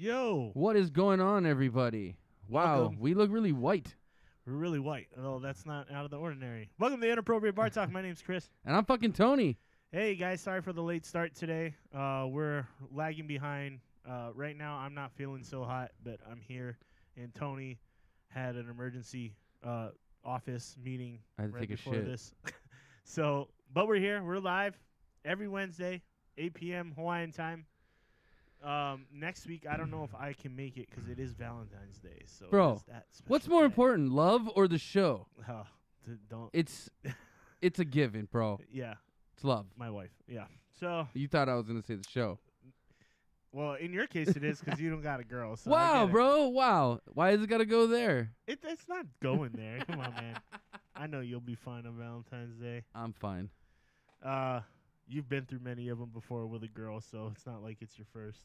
Yo. What is going on, everybody? Wow, Welcome. we look really white. We're really white. Oh, that's not out of the ordinary. Welcome to Inappropriate Bar Talk. My name's Chris. And I'm fucking Tony. Hey, guys. Sorry for the late start today. We're lagging behind. Right now, I'm not feeling so hot, but I'm here. And Tony had an emergency office meeting I had to right take a before shit. this. But we're here. We're live every Wednesday, 8 p.m. Hawaiian time. Next week, I don't know if I can make it because it is Valentine's Day. So Bro, it's that special What's more day. important, love or the show? Don't. It's a given, bro. Yeah, It's love. my wife. Yeah. So, You thought I was going to say the show. well, in your case, it is because you don't got a girl. So I Wow, get it. bro. Wow. Why has it got to go there? It's not going there. Come on, man. I know you'll be fine on Valentine's Day. I'm fine. You've been through many of them before with a girl, so it's not like it's your first.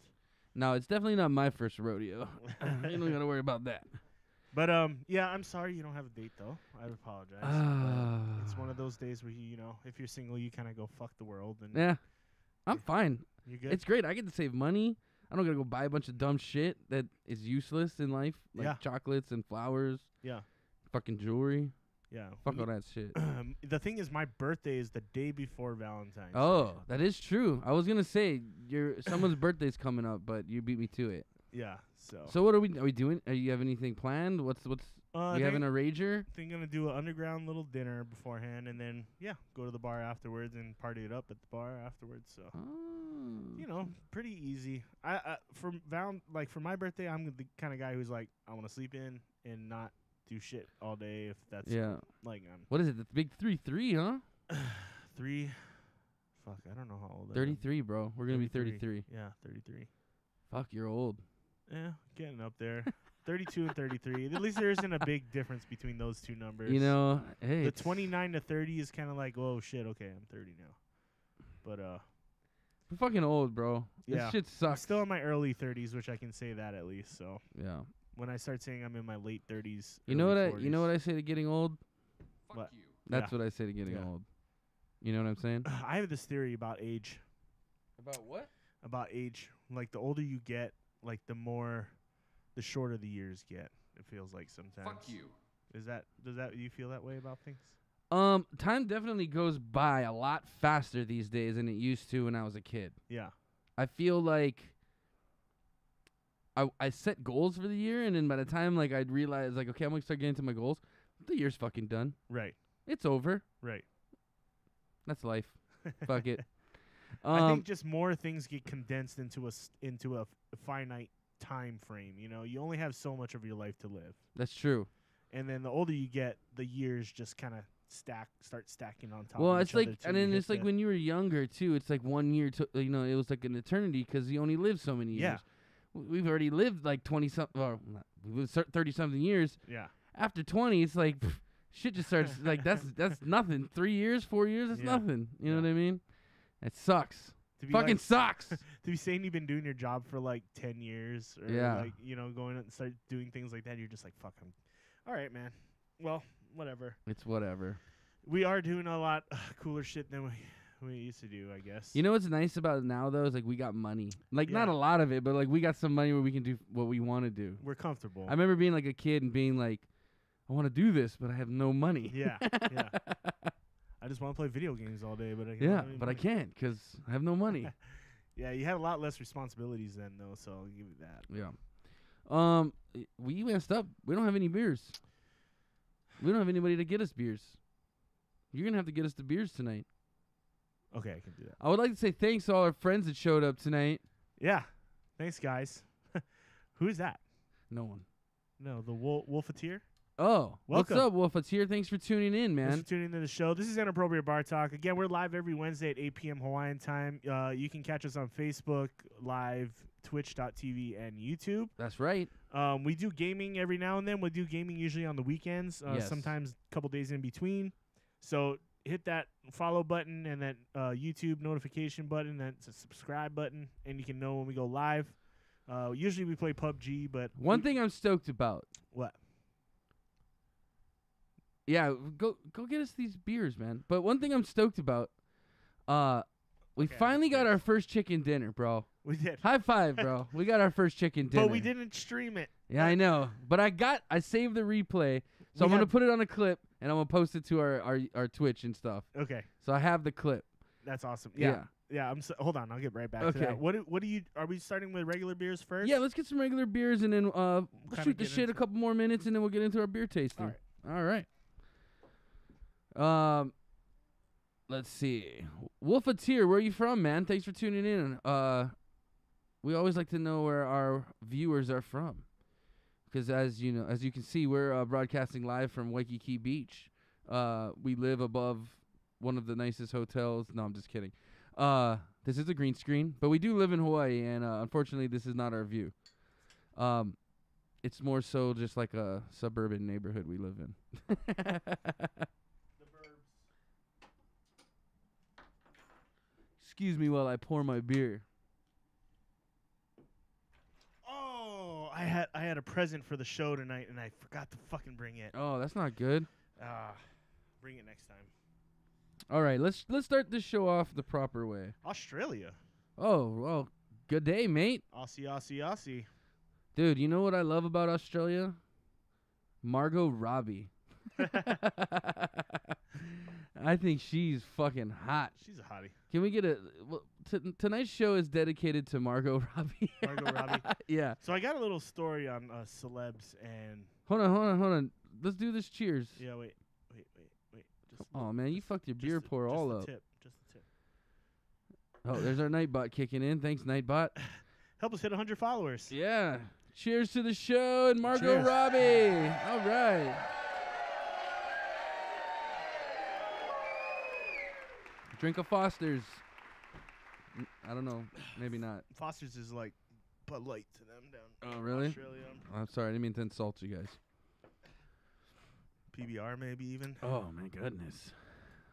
No, it's definitely not my first rodeo. You don't got to worry about that. But yeah, I'm sorry you don't have a date though. I apologize. But it's one of those days where you know, if you're single, you kind of go fuck the world and Yeah. I'm fine. you good. It's great. I get to save money. I don't got to go buy a bunch of dumb shit that is useless in life. Like Yeah. chocolates and flowers. Yeah. Fucking jewelry. Yeah. Fuck all that shit. The thing is, my birthday is the day before Valentine's. Oh, Day. that is true. I was gonna say someone's birthday's coming up, but you beat me to it. Yeah. So what are we doing? Are you have anything planned? What's you having a rager? Think gonna do an underground little dinner beforehand, and then go to the bar afterwards and party it up at the bar afterwards. So Oh. pretty easy. For my birthday, I'm the kind of guy who's like, I want to sleep in and not do shit all day. If that's like What is it? The big 3-3, huh? 3. Fuck, I don't know how old. 33, bro. We're gonna be 33. Yeah, 33. Fuck, you're old. Yeah, getting up there. 32 and 33. At least there isn't a big difference between those two numbers. You know, hey, the it's 29 to 30 is kind of like, oh shit, okay, I'm 30 now. But we're fucking old, bro. Yeah. This shit I'm sucks. still in my early 30s, which I can say that at least. So Yeah. when I start saying I'm in my late 30s, You know what early 40s, You know what I say to getting old? What? you. That's Yeah. what I say to getting Yeah. old. You know what I'm saying? I have this theory about age. About what? About age, like the older you get, like the shorter the years get. It feels like sometimes. Fuck you. Does you feel that way about things? Time definitely goes by a lot faster these days than it used to when I was a kid. Yeah. I feel like I set goals for the year, and then by the time like I'd realize like, okay, I'm gonna start getting to my goals, the year's fucking done. Right. It's over. Right. That's life. Fuck it. I think just more things get condensed into a finite time frame. You know, you only have so much of your life to live, That's true. and then the older you get, the years just kind of start stacking on top. Well, of it's each other like, till and you then hit it's like the- when you were younger too. It's like 1 year to it was like an eternity because you only lived so many years. Yeah. We've already lived like 20 something, or we lived 30 something years. yeah, After 20, it's like shit just starts like that's nothing. 3 years, 4 years, that's Yeah. nothing. You know Yeah. what I mean? It sucks. to be Fucking like, sucks. to be saying you've been doing your job for like 10 years, or Yeah. like going out and start doing things like that. You're just like, fuck 'em. All right, man. Well, whatever. It's whatever. We are doing a lot cooler shit than we used to do, I guess. You know what's nice about it now though is like we got money. Like not Yeah. a lot of it, but like we got some money where we can do what we want to do. We're comfortable. I remember being like a kid and being like, I want to do this, but I have no money. Yeah, yeah. I just want to play video games all day, but I can't. Yeah, but I can't because I have no money. Yeah, you had a lot less responsibilities then, though, so I'll give you that. Yeah. We messed up. We don't have any beers. We don't have anybody to get us beers. You're gonna have to get us the beers tonight. Okay, I can do that. I would like to say thanks to all our friends that showed up tonight. Yeah, thanks, guys. Who's that? No one. No, the Wolfeteer. Oh, Welcome. what's up, Wolf? It's here. Thanks for tuning in, Thanks man. for tuning into the show. This is Inappropriate Bar Talk. Again, we're live every Wednesday at 8 p.m. Hawaiian time. You can catch us on Facebook, live, twitch.tv, and YouTube. That's right. We do gaming every now and then. We do gaming usually on the weekends, Yes. sometimes a couple days in between. So hit that follow button and that YouTube notification button. That's a subscribe button, and you can know when we go live. Usually we play PUBG, but One thing I'm stoked about. What? Yeah, go get us these beers, man. But one thing I'm stoked about, we Okay, finally got cheers. our first chicken dinner, bro. We did. High five, bro. We got our first chicken dinner. But we didn't stream it. Yeah, I know. But I saved the replay, so I'm gonna put it on a clip and I'm gonna post it to our Twitch and stuff. Okay. So I have the clip. That's awesome. Yeah. Hold on, I'll get right back to that. What do you? Are we starting with regular beers first? Yeah, let's get some regular beers and then we'll shoot the shit a couple more minutes and then we'll get into our beer tasting. All right. Let's see. Wolfeteer, where are you from, man? Thanks for tuning in. We always like to know where our viewers are from, because as you can see, we're broadcasting live from Waikiki Beach. We live above one of the nicest hotels. No, I'm just kidding. This is a green screen, but we do live in Hawaii, and unfortunately, this is not our view. It's more so just like a suburban neighborhood we live in. Excuse me while I pour my beer. Oh, I had a present for the show tonight, and I forgot to fucking bring it. Oh, that's not good. Bring it next time. All right, let's start this show off the proper way. Australia. Oh, well, good day, mate. Aussie. Dude, you know what I love about Australia? Margot Robbie. I think she's fucking hot. She's a hottie. Can we get tonight's show is dedicated to Margot Robbie. Margot Robbie? Yeah. So I got a little story on celebs and... Hold on. Let's do this cheers. Yeah, wait. Oh, man, you fucked your beer pour all up. Just the tip. Oh, there's our Nightbot kicking in. Thanks, Nightbot. Help us hit 100 followers. Yeah. Cheers to the show and Margot Robbie. All right. Drink of Foster's. I don't know. Maybe not. Foster's is like Bud Light to them down Oh, really? Australia. I'm sorry. I didn't mean to insult you guys. PBR maybe even. Oh, my goodness.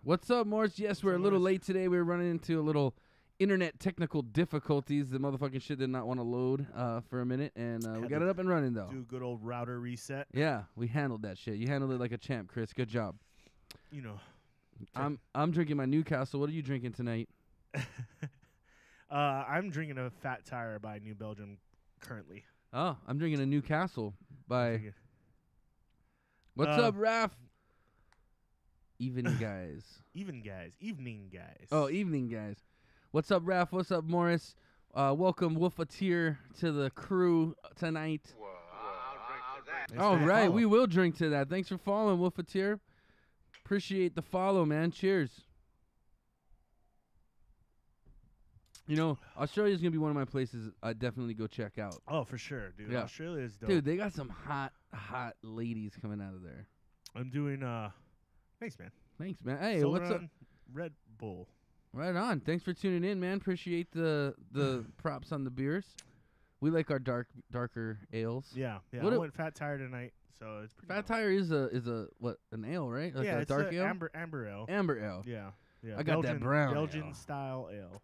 What's up, Morris? Yes, we're a little late today. We were running into a little internet technical difficulties. The motherfucking shit did not want to load for a minute, and we got it up and running, though. Do a good old router reset. Yeah, we handled that shit. You handled it like a champ, Chris. Good job. You know. I'm drinking my Newcastle. What are you drinking tonight? I'm drinking a Fat Tire by New Belgium currently. Oh, I'm drinking a Newcastle by... What's up, Raph? Evening guys. Evening guys. Oh, evening guys. What's up, Raph? What's up, Morris? Welcome, Wolfeteer, to the crew tonight. All right, we will drink to that. Thanks for following, Wolfeteer. Appreciate the follow, man. Cheers. You know, Australia's going to be one of my places I definitely go check out. Oh, for sure, dude. Yeah. Australia is dope. Dude, they got some hot ladies coming out of there. I'm doing, thanks, man. Thanks, man. Hey, Solar what's up? Red Bull. Right on. Thanks for tuning in, man. Appreciate the props on the beers. We like our darker ales. Yeah. I went Fat Tire tonight, so it's pretty Fat Tire is a what, an ale, right? Like yeah, a dark ale? Amber ale. Amber ale. Yeah. I got that brown Belgian ale. style ale.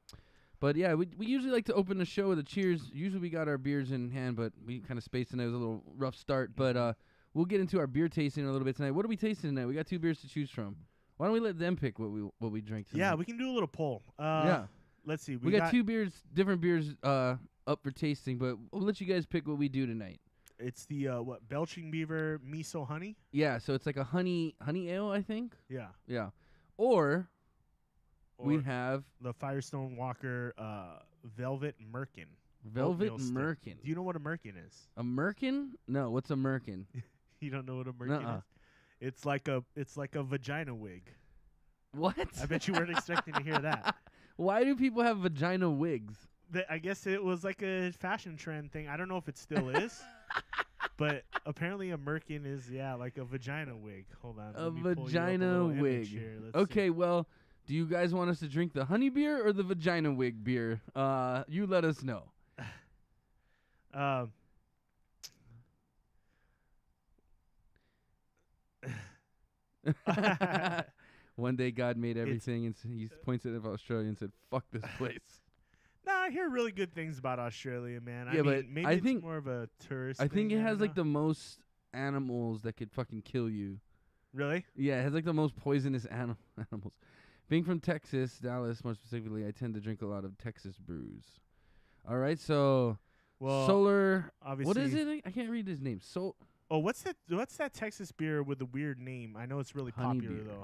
But yeah, we usually like to open the show with a cheers. Usually we got our beers in hand, but we kind of spaced and it was a little rough start. But we'll get into our beer tasting in a little bit tonight. What are we tasting tonight? We got 2 beers to choose from. Why don't we let them pick what we drink tonight? Yeah, we can do a little poll. Yeah. Let's see. We got 2 different beers up for tasting, but we'll let you guys pick what we do tonight. It's the Belching Beaver Miso Honey. Yeah, so it's like a honey ale, I think. Yeah. Yeah. Or we have the Firestone Walker Velvet Merkin. Velvet Merkin. Do you know what a Merkin is? A Merkin? No, what's a Merkin? You don't know what a Merkin is? It's like a vagina wig. What? I bet you weren't expecting to hear that. Why do people have vagina wigs? I guess it was like a fashion trend thing. I don't know if it still is. But apparently a Merkin is, like a vagina wig. Hold on. A vagina wig. Okay, well, do you guys want us to drink the honey beer or the vagina wig beer? You let us know. One day God made everything, and he points at Australia and said, "Fuck this place." Nah, I hear really good things about Australia, man. Yeah, but maybe it's more of a tourist I think thing, it has like the most animals that could fucking kill you. Really? Yeah, it has like the most poisonous animals. Being from Texas, Dallas more specifically, I tend to drink a lot of Texas brews. All right, so Well, Solar. obviously. What is it? I can't read his name. Oh, what's that Texas beer with the weird name? I know it's really Honey popular beer.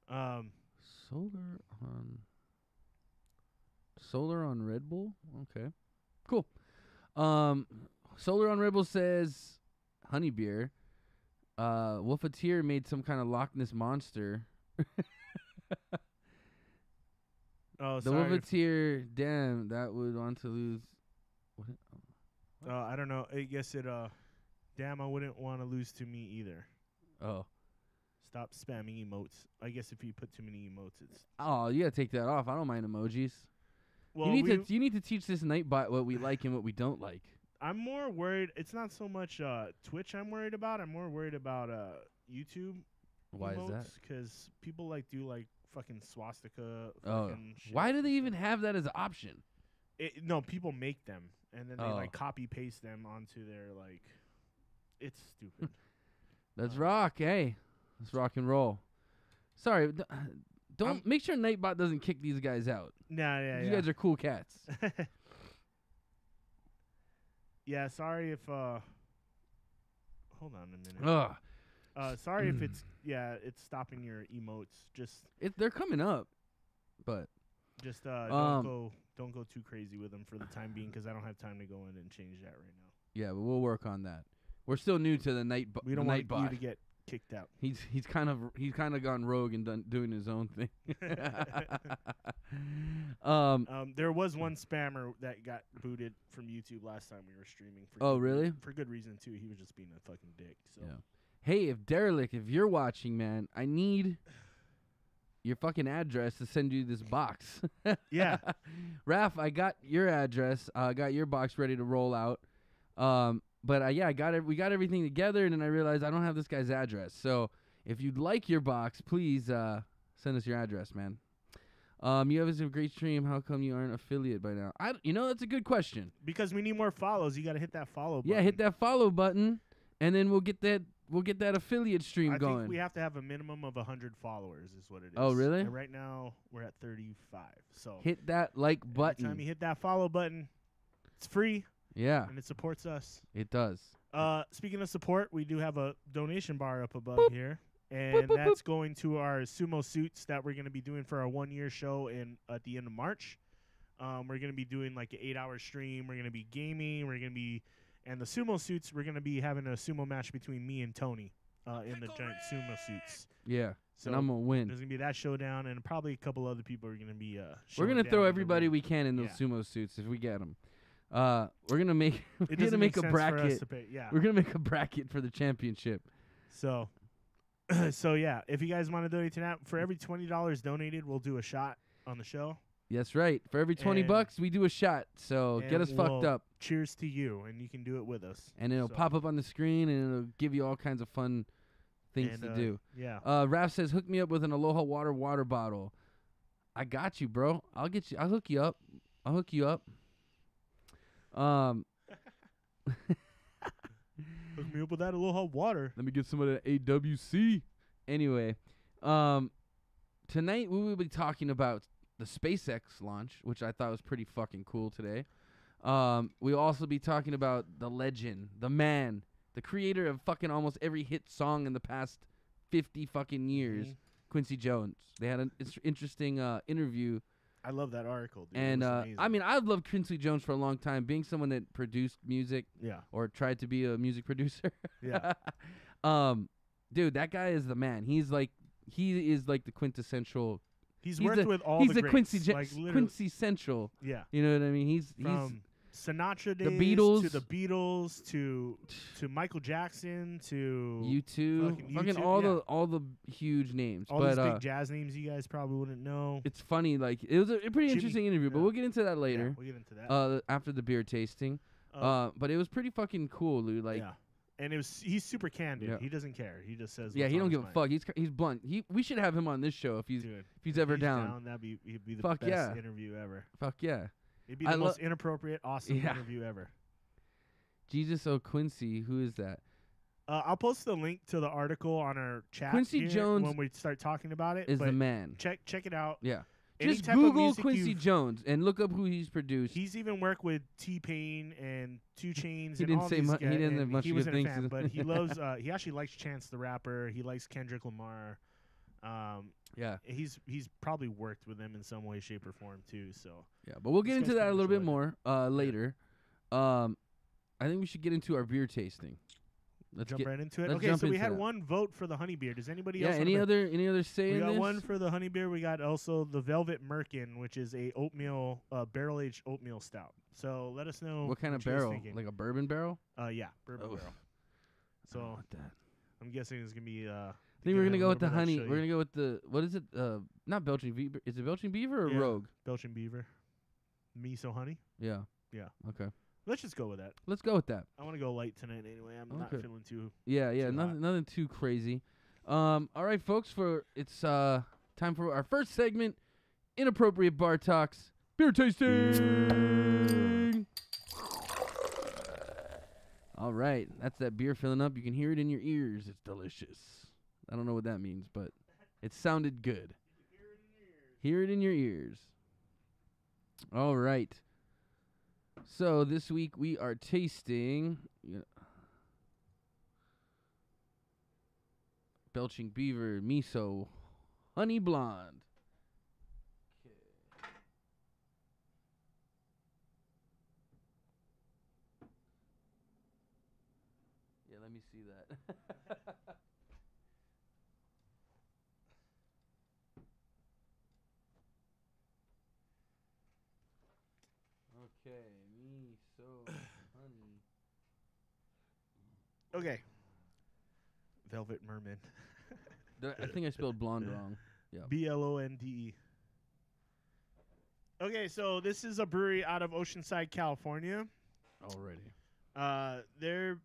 though. Solar on Red Bull. Okay, cool. Solar on Red Bull says honey beer. Wolfeteer made some kind of Loch Ness monster. Oh, The sorry. Wolfeteer, damn, that would want to lose. What? I don't know. I guess it. Damn, I wouldn't want to lose to me either. Oh. Stop spamming emotes. I guess if you put too many emotes, it's. Oh, you gotta take that off. I don't mind emojis. Well, you need to teach this Nightbot what we like and what we don't like. I'm more worried. It's not so much Twitch I'm worried about. I'm more worried about YouTube. Why is that? Because people do fucking swastika. Oh, Shit. why do they even have that as an option? No, people make them and then they Oh. copy paste them onto their It's stupid. Let's rock, hey. Let's rock and roll. Sorry, don't make sure Nightbot doesn't kick these guys out. Nah, yeah, You guys are cool cats. Yeah, sorry if hold on a minute. Ugh. Sorry if it's stopping your emotes. They're coming up, but don't go too crazy with them for the time being because I don't have time to go in and change that right now. yeah, but we'll work on that. We're still new to the Nightbot. We don't want you to get kicked out. He's kind of gone rogue and doing his own thing. There was one spammer that got booted from YouTube last time we were streaming. Really? For good reason too. He was just being a fucking dick. So. Yeah. Hey, if you're watching, man, I need your fucking address to send you this box. Yeah. Raph, I got your address. I got your box ready to roll out. But we got everything together, and then I realized I don't have this guy's address. So if you'd like your box, please send us your address, man. You have a great stream. How come you aren't affiliate by now? That's a good question. Because we need more follows. You got to hit that follow button. Yeah, hit that follow button, and then we'll get that affiliate stream going. I think we have to have a minimum of 100 followers is what it is. Oh, really? And right now, we're at 35. So hit that like button. Every time you hit that follow button, it's free. Yeah. And it supports us. It does. Speaking of support, we do have a donation bar up above Boop. here. And that's going to our sumo suits that we're going to be doing for our 1-year show at the end of March. We're going to be doing an 8-hour stream. We're going to be gaming. And the sumo suits, we're going to be having a sumo match between me and Tony in the giant sumo suits. Yeah. So and I'm going to win. There's going to be that showdown, and probably a couple other people are going to be we're going to throw everybody we can in those sumo suits if we get them. We're going to make a bracket. We're going to make a bracket for the championship. So yeah, if you guys want to donate to that, for every $20 donated, we'll do a shot on the show. That's right. For every $20, we do a shot. So get us fucked up. Cheers to you, and you can do it with us. And it'll pop up on the screen, and it'll give you all kinds of fun things to do. Yeah. Raph says, hook me up with an Aloha water bottle. I got you, bro. I'll hook you up. Hook me up with that Aloha water. Let me get some of that AWC. Anyway, tonight we will be talking about the SpaceX launch, which I thought was pretty fucking cool today. We'll also be talking about the legend, the man, the creator of fucking almost every hit song in the past 50 fucking years, Quincy Jones. They had an interesting interview. I love that article, dude. And I've loved Quincy Jones for a long time, being someone that produced music, or tried to be a music producer. Yeah. Dude, that guy is the man. He is like the quintessential. He's worked with all the greats. Quincy Central. Yeah. You know what I mean? He's Sinatra days to the Beatles to Michael Jackson to U2, fucking all the huge names. All these big jazz names you guys probably wouldn't know. It's funny, it was a pretty interesting interview, but we'll get into that later. Yeah, we'll get into that. After the beer tasting. But it was pretty fucking cool, dude. And he's super candid. Yeah. He doesn't care. He just says. Yeah, he don't give a fuck. He's blunt. We should have him on this show if he's ever down. He'd be the best interview ever. Fuck yeah. It'd be the most inappropriate, awesome interview ever. Jesus Quincy, who is that? I'll post the link to the article on our chat. Quincy Jones when we start talking about it. Is the man. Check it out. Yeah. any Just type of Google music Quincy Jones and look up who he's produced. He's even worked with T-Pain and 2 Chainz. He and didn't all say these much. He guys, didn't have and much he good wasn't a things. fan, but he loves. He actually likes Chance the Rapper. He likes Kendrick Lamar. Yeah. He's probably worked with them in some way, shape, or form too. So Yeah, but we'll This get into guy's that a pretty little much bit more later. I think we should get into our beer tasting. Let's jump get right into it. let's Okay, jump so we into had that. one vote for the honey beer. Does anybody Yeah. else? Any other say We in got this? one for the honey beer. We got also the Velvet Merkin, which is a oatmeal barrel aged oatmeal stout. So let us know What kind of you guys barrel? thinking. Like a bourbon barrel? Yeah, bourbon barrel. I So don't want that. I'm guessing it's gonna be. I think we're gonna go with the honey. We're gonna go with the what is it? Not Belching Beaver. Is it Belching Beaver or Rogue? Belching Beaver. Miso honey. Yeah. Yeah. Okay. Let's just go with that. Let's go with that. I want to go light tonight anyway. I'm not feeling too. Yeah. too Nothing too crazy. All right, folks. It's time for our first segment. Inappropriate bar talks. Beer tasting. All right, that's that beer filling up. You can hear it in your ears. It's delicious. I don't know what that means, but it sounded good. Hear it in your ears. All right. So this week we are tasting Belching Beaver Miso Honey Blonde. Yeah, let me see that. Okay, miso honey. Okay. Velvet Merman. I think I spelled blonde wrong. Yeah. BLONDE. Okay, so this is a brewery out of Oceanside, California. Already. They're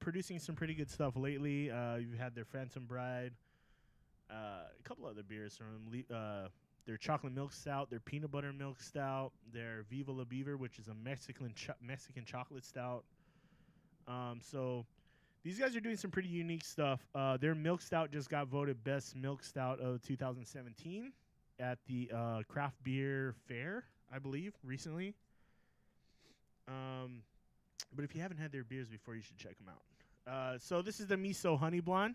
producing some pretty good stuff lately. You've had their Phantom Bride, a couple other beers from them. Their chocolate milk stout, their peanut butter milk stout, their Viva La Beaver, which is a Mexican chocolate stout. So these guys are doing some pretty unique stuff. Their milk stout just got voted best milk stout of 2017 at the craft beer fair, I believe, recently. But if you haven't had their beers before, you should check them out. So this is the Miso Honey Blonde.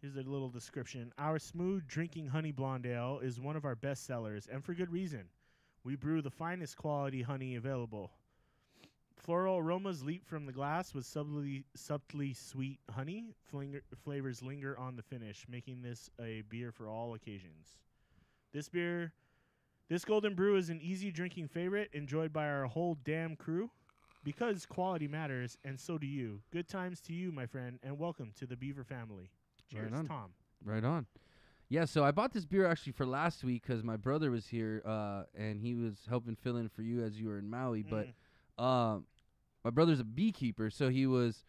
Here's a little description. Our smooth drinking honey blonde ale is one of our best sellers, and for good reason. We brew the finest quality honey available. Floral aromas leap from the glass with subtly sweet honey. Flavors linger on the finish, making this a beer for all occasions. This golden brew is an easy drinking favorite, enjoyed by our whole damn crew. Because quality matters, and so do you. Good times to you, my friend, and welcome to the Beaver family. Cheers, Right on. Tom. Right on. Yeah, so I bought this beer actually for last week because my brother was here and he was helping fill in for you as you were in Maui. But my brother's a beekeeper, so he was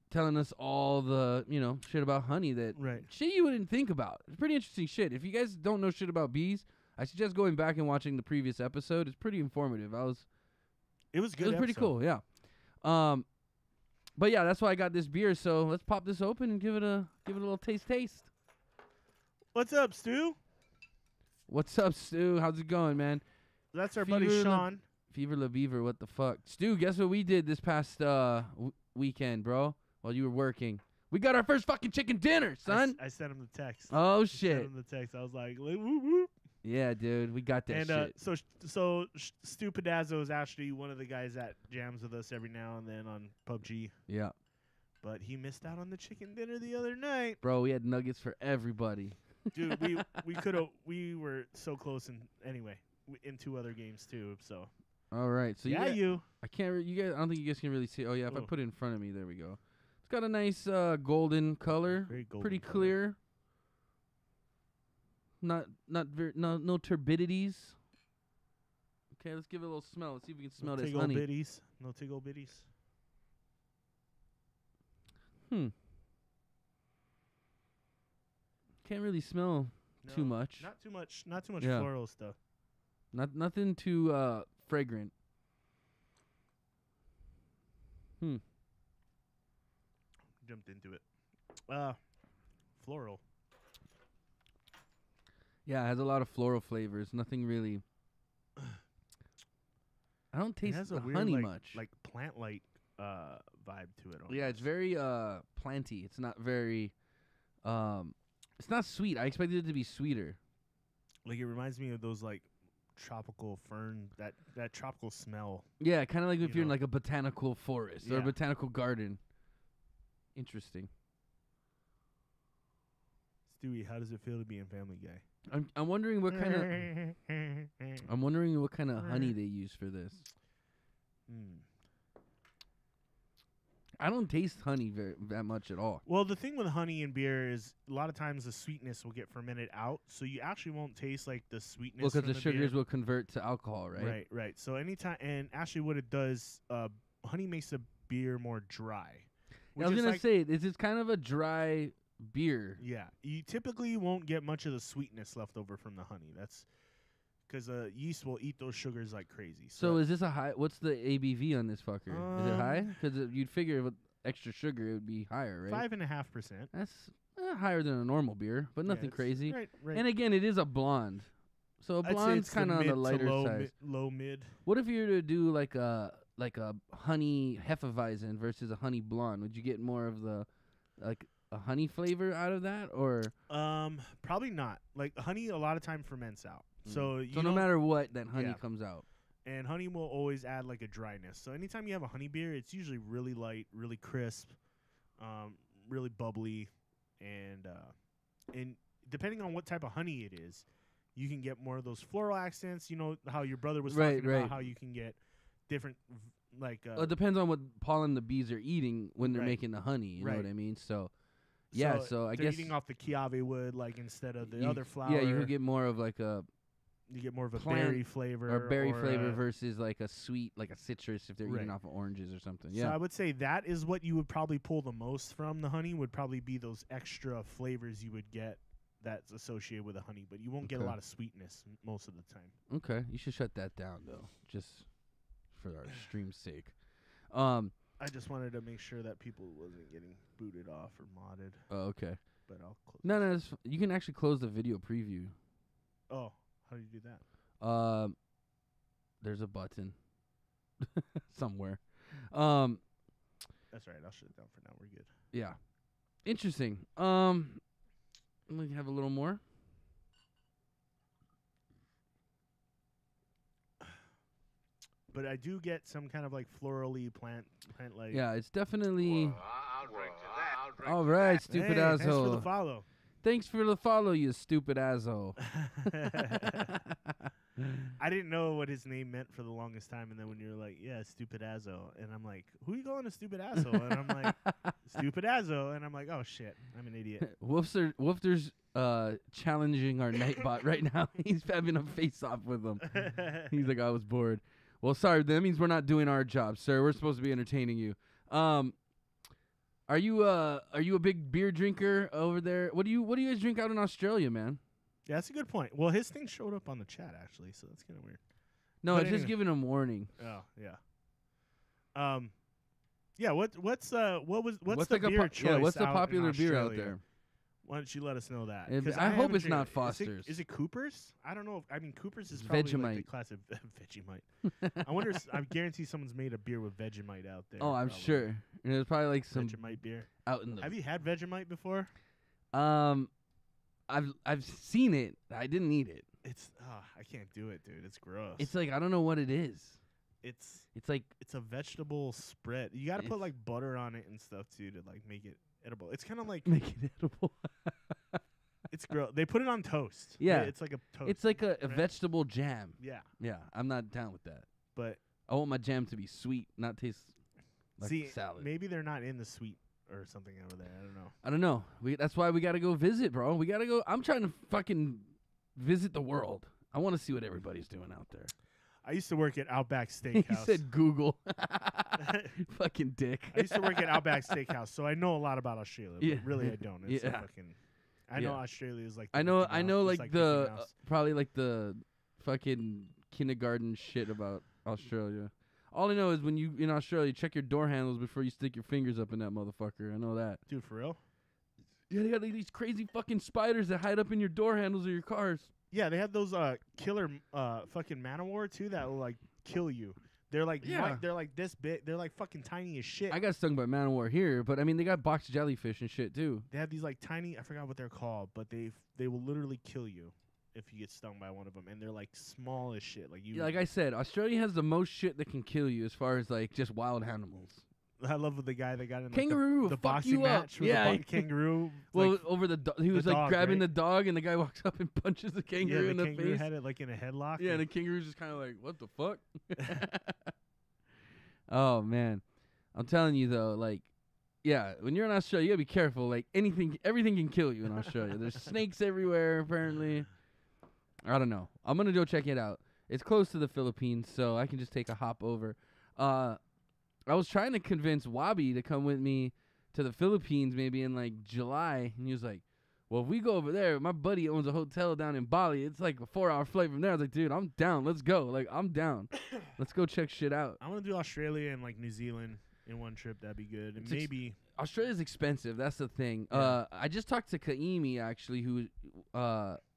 telling us all the, shit about honey that shit you wouldn't think about. It's pretty interesting shit. If you guys don't know shit about bees, I suggest going back and watching the previous episode. It's pretty informative. It was good. It was pretty cool, yeah. But yeah, that's why I got this beer. So let's pop this open and give it a little taste. What's up, Stu? What's up, Stu? How's it going, man? That's our buddy Sean. Fever La Beaver, what the fuck? Stu, guess what we did this past weekend, bro? While you were working. We got our first fucking chicken dinner, son. I sent him the text. Oh, shit. I sent him the text. I was like, whoop, whoop. Yeah, dude. We got that shit. So Stu Pedazzo is actually one of the guys that jams with us every now and then on PUBG. Yeah. But he missed out on the chicken dinner the other night. Bro, we had nuggets for everybody. Dude, we were so close in 2 other games too, so. All right. So I can't you guys I don't think you guys can really see. Oh yeah, if I put it in front of me, there we go. It's got a nice golden color. Very golden. Pretty clear. No turbidities. Okay, let's give it a little smell. Let's see if we can smell this honey. No tiggle bitties. Can't really smell too much. Not too much floral stuff. Nothing too fragrant. Jumped into it. Floral. Yeah, it has a lot of floral flavors. Nothing really. I don't It taste has a the weird, honey like, much. like plant-like vibe to it. Yeah, it's almost. very planty. It's not very it's not sweet. I expected it to be sweeter. Like it reminds me of those like tropical fern, that tropical smell. Yeah, kind of like if You you're in know. like a botanical forest or a Yeah. botanical garden. Interesting. Stewie, how does it feel to be in Family Guy? I'm wondering what kind of I'm wondering what kind of honey they use for this. I don't taste honey that much at all. Well, the thing with honey and beer is a lot of times the sweetness will get fermented out, so you actually won't taste like the sweetness. Well, because from the sugars beer. will convert to alcohol, right? Right. So anytime, and actually, what it does, honey makes the beer more dry. I was gonna say it's kind of a dry beer. Yeah, you typically won't get much of the sweetness left over from the honey. That's because yeast will eat those sugars like crazy. So is this a high? What's the ABV on this fucker? Is it high? Because you'd figure with extra sugar it would be higher, right? 5.5%. That's higher than a normal beer, but nothing crazy. Right. And again, it is a blonde, so a I'd say blonde's it's kind of on the lighter side. low mid. What if you were to do like a honey Hefeweizen versus a honey blonde? Would you get more of the like a honey flavor out of that, or Probably not. Like honey, a lot of time ferments out. So no matter what, that honey comes out. And honey will always add like a dryness. So anytime you have a honey beer, it's usually really light, really crisp, really bubbly, and depending on what type of honey it is, you can get more of those floral accents. You know how your brother was talking about how you can get different it depends on what pollen the bees are eating when they're making the honey. You know what I mean? So so I guess eating off the Chiave wood like instead of the other flower. Yeah, you could get more of like a. You get more of a plant berry flavor. Or berry flavor versus like a sweet, like a citrus if they're eating off of oranges or something. Yeah. So I would say that is what you would probably pull the most from the honey, would probably be those extra flavors you would get that's associated with the honey. But you won't get a lot of sweetness most of the time. Okay. You should shut that down, though, just for our stream's sake. I just wanted to make sure that people wasn't getting booted off or modded. Oh, okay. But I'll close No, you can actually close the video preview. Oh. How do you do that? There's a button somewhere. That's all right. I'll shut it down for now. We're good. Yeah. Interesting. We have a little more. But I do get some kind of like florally plant like. Yeah, it's definitely. I'll drink to that. All right, stupid asshole. Thanks for the follow. Thanks for the follow, you stupid asshole. I didn't know what his name meant for the longest time, and then when you were like, "Yeah, stupid asshole," and I'm like, "Who you calling a stupid asshole?" And I'm like, "Stupid asshole," and I'm like, "Oh shit, I'm an idiot." Woofter's challenging our Nightbot right now. He's having a face-off with him. He's like, I was bored. Well, sorry, that means we're not doing our job, sir. We're supposed to be entertaining you. Are you a big beer drinker over there? What do you guys drink out in Australia, man? Yeah, that's a good point. Well, his thing showed up on the chat actually, so that's kind of weird. No, But it's just giving him warning. Oh yeah. Yeah. What's the like beer choice? Yeah, what's the out popular in beer out Australia? there? Why don't you let us know that? If- 'Cause I hope haven't it's not drank- Foster's. Is it Cooper's? I don't know. I mean, Cooper's is probably like the Vegemite. class of Vegemite. I wonder. I guarantee someone's made a beer with Vegemite out there. Oh, I'm probably. sure. And there's probably like some Vegemite beer. out in the. Have you had Vegemite before? I've seen it. I didn't eat it. I can't do it, dude. It's gross. It's like I don't know what it is. It's like a vegetable spread. You got to put It's- like butter on it and stuff too to like make it edible. It's kind of like make it edible. it's gross. They put it on toast. Yeah. It's like a toast. It's like a right? vegetable jam. Yeah, Yeah, I'm not down with that. but I want my jam to be sweet, not taste like see, salad. maybe they're not in the sweet or something over there. I don't know. I don't know. That's why we got to go visit, bro. We got to go. I'm trying to fucking visit the world. I want to see what everybody's doing out there. I used to work at Outback He Steakhouse. said Google. Fucking dick. I used to work at Outback Steakhouse, so I know a lot about Australia. But Yeah. really, I don't. It's a Yeah. fucking. I know Yeah. Australia is like. I the know. Mickey I Mouse. know. It's Like Mickey the Mouse. probably like the fucking kindergarten shit about Australia. All I know is when you in Australia, check your door handles before you stick your fingers up in that motherfucker. I know that. Dude, for real. Yeah, they got like, these crazy fucking spiders that hide up in your door handles of your cars. Yeah, they have those killer fucking man o' war too that will like kill you. They're like they're like this big. They're like fucking tiny as shit. I got stung by man o' war here, but I mean they got box jellyfish and shit too. They have these like tiny. I forgot what they're called, but they will literally kill you if you get stung by one of them, and they're like small as shit. Like you. Yeah, like I said, Australia has the most shit that can kill you as far as like just wild animals. I love the guy that got in like, kangaroo the fuck boxing you up. match with Yeah, the kangaroo. well, like, over he was like dog, grabbing right? the dog, and the guy walks up and punches the kangaroo in the kangaroo face. had it like in a headlock. Yeah, and the kangaroo's just kind of like, what the fuck? Oh man, I'm telling you though, like, yeah, when you're in Australia, you gotta be careful. Like everything can kill you in Australia. There's snakes everywhere, apparently. I don't know. I'm gonna go check it out. It's close to the Philippines, so I can just take a hop over. I was trying to convince Wabi to come with me to the Philippines maybe in like July, and he was like, well, if we go over there, my buddy owns a hotel down in Bali. It's like a 4-hour flight from there. I was like, dude, I'm down. Let's go. Like, I'm down. Let's go check shit out. I want to do Australia and like New Zealand in one trip. That'd be good. And maybe Australia's expensive. That's the thing. Yeah. I just talked to Kaimi actually, who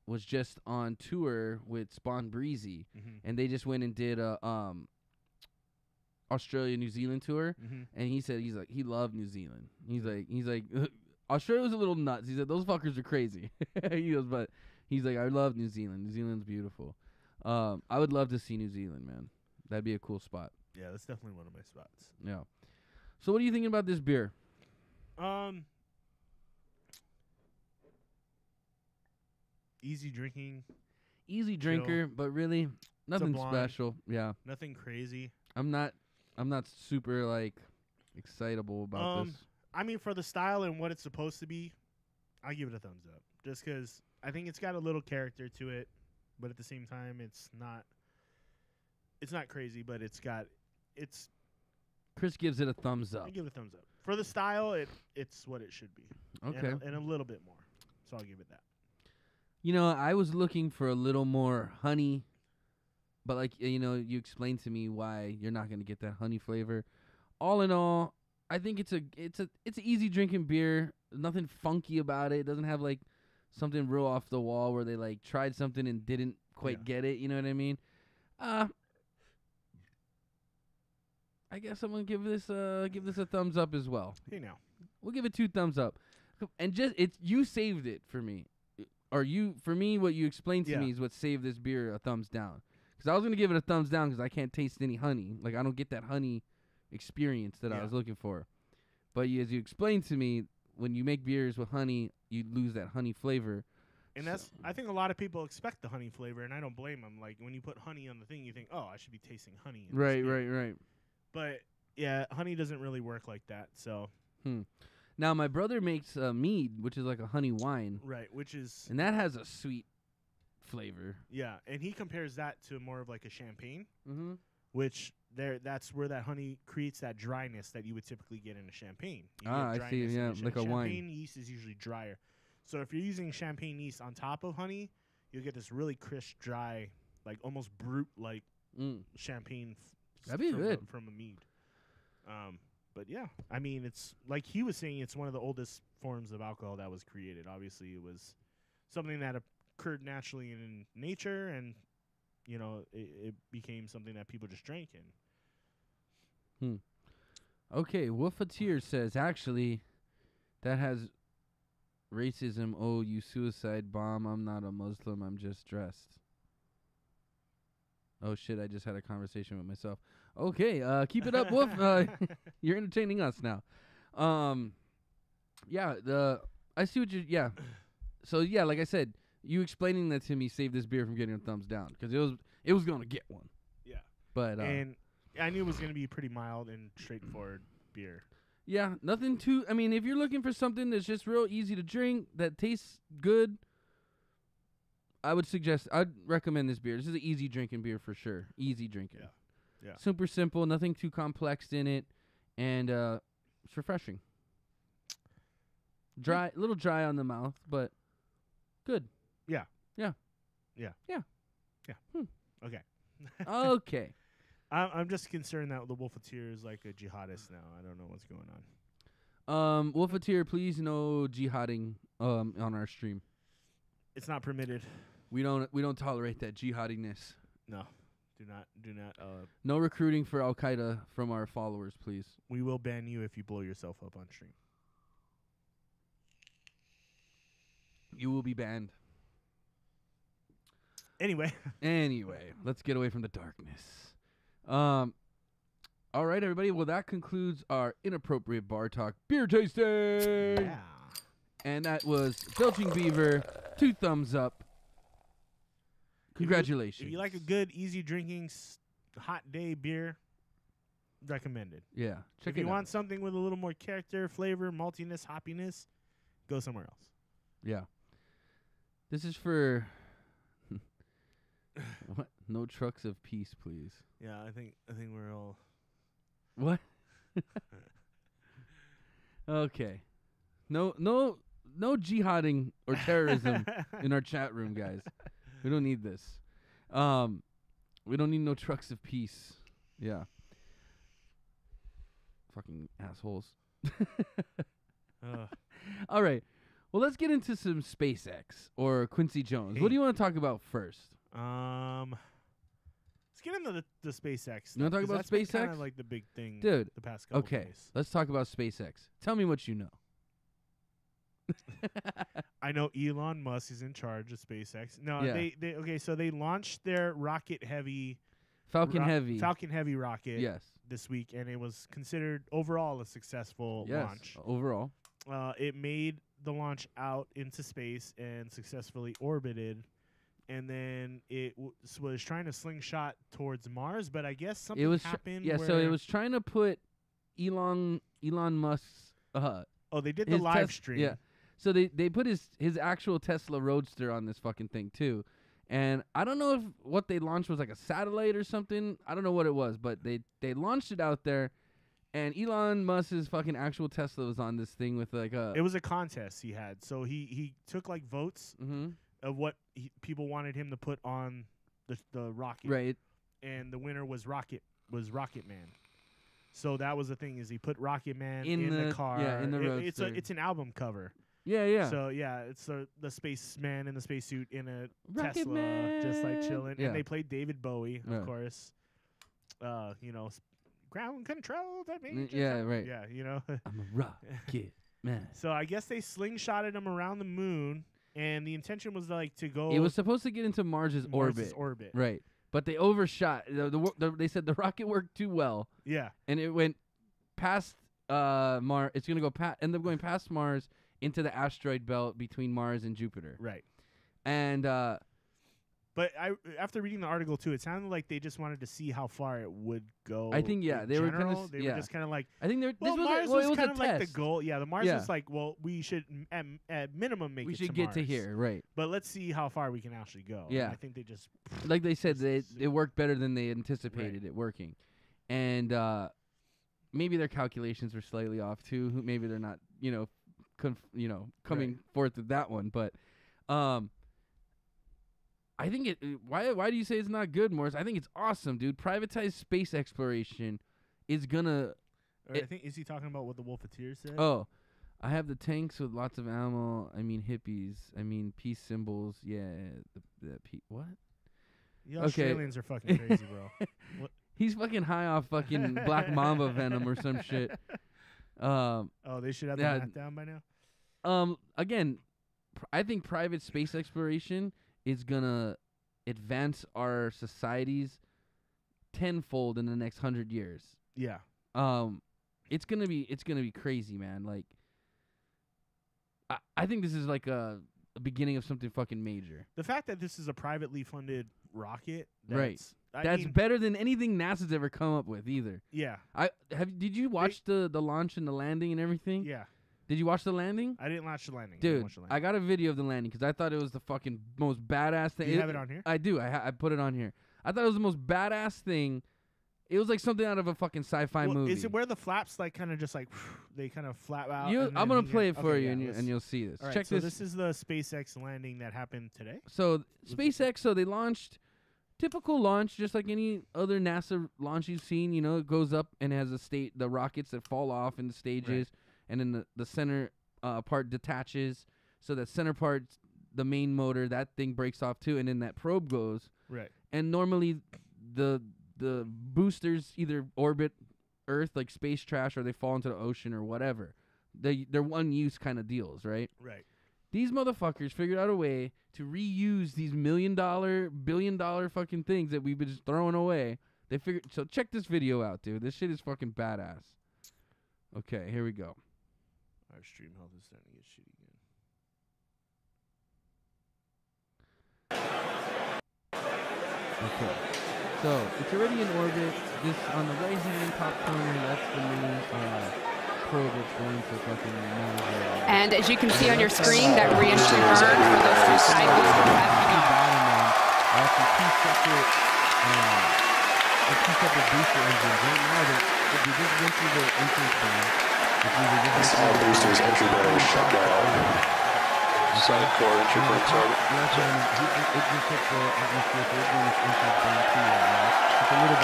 was just on tour with Spawn Breezy, and they just went and did a Australia New Zealand tour, and he said he loved New Zealand. He's like Australia's a little nuts. He said those fuckers are crazy. He goes, but he's like, I love New Zealand. New Zealand's beautiful. I would love to see New Zealand, man. That'd be a cool spot. Yeah, that's definitely one of my spots. Yeah. So what are you thinking about this beer? Easy drinking. Easy drinker, but really nothing blonde. special. Yeah. Nothing crazy. I'm not super like excitable about this. I mean, for the style and what it's supposed to be, I give it a thumbs up. Just because I think it's got a little character to it, but at the same time, it's not crazy, but it's Chris gives it a thumbs up. I give it a thumbs up. For the style, it's what it should be. Okay. And a little bit more. So I'll give it that. You know, I was looking for a little more honey, but like, you know, you explained to me why you're not going to get that honey flavor. All in all, I think it's an easy drinking beer. Nothing funky about it. It doesn't have like something real off the wall where they like tried something and didn't quite get it. You know what I mean? I guess I'm gonna give this a thumbs up as well. Hey now, we'll give it 2 thumbs up. And just you saved it for me, or for me what you explained to me is what saved this beer a thumbs down. Because I was gonna give it a thumbs down because I can't taste any honey. Like I don't get that honey experience that I was looking for. But as you explained to me, when you make beers with honey, you lose that honey flavor. And that's I think a lot of people expect the honey flavor, and I don't blame them. Like when you put honey on the thing, you think, oh, I should be tasting honey. Right. But yeah, honey doesn't really work like that. So. Now my brother makes mead, which is like a honey wine. Right, and that has a sweet flavor. Yeah, and he compares that to more of like a champagne, which that's where that honey creates that dryness that you would typically get in a champagne. I see. Yeah, like a wine. Champagne yeast is usually drier. So if you're using champagne yeast on top of honey, you'll get this really crisp, dry, like almost brute like champagne. That'd be good from a mead. But yeah, I mean, it's like he was saying, it's one of the oldest forms of alcohol that was created. Obviously, it was something that occurred naturally in nature, and you know, it became something that people just drank in. Okay, Wolfateer says, actually, that has racism. Oh, you suicide bomb. I'm not a Muslim. I'm just dressed. Oh, shit, I just had a conversation with myself. Okay, keep it up, Wolf. You're entertaining us now. I see what you, So, yeah, like I said, you explaining that to me saved this beer from getting a thumbs down, because it was going to get one. Yeah. But and I knew it was going to be pretty mild and straightforward beer. Yeah, nothing too, I mean, if you're looking for something that's just real easy to drink, that tastes good, I'd recommend this beer. This is an easy drinking beer for sure. Easy drinking. Yeah. Super simple, nothing too complex in it, and it's refreshing. A little dry on the mouth, but good. Yeah. Okay. Okay. Okay. I'm just concerned that the Wolfateer is like a jihadist now. I don't know what's going on. Wolfateer, please no jihading on our stream. It's not permitted. We don't tolerate that jihadiness. No, do not. No recruiting for Al Qaeda from our followers, please. We will ban you if you blow yourself up on stream. You will be banned. Anyway, let's get away from the darkness. All right, everybody. Well, that concludes our Inappropriate Bar Talk beer tasting. yeah. And that was Belching Beaver. 2 thumbs up. Congratulations. If you like a good, easy drinking, hot day beer, recommended. Yeah, check If it you out. want something with a little more character, flavor, maltiness, hoppiness, go somewhere else. Yeah. This is for what? No trucks of peace, please. Yeah, I think we're all. What? Okay. No jihading or terrorism in our chat room, guys. We don't need this. We don't need no trucks of peace. Yeah. Fucking assholes. All right. Well, let's get into some SpaceX or Quincy Jones. What do you want to talk about first? Let's get into the SpaceX. You want to talk about SpaceX? Kind of like the big thing, dude. The past couple Okay, days. let's talk about SpaceX. Tell me what you know. I know Elon Musk is in charge of SpaceX. No, Yeah. So they launched their rocket heavy Falcon Heavy. Falcon Heavy rocket Yes. this week, and it was considered overall a successful Yes. launch. Overall. It made the launch out into space and successfully orbited, and then it was trying to slingshot towards Mars, but I guess something happened. So it was trying to put Elon Musk's they did the his live stream. Yeah. So they put his actual Tesla Roadster on this fucking thing too. And I don't know if what they launched was like a satellite or something. I don't know what it was, but they launched it out there, and Elon Musk's fucking actual Tesla was on this thing with like a. It was a contest he had. So he took like votes of what people wanted him to put on the rocket. Right. And the winner was Rocket Man. So that was the thing, is he put Rocket Man In in the- the car. yeah, in the Roadster. It's an album cover. Yeah. So yeah, it's the spaceman in the spacesuit in a Rocket Tesla, Man. just like chilling. Yeah. And they played David Bowie, Yeah. of course. Ground control. Yeah, right. Yeah, I'm a rocket man. So I guess they slingshotted him around the moon, and the intention was to go. It was supposed to get into Mars's orbit. Right. But they overshot. They said the rocket worked too well. Yeah. And it went past Mars. It's going to end up going past Mars into the asteroid belt between Mars and Jupiter. Right. And but after reading the article too, it sounded like they just wanted to see how far it would go. I think they were just kind of like. I think Mars it was kind a of like the test. goal. Yeah, the Mars was like, well, we should at minimum make We it should to get Mars. to here, right? But let's see how far we can actually go. Yeah. And I think they just Like they said, it worked better than they anticipated it working, and maybe their calculations were slightly off too. Maybe they're not, coming forth with that one. But I think it. Why do you say it's not good, Morris? I think it's awesome, dude. Privatized space exploration is gonna. I think is he talking about what the Wolfeteer said? Oh, I have the tanks with lots of ammo. I mean hippies. I mean peace symbols. Yeah, what? You Australians are fucking crazy, bro. What? He's fucking high off fucking black mamba venom or some shit. They should have that down by now. Again, I think private space exploration is gonna advance our societies tenfold in the next 100 years. Yeah. It's gonna be crazy, man. Like, I think this is like a beginning of something fucking major. The fact that this is a privately funded rocket, That's better than anything NASA's ever come up with, either. Yeah. Did you watch the launch and the landing and everything? Yeah. Did you watch the landing? I didn't watch the landing. Dude, I got a video of the landing because I thought it was the fucking most badass thing. Do you have it on here? I do. I put it on here. I thought it was the most badass thing. It was like something out of a fucking sci-fi movie. Is it where the flaps kind of just they kind of flap out? I'm gonna play it for you, and you'll see this. All right, Check so this. This is the SpaceX landing that happened today. So SpaceX, they launched, typical launch, just like any other NASA launch you've seen. It goes up and has the rockets that fall off in the stages, and then the center part detaches. So that center part the main motor, that thing breaks off too, and then that probe goes. Right. And normally, the boosters either orbit Earth like space trash, or they fall into the ocean or whatever. They're one use kind of deals, right? Right. These motherfuckers figured out a way to reuse these $1 million, billion-dollar fucking things that we've been just throwing away. They figured. So check this video out, dude. This shit is fucking badass. Okay, here we go. Our stream health is starting to get shitty again. Okay. So it's already in orbit. This on the right hand top corner, that's the main probe that's going to fucking Mars. And as you can see on your screen, that re-entry burn for those two side boosters has begun. Actually, two separate booster engines. Right now, they just went through the entrance burn. All boosters entry burn shut down. Side core entry burn target.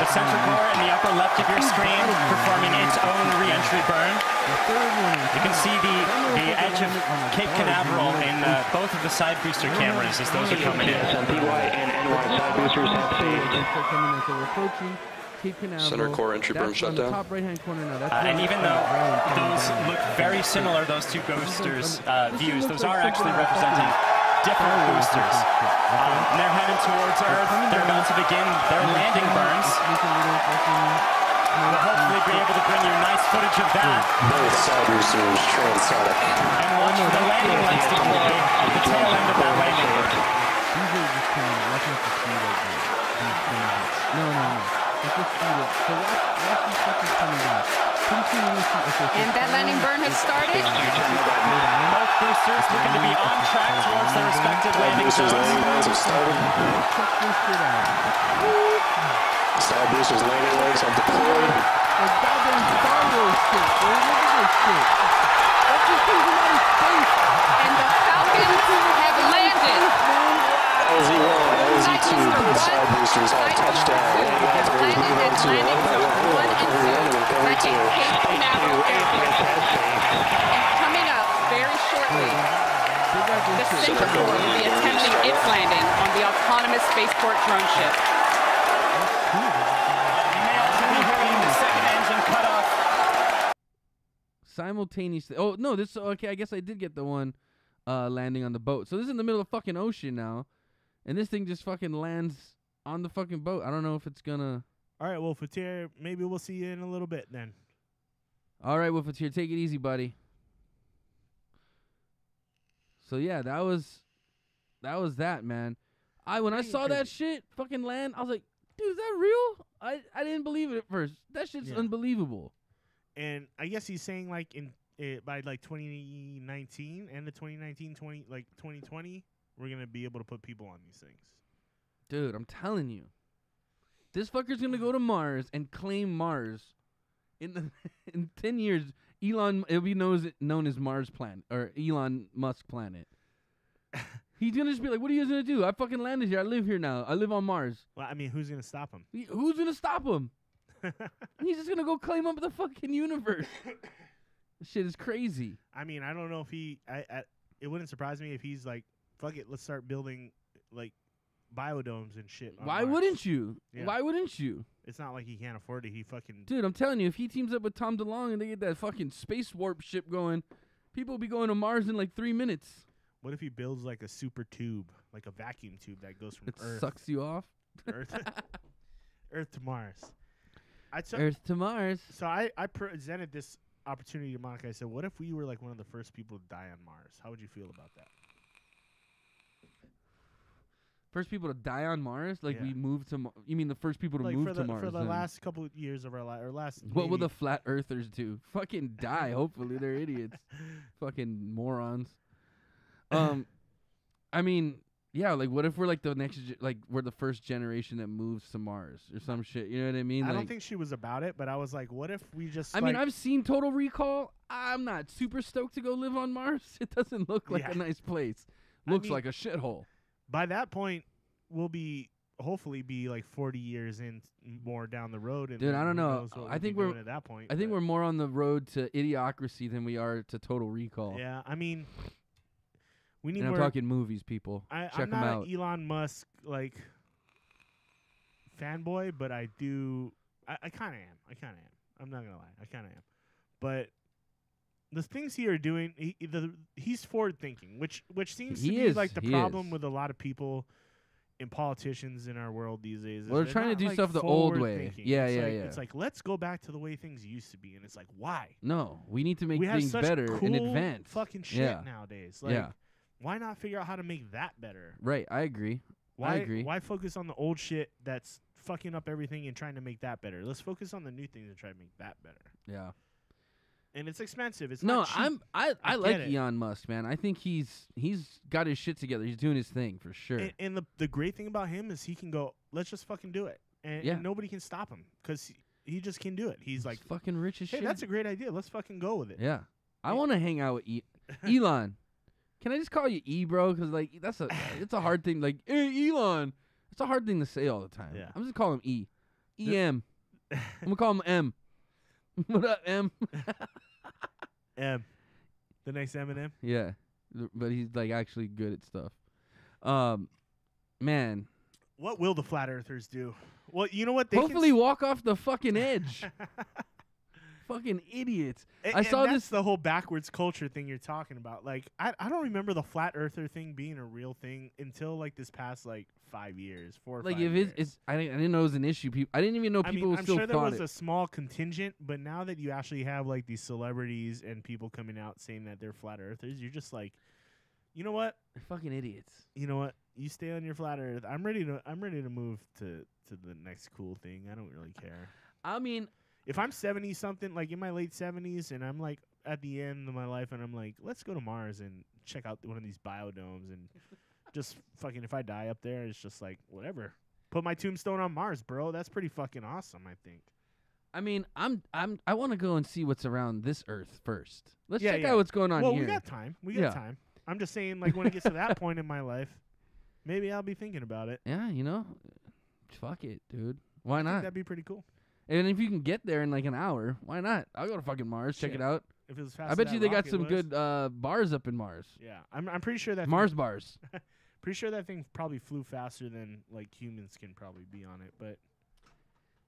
The center core in the upper left of your screen performing its own re-entry burn. You can see the edge of Cape Canaveral in both of the side booster cameras as those are coming in. PY and NY side boosters have saved. So we're approaching Cape Canaveral. Center core entry burn shut down. Top right hand corner now. And even though those look very similar, those two boosters views, those are actually representing different boosters. They're heading towards Earth. They're about to begin their landing burns. We'll hopefully be able to bring you nice footage of that. Both side boosters transonic. And watch the landing lights deploy at the tail end of that landing burn. These are just kind of watching at the speed of No. It's just speed up. So watch these fuckers coming back. And that landing burn has started. Both boosters looking to be on track towards their respective landing Boosters zones. landing legs have started. Check this shit out. Side boosters landing legs are deployed. Like goddamn Star Wars shit, bro. Look at this shit. That's just taking out of space. And the Falcons have landed. LZ1, LZ2, both side boosters have touchdown. Landing on three, moving on to one by one, going to Cape Canaveral Airport. And coming up very shortly, the Center Core will be attempting its landing on the autonomous spaceport drone ship. The second engine cut off. Simultaneously. Oh, no, this. Okay, I guess I did get the one landing on the boat. So this is in the middle of the fucking ocean now. And this thing just fucking lands on the fucking boat. I don't know if it's gonna. All right, well, Fatir, maybe we'll see you in a little bit then. All right, Wolfeteer, take it easy, buddy. So yeah, that was that, man. When I saw that shit fucking land, I was like, dude, is that real? I didn't believe it at first. That shit's unbelievable. And I guess he's saying like by like 2019 and the 2020, we're gonna be able to put people on these things. Dude, I'm telling you. This fucker's gonna go to Mars and claim Mars. In 10 years, it'll be known as Mars Planet or Elon Musk Planet. He's gonna just be like, "What are you guys gonna do? I fucking landed here. I live here now. I live on Mars." Well, I mean, who's gonna stop him? Who's gonna stop him? He's just gonna go claim up the fucking universe. This shit is crazy. I mean, I don't know if it wouldn't surprise me if he's like, "Fuck it, let's start building like biodomes and shit." Why Mars. wouldn't you? Yeah. Why wouldn't you? It's not like he can't afford it. He fucking Dude, I'm telling you, if he teams up with Tom DeLonge and they get that fucking space warp ship going, people will be going to Mars in like 3 minutes. What if he builds like a super tube, like a vacuum tube that goes from It Earth, sucks you off. Earth, Earth to Mars? Earth to Mars. So I presented this opportunity to Monica. I said, "What if we were like one of the first people to die on Mars? How would you feel about that?" First people to die on Mars? Like Yeah. we moved to Mars? You mean the first people to Like move to Mars? for the then? last couple of years of our life, or last. What will maybe- the flat earthers do? Fucking die, hopefully. They're idiots. Fucking morons. I mean, yeah, like what if we're like the next, we're the first generation that moves to Mars or some shit? You know what I mean? I Like, don't think she was about it, but I was like, what if we just? I mean, I've seen Total Recall. I'm not super stoked to go live on Mars. It doesn't look like Yeah. a nice place. I Looks mean- like a shithole. by that point, we'll hopefully be like 40 years in more down the road. And Dude, I don't who know. knows what I we'll think be we're- doing at that point. I think but- we're more on the road to idiocracy than we are to Total Recall. Yeah, I mean, We need And I'm more. talking movies, people. Check I'm them not out. an Elon Musk like fanboy, but I do. I kind of am. I'm not gonna lie. I kind of am. But the things he are doing, he's forward thinking, which seems to He be is, like the he problem is. with a lot of people and politicians in our world these days. Well, they're they're trying to not, do like, stuff the old way. forward-thinking. Yeah, It's yeah, like, yeah. It's like, let's go back to the way things used to be, and it's like, why? No, we need to make We have things such better cool and advance. fucking shit Yeah. nowadays. Like, Yeah. why not figure out how to make that better? Right, I agree. Why, I agree. Why focus on the old shit that's fucking up everything and trying to make that better? Let's focus on the new things and try to make that better. Yeah. And it's expensive. It's No, not cheap. I like get it. Elon Musk, man. I think he's got his shit together. He's doing his thing for sure. And the great thing about him is he can go, let's just fucking do it. And, Yeah. and nobody can stop him because he just can do it. He's like, fucking rich as hey, shit. that's a great idea. Let's fucking go with it. Yeah. I want to hang out with Elon. Can I just call you E, bro? Because like it's a hard thing. Like, hey, Elon. It's a hard thing to say all the time. Yeah. I'm just calling him E. EM. I'm gonna call him M. What up, M? M. The next Eminem. Yeah, but he's like actually good at stuff. Man. What will the flat earthers do? Well, you know what? Hopefully walk off the fucking edge. Fucking idiots. I saw that's this. the whole backwards culture thing you're talking about. Like, I don't remember the flat earther thing being a real thing until like this past like 5 years, 4 or Like 5 if years. it's I didn't know it was an issue. I didn't even know people I'm still sure there thought was it. a small contingent, but now that you actually have like these celebrities and people coming out saying that they're flat earthers, you're just like, you know what? They're fucking idiots. You know what? You stay on your flat earth. I'm ready to move to the next cool thing. I don't really care. I mean, If I'm 70 something, like in my late 70s, and I'm like at the end of my life, and I'm like, let's go to Mars and check out one of these biodomes, and just fucking, if I die up there, it's just like whatever. Put my tombstone on Mars, bro. That's pretty fucking awesome, I think. I mean, I want to go and see what's around this Earth first. Let's Yeah, check yeah. out what's going on Well, here. we got time. We got Yeah. time. I'm just saying, like when it gets to that point in my life, maybe I'll be thinking about it. Yeah, you know, fuck it, dude. Why I think not? that'd be pretty cool. And if you can get there in like an hour, why not? I'll go to fucking Mars, check Shit. it out. If it was fast I as bet that you they got rocket some was. good bars up in Mars. Yeah, I'm pretty sure that Mars bars. Pretty sure that thing probably flew faster than like humans can probably be on it, but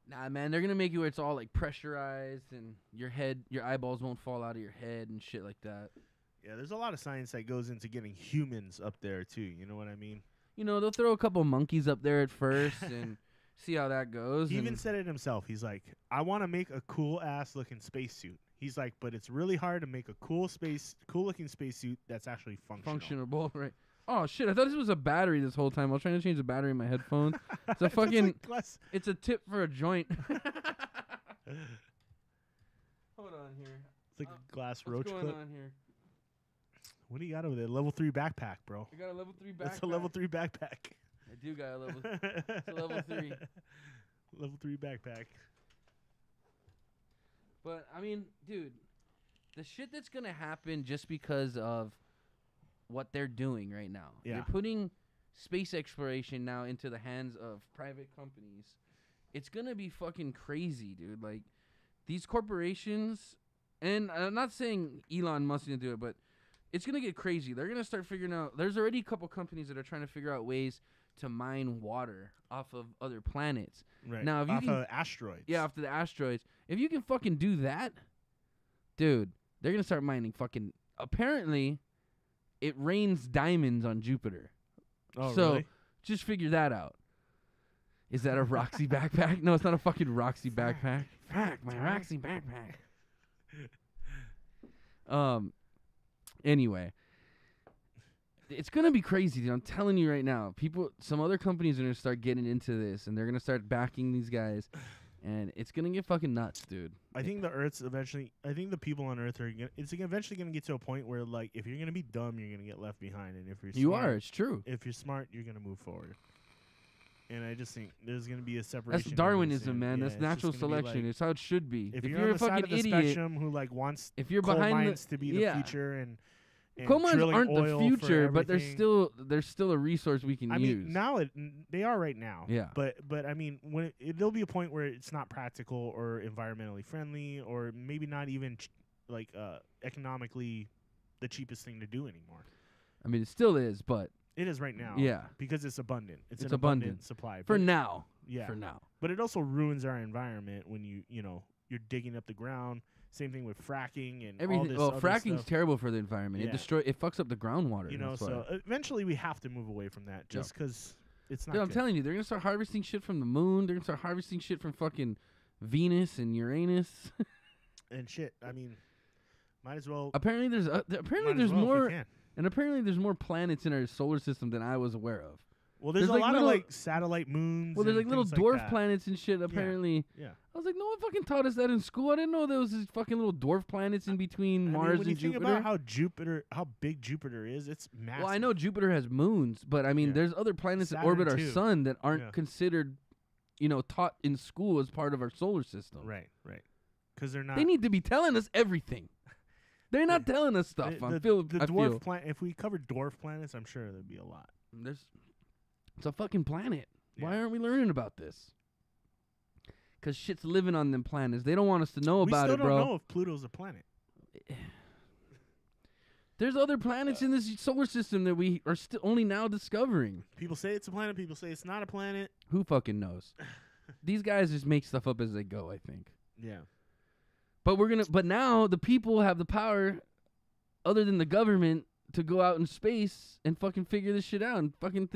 Nah, man, they're gonna make it where it's all like pressurized and your eyeballs won't fall out of your head and shit like that. yeah, there's a lot of science that goes into getting humans up there too. You know what I mean? You know, they'll throw a couple monkeys up there at first and see how that goes. He even and said it himself. He's like, I want to make a cool ass looking spacesuit. He's like, but it's really hard to make a cool looking spacesuit that's actually functionable, right? Oh shit! I thought this was a battery this whole time. I was trying to change the battery in my headphones. It's a fucking. It's a tip for a joint. Hold on here. It's like a glass What's roach going clip. on here? What do you got over there? Level 3 backpack, bro. I got a level 3 backpack. That's a level 3 backpack. I do got a level. It's a level 3. Level 3 backpack. But I mean, dude, the shit that's gonna happen just because of what they're doing right now. Yeah. They're putting space exploration now into the hands of private companies. It's gonna be fucking crazy, dude. Like these corporations, and I'm not saying Elon Musk didn't do it, but it's gonna get crazy. They're gonna start figuring out. There's already a couple companies that are trying to figure out ways to mine water off of other planets. Right. Now, if you off can, of asteroids. yeah, after the asteroids, if you can fucking do that, dude, they're gonna start mining fucking. Apparently, it rains diamonds on Jupiter. Oh, so really? just figure that out. Is that a Roxy backpack? No, it's not a fucking Roxy backpack. Fuck, my Roxy backpack. Anyway, it's gonna be crazy, dude. I'm telling you right now. Some other companies are gonna start getting into this, and they're gonna start backing these guys, and it's gonna get fucking nuts, dude. I think the people on Earth it's eventually gonna get to a point where like if you're gonna be dumb, you're gonna get left behind, and if you're It's true. If you're smart, you're gonna move forward. And I just think there's gonna be a separation. That's Darwinism, man. Yeah, That's it's just natural gonna be selection. like, It's how it should be. If you're you're on a the side fucking of the idiot, spectrum who like wants if you're coal behind mines to be the future and coal mines drilling aren't the oil for future, but there's everything. still a resource we can I use. mean, now they are right now. Yeah. But I mean, when there'll be a point where it's not practical or environmentally friendly, or maybe not even economically the cheapest thing to do anymore. I mean, it still is, but It is right now. Yeah. Because it's abundant. It's an abundant. abundant supply. for But- now. Yeah. For now. But it also ruins our environment when you're digging up the ground. Same thing with fracking and all Everything. this Well, other fracking's stuff. terrible for the environment. Yeah. It fucks up the groundwater. You know, that's why. so eventually we have to move away from that just because it's not Dude, I'm good. telling you, they're gonna start harvesting shit from the moon. They're gonna start harvesting shit from fucking Venus and Uranus. And shit, I mean, might as well. apparently, there's might as there's well if we more, can. and apparently there's more planets in our solar system than I was aware of. Well, there's a like lot little- of like satellite moons. Well, there's and like little things dwarf that. planets and shit. Apparently, Yeah. I was like, no one fucking taught us that in school. I didn't know there was these fucking little dwarf planets in between I mean, Mars when and you think Jupiter. about how big Jupiter is, it's massive. Well, I know Jupiter has moons, but I mean, Yeah. there's other planets that Saturn orbit our too. sun that aren't Yeah. considered, taught in school as part of our solar system. Right. Because they're not. They need to be telling us everything. They're not telling us stuff. the I dwarf feel. planet. If we covered dwarf planets, I'm sure there'd be a lot. It's a fucking planet. Why Yeah. aren't we learning about this? Because shit's living on them planets. They don't want us to know about we it, still bro. don't know if Pluto's a planet. There's other planets in this solar system that we are still only now discovering. People say it's a planet. People say it's not a planet. Who fucking knows? These guys just make stuff up as they go, I think. Yeah. But now the people have the power, other than the government, to go out in space and fucking figure this shit out and fucking,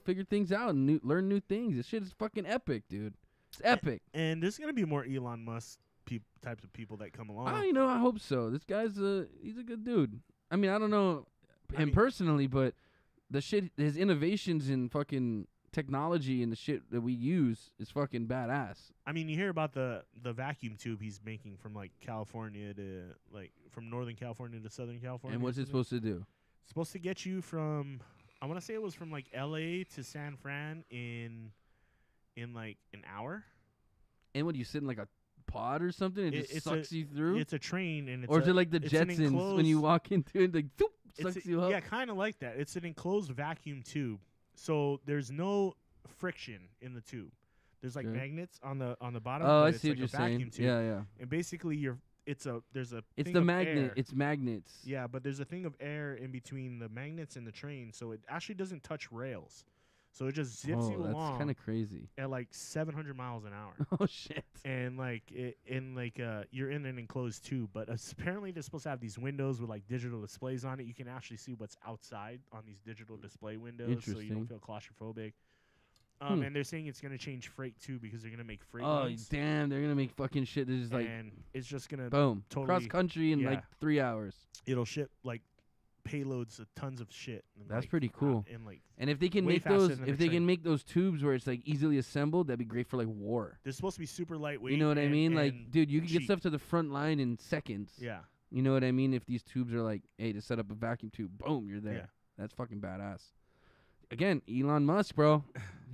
figure things out and learn new things. This shit is fucking epic, dude. It's epic. And there's gonna be more Elon Musk types of people that come along. I hope so. This guy's he's a good dude. I mean, I don't know him personally, but the shit, his innovations in fucking technology and the shit that we use is fucking badass. I mean, you hear about the vacuum tube he's making from like California to from Northern California to Southern California. And what's it supposed to do? It's supposed to get you from, I want to say it was from like L.A. to San Fran in like an hour. And what, you sit in like a pod or something? It just sucks you through? It's a train, and Or is it like the it's an Jetsons when you walk into it, like, doop, sucks you up? Yeah, kind of like that. It's an enclosed vacuum tube, so there's no friction in the tube. There's like Okay. magnets on the bottom. Oh, but I it's see like what you're a vacuum saying. Tube. Yeah. And basically, there's a It's thing the of magnet. air. It's magnets. Yeah, but there's a thing of air in between the magnets and the train, so it actually doesn't touch rails. So it just zips you that's along kind of crazy. at like 700 miles an hour. Oh shit. And you're in an enclosed tube, but apparently they're supposed to have these windows with like digital displays on it. You can actually see what's outside on these digital display windows, so you don't Interesting. feel claustrophobic. And they're saying it's gonna change freight too because they're gonna make freight Oh runs, damn! They're gonna make fucking shit. That's just like and it's just gonna boom, totally- cross country in yeah. like 3 hours. it'll ship like payloads of tons of shit. And, That's like, pretty cool. And like And if they can way make faster those, than a if they train. can make those tubes where it's like easily assembled, that'd be great for like war. they're supposed to be super lightweight. You know what I and- mean? Like, and dude, you can get cheap. stuff to the front line in seconds. Yeah. You know what I mean? If these tubes are like, hey, to set up a vacuum tube, boom, you're there. Yeah. That's fucking badass. Again, Elon Musk, bro.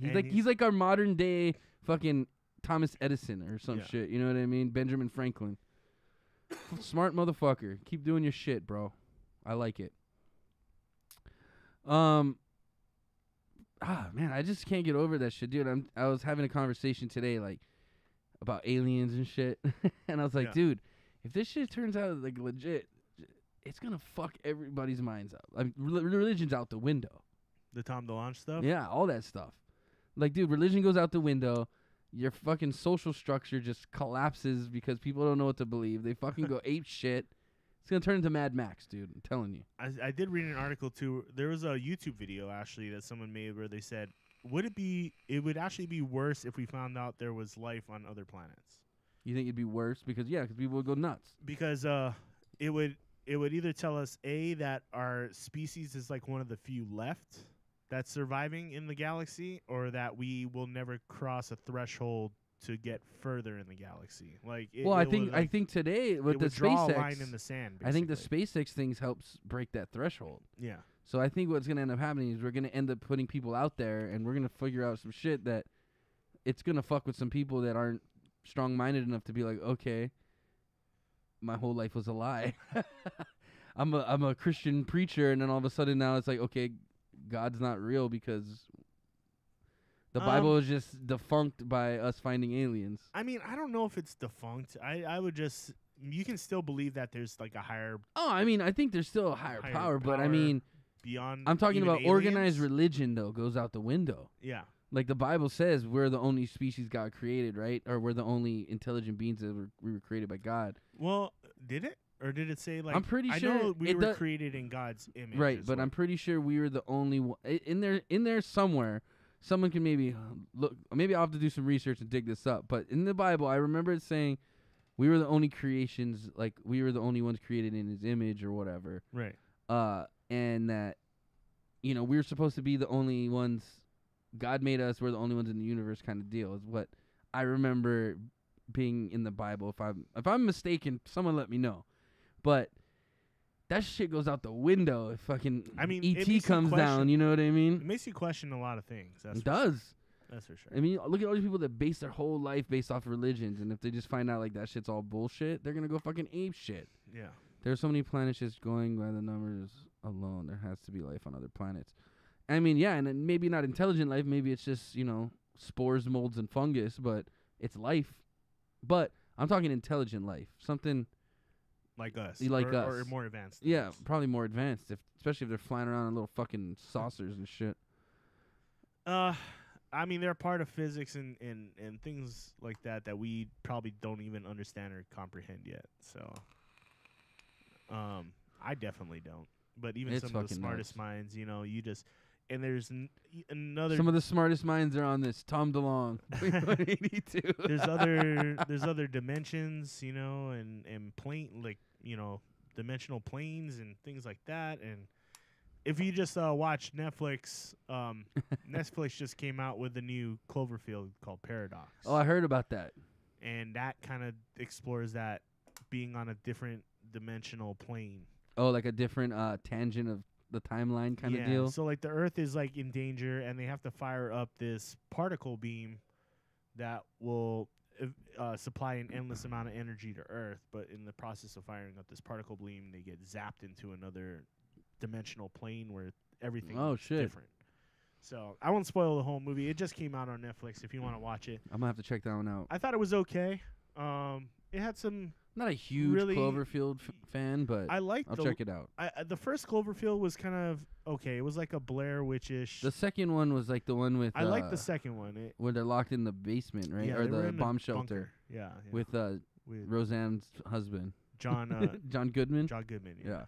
And He's like our modern day fucking Thomas Edison or some Yeah. shit. You know what I mean? Benjamin Franklin. Smart motherfucker. Keep doing your shit, bro. I like it. Man, I just can't get over that shit, dude. I was having a conversation today, like, about aliens and shit, and I was like, Yeah. dude, if this shit turns out like legit, it's gonna fuck everybody's minds up. I mean, religion's out the window. The Tom DeLonge stuff. Yeah, all that stuff. Like, dude, religion goes out the window. Your fucking social structure just collapses because people don't know what to believe. They fucking go ape shit. It's gonna turn into Mad Max, dude. I'm telling you. I did read an article too. There was a YouTube video actually that someone made where they said, it would actually be worse if we found out there was life on other planets. You think it'd be worse because people would go nuts. Because it would either tell us that our species is like one of the few left that's surviving in the galaxy, or that we will never cross a threshold to get further in the galaxy. Like, I think today with the draw a SpaceX, line in the sand. I think the basically. SpaceX things helps break that threshold. Yeah. So I think what's gonna end up happening is we're gonna end up putting people out there, and we're gonna figure out some shit that it's gonna fuck with some people that aren't strong-minded enough to be like, okay, my whole life was a lie. I'm a Christian preacher, and then all of a sudden now it's like, okay, God's not real because the Bible is just defunct by us finding aliens. I mean, I don't know if it's defunct. I would just, you can still believe that there's like a higher. Oh, I mean, I think there's still a higher Higher power, but I power. mean, beyond. I'm talking even about organized aliens. religion, though, goes out the window. Yeah. Like the Bible says, we're the only species God created, right? Or we're the only intelligent beings that we were created by God. Well, did it? Or did it say, like... I'm pretty I sure know we it were does- created in God's image. Right, is but what- I'm pretty sure we were the only one. In there somewhere, someone can maybe look. Maybe I'll have to do some research and dig this up. But in the Bible, I remember it saying we were the only creations, like we were the only ones created in His image or whatever. Right. And that, we were supposed to be the only ones. God made us. We're the only ones in the universe, kind of deal. Is what I remember being in the Bible. If I'm mistaken, someone let me know. But that shit goes out the window if fucking I mean, it ET makes you comes down, question- you know what I It mean? makes you question a lot of things. That's It for does. Sure. That's for sure. I mean, look at all these people that base their whole life based off religions, and if they just find out like that shit's all bullshit, they're gonna go fucking ape shit. Yeah. There's so many planets just going by the numbers alone. There has to be life on other planets. I mean, yeah, and then maybe not intelligent life. Maybe it's just, spores, molds, and fungus, but it's life. But I'm talking intelligent life. Something, Like us. Like or, us. Or more advanced. yeah, us. probably more advanced, especially if they're flying around in little fucking saucers and shit. I mean, they're part of physics and things like that we probably don't even understand or comprehend yet. So, I definitely don't. But even It's some of the fucking smartest nuts. minds, you just... And there's another... Some of the smartest minds are on this. Tom DeLonge. 182. there's other dimensions, and plane, like, dimensional planes and things like that. And if you just watch Netflix, Netflix just came out with a new Cloverfield called Paradox. Oh, I heard about that. And that kind of explores that being on a different dimensional plane. Oh, like a different tangent of the timeline kind of deal. So like the Earth is like in danger, and they have to fire up this particle beam that will supply an endless amount of energy to Earth. But in the process of firing up this particle beam, they get zapped into another dimensional plane where everything is different. So I won't spoil the whole movie. It just came out on Netflix. If you want to watch it, I'm gonna have to check that one out. I thought it was okay. It had some. Not a huge really- Cloverfield fan, but I liked I'll check it out. the first Cloverfield was kind of okay. It was like a Blair Witch-ish. The second one was like the one with I liked the second one. where they're locked in the basement, right? Yeah, Or they were the in bomb bunker. shelter Yeah, with Roseanne's husband, John John Goodman. John Goodman. Yeah,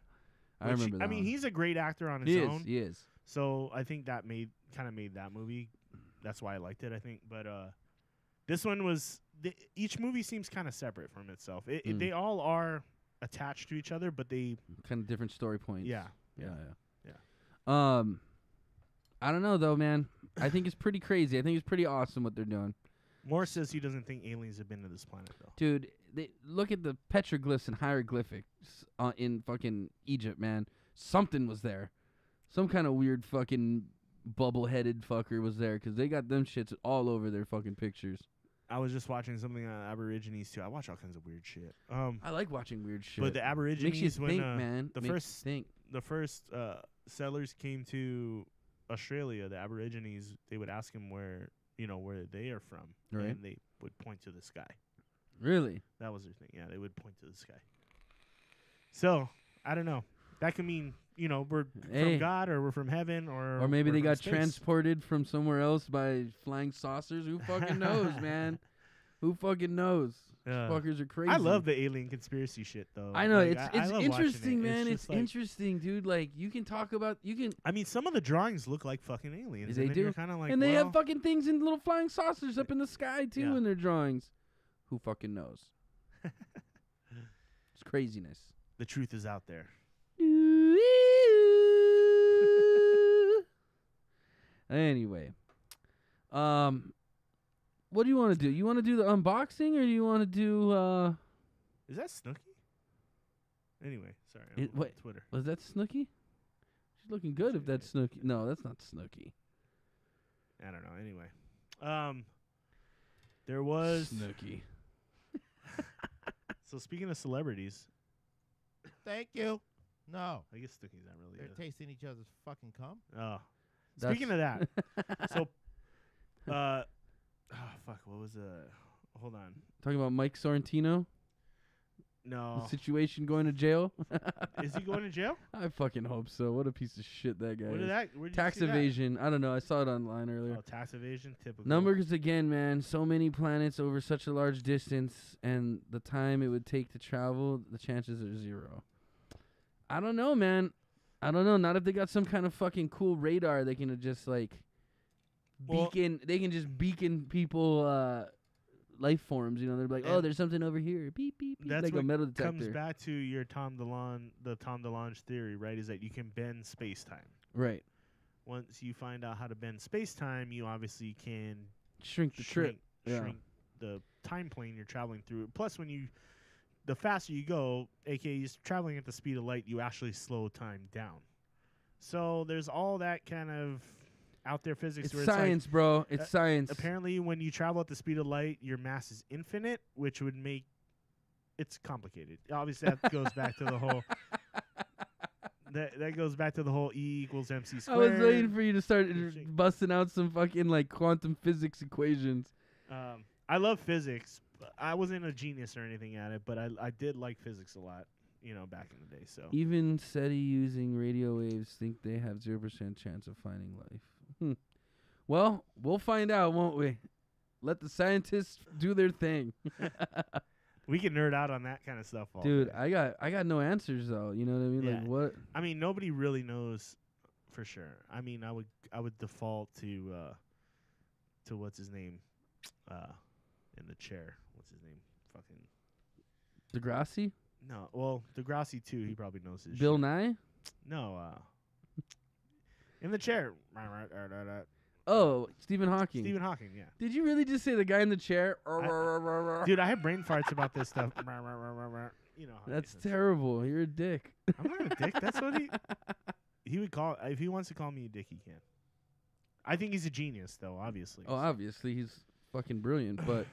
I Which, remember that. I mean, one. he's a great actor on his own. He is. So I think that made that movie. That's why I liked it. I think, but this one was. Each movie seems kind of separate from itself. They all are attached to each other, but they kind of different story points. Yeah. I don't know though, man. I think it's pretty crazy. I think it's pretty awesome what they're doing. Moore says he doesn't think aliens have been to this planet though. Dude, they look at the petroglyphs and hieroglyphics in fucking Egypt, man. Something was there. Some kind of weird fucking bubble-headed fucker was there because they got them shits all over their fucking pictures. I was just watching something on Aborigines too. I watch all kinds of weird shit. I like watching weird shit. But the Aborigines, makes you when think, man. the Makes you first settlers came to Australia, the Aborigines, they would ask them where they are from, Right. and they would point to the sky. Really? That was their thing. Yeah, they would point to the sky. So I don't know. That could mean we're from God, or we're from heaven, or maybe we're they from got space. transported from somewhere else by flying saucers. Who fucking knows, man? Who fucking knows? Fuckers are crazy. I love the alien conspiracy shit, though. I know Like, it's love interesting, watching it. man. It's It's like, interesting, dude. Like you can talk about I mean, some of the drawings look like fucking aliens. They and then do, you're kinda like, and they well, have fucking things in little flying saucers up in the sky too Yeah. in their drawings. Who fucking knows? It's craziness. the truth is out there. Anyway, what do you want to do? You want to do the unboxing, or do you want to do? Is that Snooki? Anyway, sorry. It- I'm on wait. Twitter. Was that Snooki? She's looking good. If that's Snooki, no, that's not Snooki. I don't know. Anyway, there was. Snooki. So speaking of celebrities, Thank you. No. I guess Snooki's not really. They're tasting each other's fucking cum. Oh, speaking of that, so, oh fuck, what was Hold on. Talking about Mike Sorrentino. No. The situation going to jail? Is he going to jail? I fucking hope so. What a piece of shit that guy Where'd is. you Tax see that? evasion. I don't know. I saw it online earlier. Oh, tax evasion, typical. Numbers again, man. So many planets over such a large distance, and the time it would take to travel, the chances are 0. I don't know, man. I don't know. Not if they got some kind of fucking cool radar. They can just like beacon. They can just beacon people. Life forms, you know, they're like, oh, there's something over here. Beep, beep, beep. That's like what a metal detector. comes back to your Tom DeLonge theory, right? Is that you can bend space-time. Right. Once you find out how to bend space-time, you obviously can Shrink the trip. Shrink the time plane you're traveling through. Plus, the faster you go, aka you're traveling at the speed of light, you actually slow time down. So there's all that kind of out there physics. It's where science, it's like, bro. It's science. Apparently, when you travel at the speed of light, your mass is infinite, which would make it's complicated. Obviously, that goes back to the whole. That goes back to the whole E equals MC squared. I was waiting for you to start busting out some fucking like quantum physics equations. I love physics. But I wasn't a genius or anything at it, but I did like physics a lot. You know, back in the day. So Even SETI using radio waves think they have 0% chance of finding life. Well, we'll find out, won't we? Let the scientists do their thing. we can nerd out on that kind of stuff all Dude, day. I got no answers though. You know what I mean? Yeah. Like what? I mean, nobody really knows for sure. I mean, I would default to what's his name in the chair. What's his name? Fucking Degrassi? No. Well, Degrassi too. He probably knows his Bill shit. Nye? No. In the chair. Oh, Stephen Hawking. Stephen Hawking. Yeah. Did you really just say the guy in the chair? Dude, I have brain farts about this stuff. You know. How That's he says. terrible. You're a dick. I'm not a dick. That's what he would call. If he wants to call me a dick, he can. I think he's a genius, though. Obviously. Oh, obviously he's fucking brilliant, but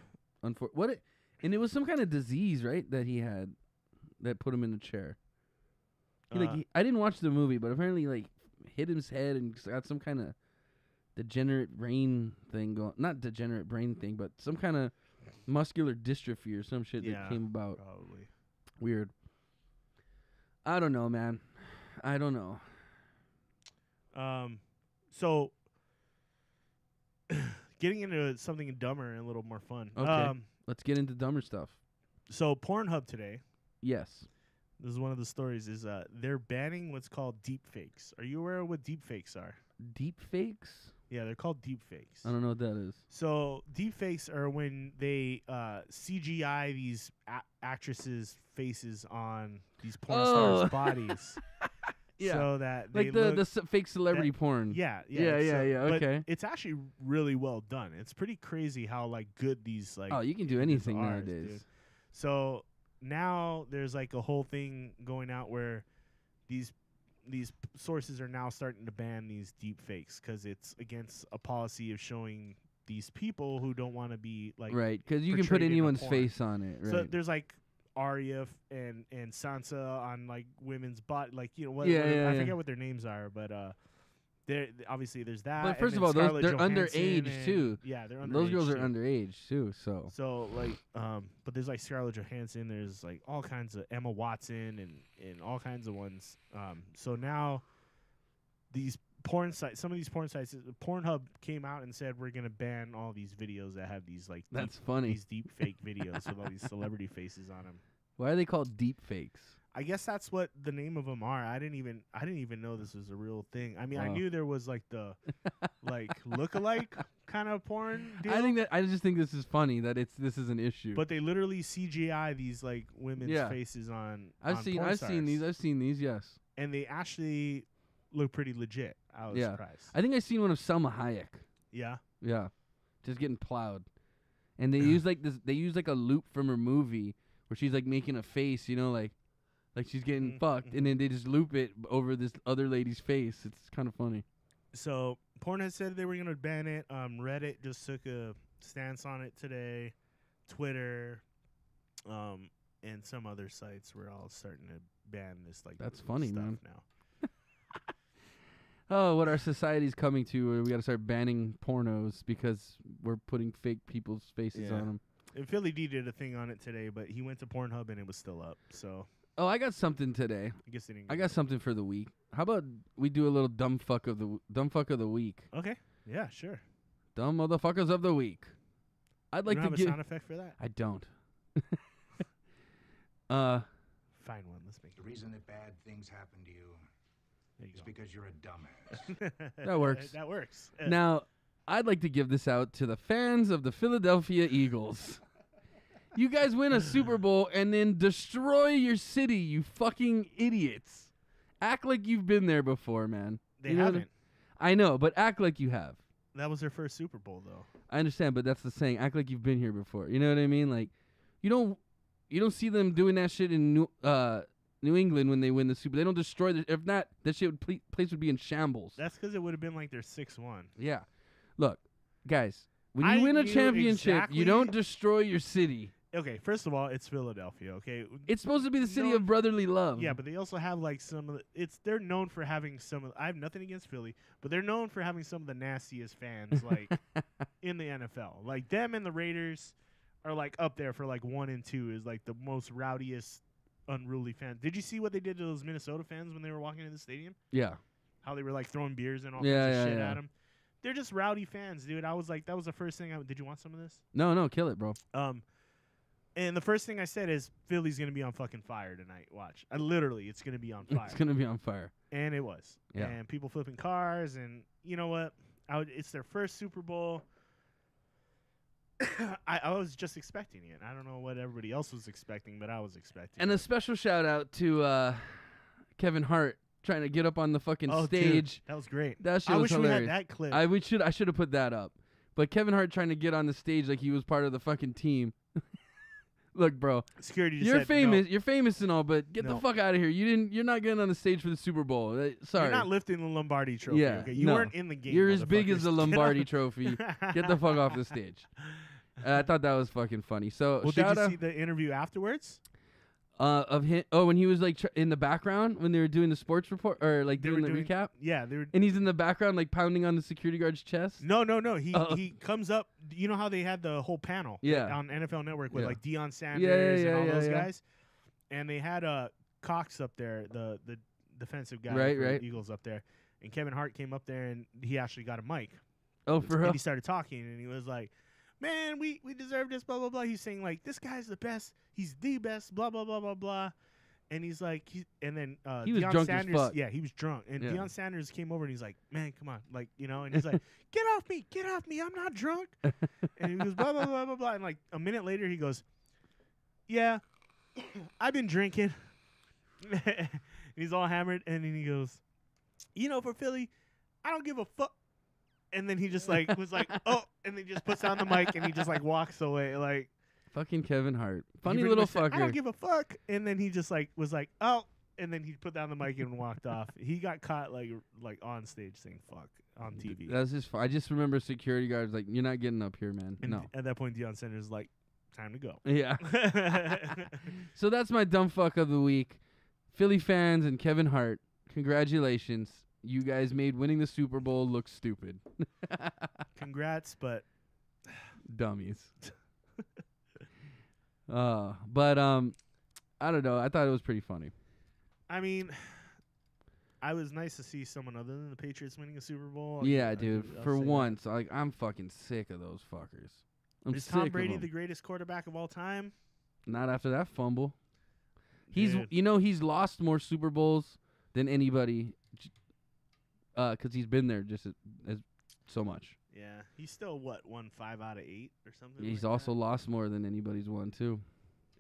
and it was some kind of disease, right? That he had that put him in a chair. I didn't watch the movie, but apparently like hit his head and got some kind of degenerate brain thing going. Not degenerate brain thing, but some kind of muscular dystrophy or some shit that came about. Probably. Weird. I don't know, man. I don't know. So getting into something dumber and a little more fun. Okay. Let's get into dumber stuff. So Pornhub today. Yes. This is one of the stories. Is they're banning what's called deepfakes. Are you aware of what deepfakes are? Deepfakes? Yeah, they're called deepfakes. I don't know what that is. So deepfakes are when they CGI these actresses' faces on these porn stars' bodies. Yeah. So that like they the fake celebrity porn. Yeah. Yeah. But Okay. it's actually really well done. It's pretty crazy how like good these like. Oh, you can do images anything are, nowadays. dude. So now there's like a whole thing going out where these sources are now starting to ban these deep fakes because it's against a policy of showing these people who don't want to be like right, because you can put portrayed in a anyone's porn. face on it. Right. So there's like Arya and Sansa on like women's butt, like you know I forget what their names are, but obviously there's that. But first and of then all, Scarlett they're Johansson underage too. Yeah, they're underage. Those girls are too. underage too. So like, but there's like Scarlett Johansson. There's like all kinds of Emma Watson and all kinds of ones. So now these porn sites, some of these porn sites, Pornhub came out and said we're gonna ban all these videos that have these like that's funny. These deep fake videos with all these celebrity faces on them. Why are they called deep fakes? I guess that's what the name of them are. I didn't even know this was a real thing. I mean, I Wow. knew there was like the like look-alike kind of porn deal. I just think this is funny that this is an issue. But they literally CGI these like women's faces on. I've on seen porn stars. I've seen these. Yes. And they actually look pretty legit. I was surprised. I think I seen one of Selma Hayek. Yeah. Yeah, just getting plowed, and they use like this. They use like a loop from her movie where she's like making a face, you know, like she's getting fucked, and then they just loop it over this other lady's face. It's kind of funny. So Pornhub said they were gonna ban it. Reddit just took a stance on it today. Twitter, and some other sites were all starting to ban this. Like that's funny, stuff man. Now. Oh, what our society's coming to, where we got to start banning pornos because we're putting fake people's faces on them. And Philly D did a thing on it today, but he went to Pornhub and it was still up. So Oh, I got something today. I guess they didn't. I get got it. something for the week. How about we do a little dumb fuck of the week? Okay. Yeah, sure. Dumb motherfuckers of the week. I'd like you to don't have give. a sound effect for that. I don't. Find one. Let's make The reason that bad things happen to you There you is go. because you're a dumbass. That works. That works. Now, I'd like to give this out to the fans of the Philadelphia Eagles. You guys win a Super Bowl and then destroy your city, you fucking idiots. Act like you've been there before, man. They You know what haven't. I know, but act like you have. That was their first Super Bowl, though. I understand, but that's the saying. Act like you've been here before. You know what I mean? Like, you don't see them doing that shit in New England when they win the Super. They don't destroy the. If not, that shit place would be in shambles. That's because it would have been like their 6-1. Yeah. Look, guys, when I you win a knew championship, exactly- you don't destroy your city. Okay, first of all, it's Philadelphia. Okay, It's supposed to be the city No, of brotherly love. yeah, but they also have like some of the. They're known for having some of. I have nothing against Philly, but they're known for having some of the nastiest fans like in the NFL. Like them and the Raiders are like up there for like 1 and 2 is like the most rowdiest, unruly fans. Did you see what they did to those Minnesota fans when they were walking into the stadium? Yeah. How they were like throwing beers and all Yeah, kinds of yeah, shit yeah. at them. They're just rowdy fans, dude. I was like, that was the first thing. Did you want some of this? No, kill it, bro. And the first thing I said is Philly's gonna be on fucking fire tonight. Watch, it's gonna be on fire. It's gonna be on fire. And it was. Yeah. And people flipping cars, and you know what? It's their first Super Bowl. I was just expecting it. I don't know what everybody else was expecting, but I was expecting And it. a special shout out to Kevin Hart trying to get up on the fucking Dude, stage. that was great. That shit I was wish hilarious. we had that clip. I should have put that up. But Kevin Hart trying to get on the stage like he was part of the fucking team. Look, bro, Security just you're said, famous. No, You're famous and all, but get the No. fuck out of here. You're not getting on the stage for the Super Bowl. Sorry. you're not lifting the Lombardi trophy. Yeah, okay? You no. weren't in the game. You're as big as the motherfuckers. Lombardi trophy. Get the fuck off the stage. I thought that was fucking funny. So Well, shout did you out see the interview afterwards? of him. Oh, when he was like in the background when they were doing the sports report or like They doing were the recap, Yeah, they were. and he's in the background like pounding on the security guard's chest. No. He Oh. he comes up. You know how they had the whole panel Yeah. on NFL Network with Yeah. like Deion Sanders yeah, and all those yeah. guys, and they had Cox up there, the defensive guy Right, for right. the Eagles up there, and Kevin Hart came up there and he actually got a mic Oh, for and real? he started talking and he was like, "Man, we deserve this, blah blah blah." He's saying like, "This guy's the best. He's the best." Blah blah blah blah blah. And he's like, and then He was Deion drunk as Sanders, fuck. yeah, he was drunk. And Yeah. Deion Sanders came over and he's like, "Man, come on," like and he's like, get off me, I'm not drunk." And he goes blah blah blah blah blah. And like a minute later, he goes, "Yeah, I've been drinking." He's all hammered, and then he goes, "For Philly, I don't give a fuck." And then he just like was like, "Oh," and then just puts down the mic and he just like walks away, like. Fucking Kevin Hart, funny He pretty little much said, fucker. "I don't give a fuck," and then he just like was like, "Oh," and then he put down the mic and walked off. He got caught like on stage saying "fuck" on TV. That's just. I just remember security guards like, "You're not getting up here, man." And No. at that point, Deion Sanders is like, "Time to go." Yeah. So that's my dumb fuck of the week. Philly fans and Kevin Hart, congratulations. You guys made winning the Super Bowl look stupid. Congrats, but Dummies. But I don't know. I thought it was pretty funny. I mean, I was nice to see someone other than the Patriots winning a Super Bowl. Yeah, dude. I'll For say that. once, like I'm fucking sick of those fuckers. I'm Is sick Tom of Brady them. the greatest quarterback of all time? Not after that fumble. He's Dude. he's lost more Super Bowls than anybody, 'cause he's been there just as so much. Yeah, he's still won 5 out of 8 or something. He's like also that? lost more than anybody's won too.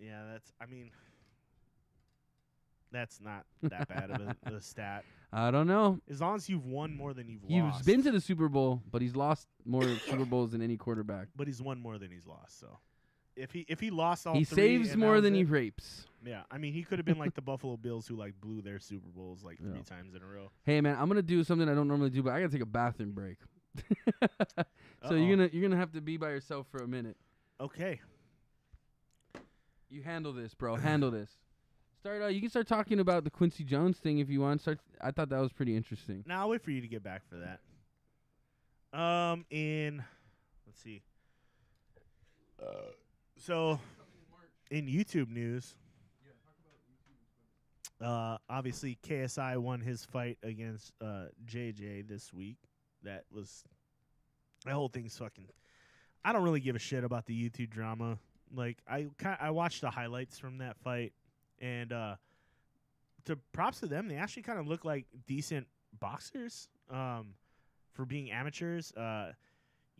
Yeah, that's not that bad of a stat. I don't know. As long as you've won more than you've He's lost. been to the Super Bowl, but he's lost more Super Bowls than any quarterback. But he's won more than he's lost. So if he lost all He three, saves and that more was than he it, rapes. Yeah, I mean he could have been like the Buffalo Bills who like blew their Super Bowls like 3 Yeah. times in a row. Hey man, I'm gonna do something I don't normally do, but I gotta take a bathroom break. So you're gonna have to be by yourself for a minute. Okay. You handle this, bro. Handle this. You can start talking about the Quincy Jones thing if you want. I thought that was pretty interesting. Now I'll wait for you to get back for that. Let's see. So, in YouTube news, obviously KSI won his fight against JJ this week. That whole thing's fucking. I don't really give a shit about the YouTube drama. Like I watched the highlights from that fight, and to props to them, they actually kind of look like decent boxers for being amateurs.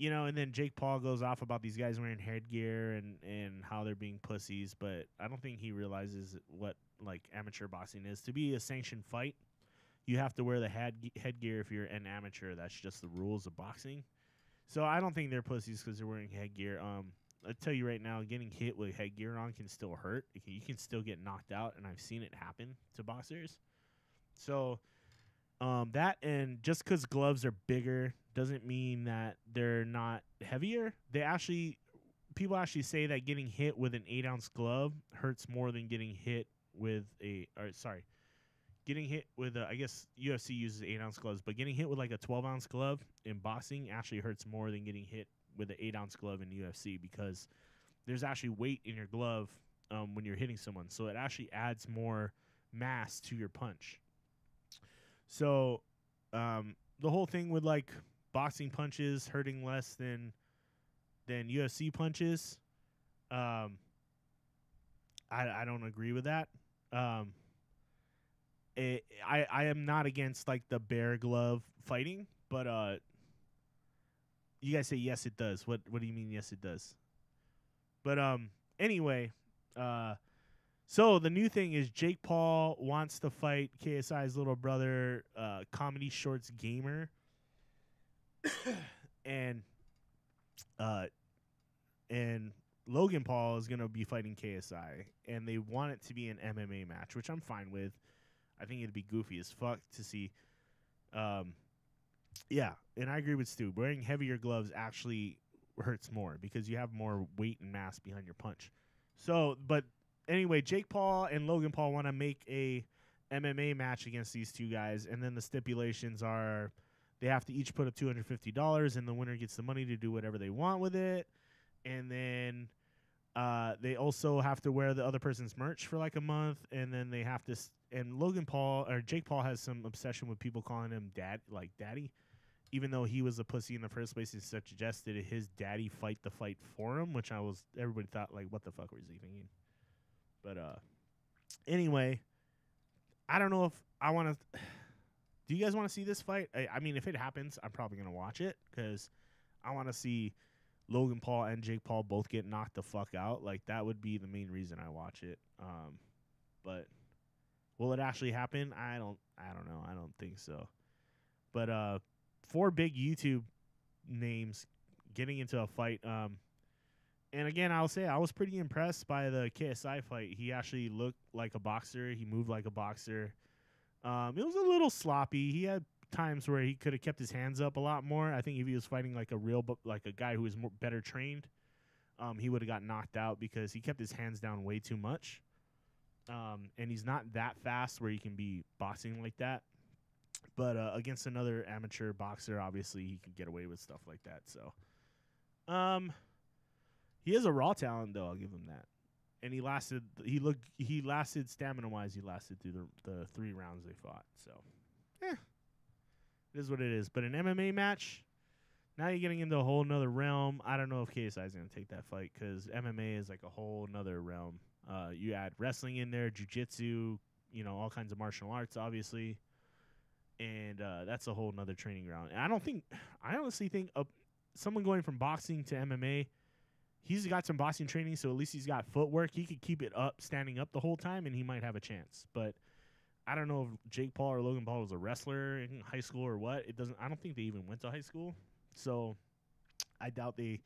And then Jake Paul goes off about these guys wearing headgear and how they're being pussies, but I don't think he realizes what like amateur boxing is. To be a sanctioned fight, you have to wear the headgear if you're an amateur. That's just the rules of boxing. So I don't think they're pussies because they're wearing headgear. I'll tell you right now, getting hit with headgear on can still hurt. You can still get knocked out, and I've seen it happen to boxers. So that, and just because gloves are bigger doesn't mean that they're not heavier. People actually say that getting hit with an 8-ounce glove hurts more than getting hit with getting hit with I guess UFC uses 8-ounce gloves, but getting hit with like a 12-ounce glove in boxing actually hurts more than getting hit with an 8-ounce glove in UFC, because there's actually weight in your glove when you're hitting someone, so it actually adds more mass to your punch. So the whole thing with like boxing punches hurting less than UFC punches, I don't agree with that. I am not against like the bear glove fighting, but you guys say yes it does. What do you mean yes it does? But anyway, so the new thing is Jake Paul wants to fight KSI's little brother, Comedy Shorts Gamer, and Logan Paul is gonna be fighting KSI, and they want it to be an MMA match, which I'm fine with. I think it'd be goofy as fuck to see. Yeah, and I agree with Stu. Wearing heavier gloves actually hurts more because you have more weight and mass behind your punch. So, but anyway, Jake Paul and Logan Paul want to make a MMA match against these two guys, and then the stipulations are they have to each put up $250, and the winner gets the money to do whatever they want with it. And then they also have to wear the other person's merch for like a month, and then they have to. And Jake Paul has some obsession with people calling him daddy, even though he was a pussy in the first place and suggested his daddy fight the fight for him, which everybody thought like, what the fuck was he thinking? But anyway, I don't know if I want to. Do you guys want to see this fight? I mean, if it happens, I'm probably gonna watch it because I want to see Logan Paul and Jake Paul both get knocked the fuck out. Like, that would be the main reason I watch it. But will it actually happen? I don't know. I don't think so. But 4 big YouTube names getting into a fight. And again, I'll say I was pretty impressed by the KSI fight. He actually looked like a boxer. He moved like a boxer. It was a little sloppy. He had times where he could have kept his hands up a lot more. I think if he was fighting like a guy who was better trained, he would have got knocked out because he kept his hands down way too much. And he's not that fast where he can be boxing like that. But against another amateur boxer, obviously he can get away with stuff like that. So, he has a raw talent, though. I'll give him that. And he lasted stamina wise. He lasted through the 3 rounds they fought. So, it is what it is. But an MMA match, now you're getting into a whole nother realm. I don't know if KSI is going to take that fight because MMA is like a whole nother realm. You add wrestling in there, jiu-jitsu, all kinds of martial arts, obviously. And that's a whole nother training ground. And I honestly think someone going from boxing to MMA, he's got some boxing training, so at least he's got footwork. He could keep it up, standing up the whole time, and he might have a chance. But I don't know if Jake Paul or Logan Paul was a wrestler in high school or what. I don't think they even went to high school. So I doubt they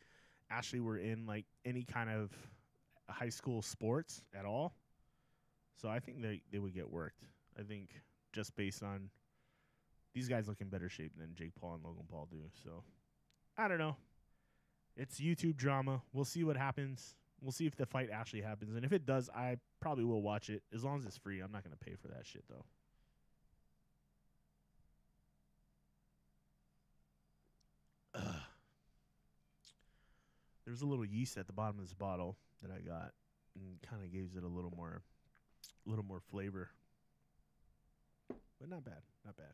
actually were in like any kind of high school sports at all. So I think they would get worked. I think just based on these guys look in better shape than Jake Paul and Logan Paul do. So I don't know. It's YouTube drama. We'll see what happens. We'll see if the fight actually happens. And if it does, I probably will watch it. As long as it's free, I'm not going to pay for that shit, though. There's a little yeast at the bottom of this bottle that I got, and kind of gives it a little more flavor. But not bad, not bad.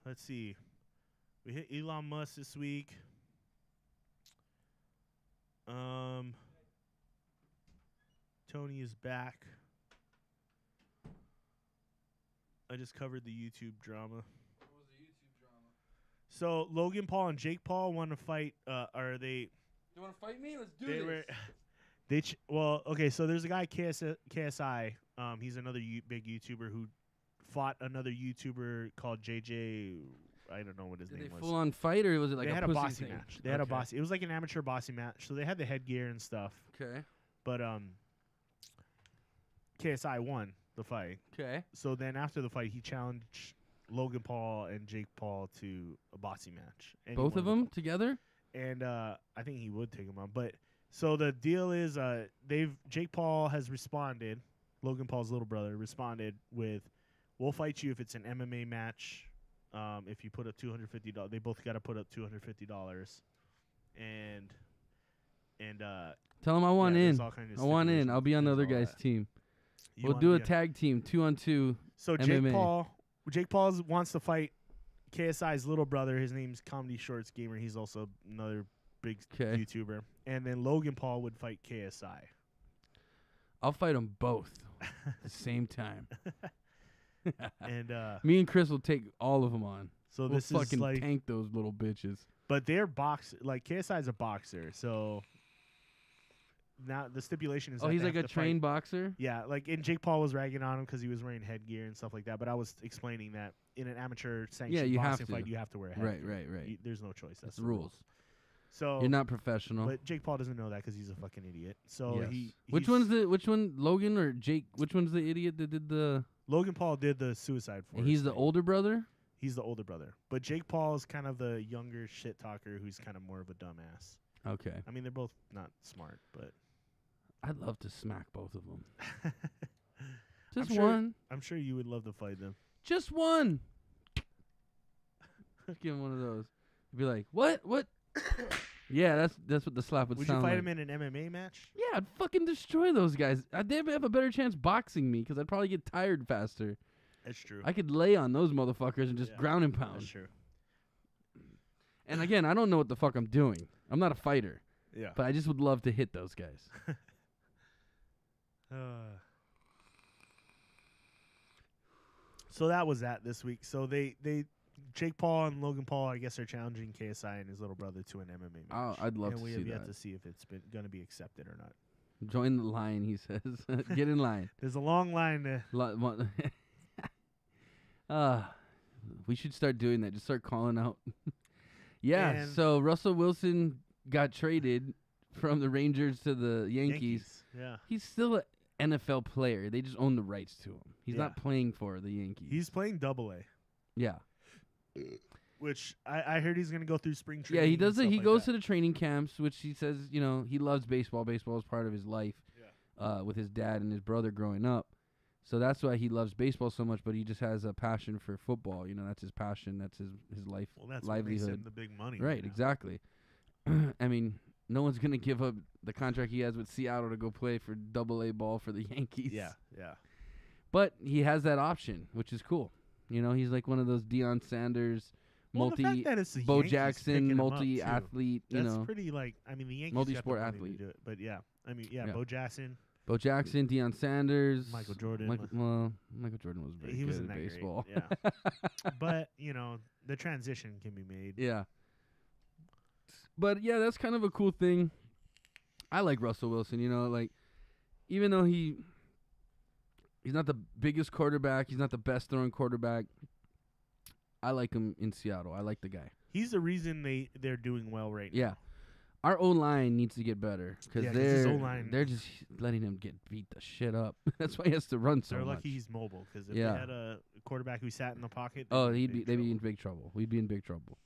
Let's see. We hit Elon Musk this week. Tony is back. I just covered the YouTube drama. What was the YouTube drama? So Logan Paul and Jake Paul want to fight. Are they? You want to fight me? Let's do They this. were. Well, okay. So there's a guy KSI. He's another big YouTuber who fought another YouTuber called JJ. I don't know what his Did name they was. full on fight or was it like They a had a pussy boxing thing? match. They had a Okay. boxing. It was like an amateur boxing match. So they had the headgear and stuff. Okay. But KSI won the fight. Okay. So then after the fight, he challenged Logan Paul and Jake Paul to a boxing match. And he Both of won the them together? and I think he would take him on. But so the deal is, Jake Paul has responded. Logan Paul's little brother responded with, "We'll fight you if it's an MMA match. If you put up $250, they both got to put up $250, and Tell him I want there's in. all kinds of I want in. stipulations. I'll be on the There's other all guy's that. team. You We'll wanna do a be tag team, 2-on-2. So MMA. Jake Paul wants to fight KSI's little brother. His name's Comedy Shorts Gamer. He's also another big 'Kay. YouTuber. And then Logan Paul would fight KSI. I'll fight them both at the same time. And Me and Chris will take all of them on. so We'll this is fucking like, tank those little bitches. but they're like KSI's a boxer. So now the stipulation is Oh, that he's they like have a to fight- trained boxer? Yeah, like, and Jake Paul was ragging on him because he was wearing headgear and stuff like that. But I was explaining that in an amateur sanctioned you have boxing to. fight, you have to wear a Right, headgear. right. There's no choice. That's the rules. So You're not professional. But Jake Paul doesn't know that because he's a fucking idiot. So Yes. Which one, Logan or Jake? Which one's the idiot that did the... Logan Paul did the suicide force. And he's the thing. older brother? He's the older brother. But Jake Paul is kind of the younger shit talker who's kind of more of a dumbass. Okay. I mean, they're both not smart, but I'd love to smack both of them. I'm Just sure- one. I'm sure you would love to fight them. Just one. Give him one of those. Be like, what? Yeah, that's what the slap would Would you sound fight like. him in an MMA match? Yeah, I'd fucking destroy those guys. They'd have a better chance boxing me because I'd probably get tired faster. That's true. I could lay on those motherfuckers and just Yeah, ground and pound. That's true. And again, I don't know what the fuck I'm doing. I'm not a fighter, Yeah. but I just would love to hit those guys. So that was that this week. So Jake Paul and Logan Paul, I guess, are challenging KSI and his little brother to an MMA match. I'd love and to we see have yet that. to see if it's going to be accepted or not. Join the line, he says. Get in line. There's a long line to. We should start doing that. Just start calling out. Yeah. And- So Russell Wilson got traded from the Rangers to the Yankees. Yeah. He's still an NFL player. They just own the rights to him. He's Yeah. not playing for the Yankees. He's playing Double-A, yeah. which I heard he's going to go through spring Yeah, training. he does it. and He stuff goes like to the training camps, which he says, he loves baseball. Baseball is part of his life. With his dad and his brother growing up. So that's why he loves baseball so much, but he just has a passion for football. That's his passion. That's his life, that. Well, that's what makes livelihood. him the big money. Right, now. exactly. I mean, no one's going to give up the contract he has with Seattle to go play for Double-A ball for the Yankees. Yeah. But he has that option, which is cool. He's like one of those Deion Sanders, Well, the fact that it's the Bo Yankees picking Jackson, him up, too. multi-athlete, That's pretty, the Yankees multi-sport got the money athlete. to do it. But yeah, Yeah. Bo Jackson. Bo Jackson, Deion Sanders, Michael Jordan. Michael Jordan was very He good wasn't at that baseball. great. Yeah. But, the transition can be made. Yeah. But yeah, that's kind of a cool thing. I like Russell Wilson, even though he's not the biggest quarterback, he's not the best throwing quarterback. I like him in Seattle. I like the guy. He's the reason they're doing well right Yeah. now. Our O-line needs to get better because Yeah, 'cause his O-line- they're just letting him get beat the shit up. That's why he has to run so They're much. lucky he's mobile because if Yeah. they had a quarterback who sat in the pocket, They'd be in big trouble. We'd be in big trouble.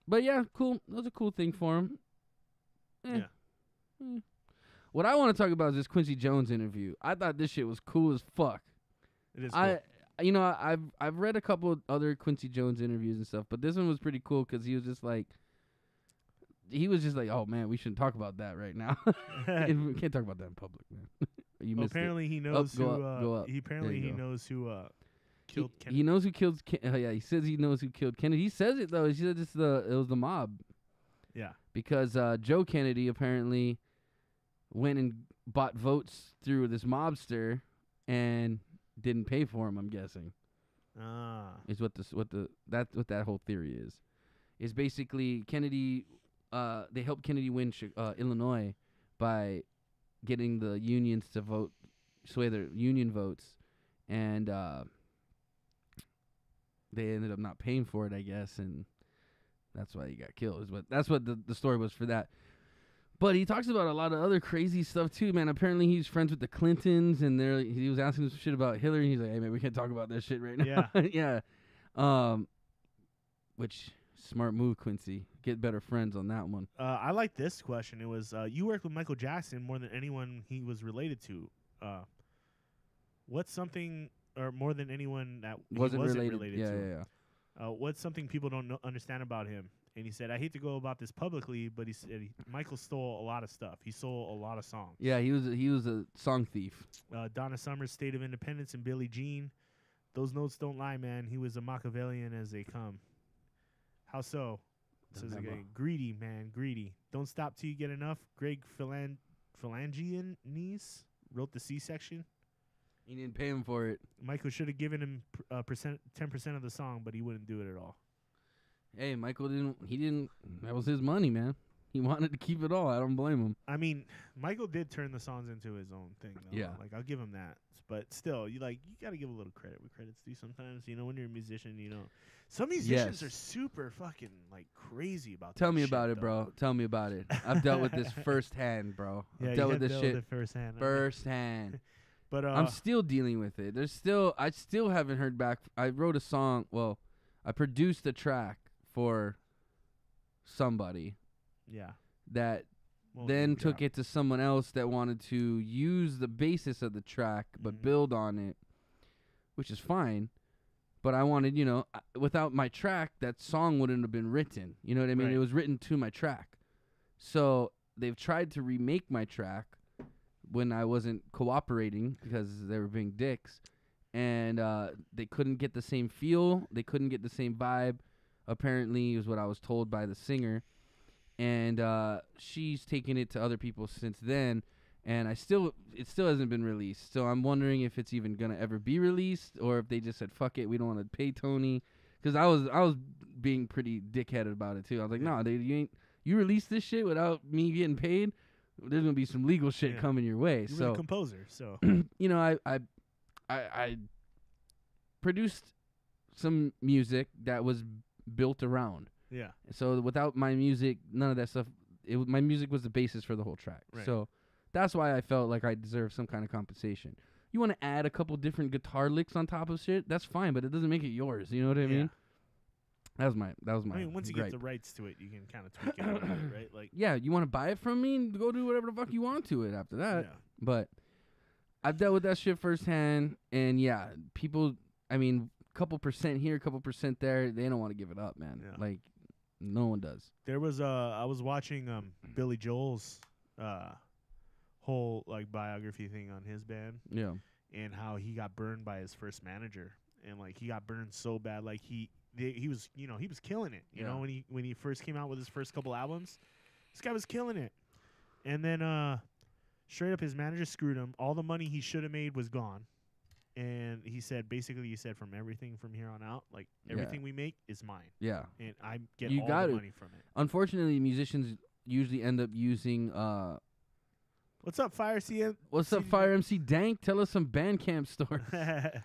But yeah, cool. That was a cool thing for him. Yeah. What I want to talk about is this Quincy Jones interview. I thought this shit was cool as fuck. It is cool. you know, I've read a couple of other Quincy Jones interviews and stuff, but this one was pretty cool because he was just like, oh man, we shouldn't talk about that right now. We can't talk about that in public, man. You missed apparently it. he knows who. Go up. He apparently There you he go. knows who killed Kennedy. He knows who killed. Yeah, he says he knows who killed Kennedy. He says it though. He said it was the mob. Yeah. Because Joe Kennedy apparently went and bought votes through this mobster and didn't pay for him. I'm guessing. Is what that whole theory is. Is basically Kennedy. They helped Kennedy win Illinois by getting the unions to sway their union votes, and they ended up not paying for it, I guess, and that's why he got killed. That's what the story was for that. But he talks about a lot of other crazy stuff too, man. Apparently he's friends with the Clintons, and he was asking some shit about Hillary. And he's like, "Hey man, we can't talk about that shit right now." Yeah. Which smart move, Quincy. Get better friends on that one. I like this question. It was you worked with Michael Jackson more than anyone he was related to. What's something, or more than anyone that Wasn't he wasn't related. related Yeah. to? What's something people don't understand about him? And he said, I hate to go about this publicly, but he said Michael stole a lot of stuff. He stole a lot of songs. Yeah, he was a song thief. Donna Summer's State of Independence and Billie Jean. Those notes don't lie, man. He was a Machiavellian as they come. How so? Says again, greedy, man, greedy. Don't stop till you get enough. Greg Phalangianis wrote the C-section. He didn't pay him for it. Michael should have given him 10% of the song, but he wouldn't do it at all. Hey, Michael didn't. That was his money, man. He wanted to keep it all. I don't blame him. I mean, Michael did turn the songs into his own thing, though. Yeah. Like, I'll give him that. But still, you got to give a little credit where credit's due sometimes. You know, when you're a musician, some musicians are super fucking, like, crazy about Tell that me shit, about it, though. bro. Tell me about it. I've dealt with this firsthand, bro. Yeah, I've dealt you with this dealt shit with it firsthand. firsthand. But I'm still dealing with it. I still haven't heard back. I wrote a song. Well, I produced a track for somebody. Yeah. That Well, then yeah. took it to someone else that wanted to use the basis of the track but build on it, which is fine. But I wanted, without my track, that song wouldn't have been written. You know what I mean? Right. It was written to my track. So they've tried to remake my track when I wasn't cooperating because they were being dicks. And they couldn't get the same feel. They couldn't get the same vibe, apparently, is what I was told by the singer. And she's taken it to other people since then, and it still hasn't been released. So I'm wondering if it's even gonna ever be released, or if they just said fuck it, we don't want to pay Tony. Because I was being pretty dickheaded about it too. I was like, nah, dude, you released this shit without me getting paid. There's gonna be some legal shit coming your way. You so were the composer, so I produced some music that was built around. Yeah. So without my music, none of that stuff. My music was the basis for the whole track. Right. So that's why I felt like I deserved some kind of compensation. You want to add a couple different guitar licks on top of shit? That's fine, but it doesn't make it yours. You know what I mean? That was my. I mean, once you gripe. get the rights to it, you can kind of tweak it a little bit, right? Like, yeah, you want to buy it from me and go do whatever the fuck you want to it after that. Yeah. But I've dealt with that shit firsthand, and yeah, people. I mean, couple percent here, couple percent there. They don't want to give it up, man. Yeah. Like. No one does. There was I was watching Billy Joel's whole like biography thing on his band. Yeah. And how he got burned by his first manager, and like he got burned so bad, like he was he was killing it. You know, when he first came out with his first couple albums, this guy was killing it. And then straight up his manager screwed him. All the money he should have made was gone. And he said, from everything from here on out, like everything we make is mine. Yeah. And I get You all got the it. money from it. Unfortunately, musicians usually end up using. What's up, Fire CM? What's up, Fire MC Dank? Tell us some Bandcamp stories. There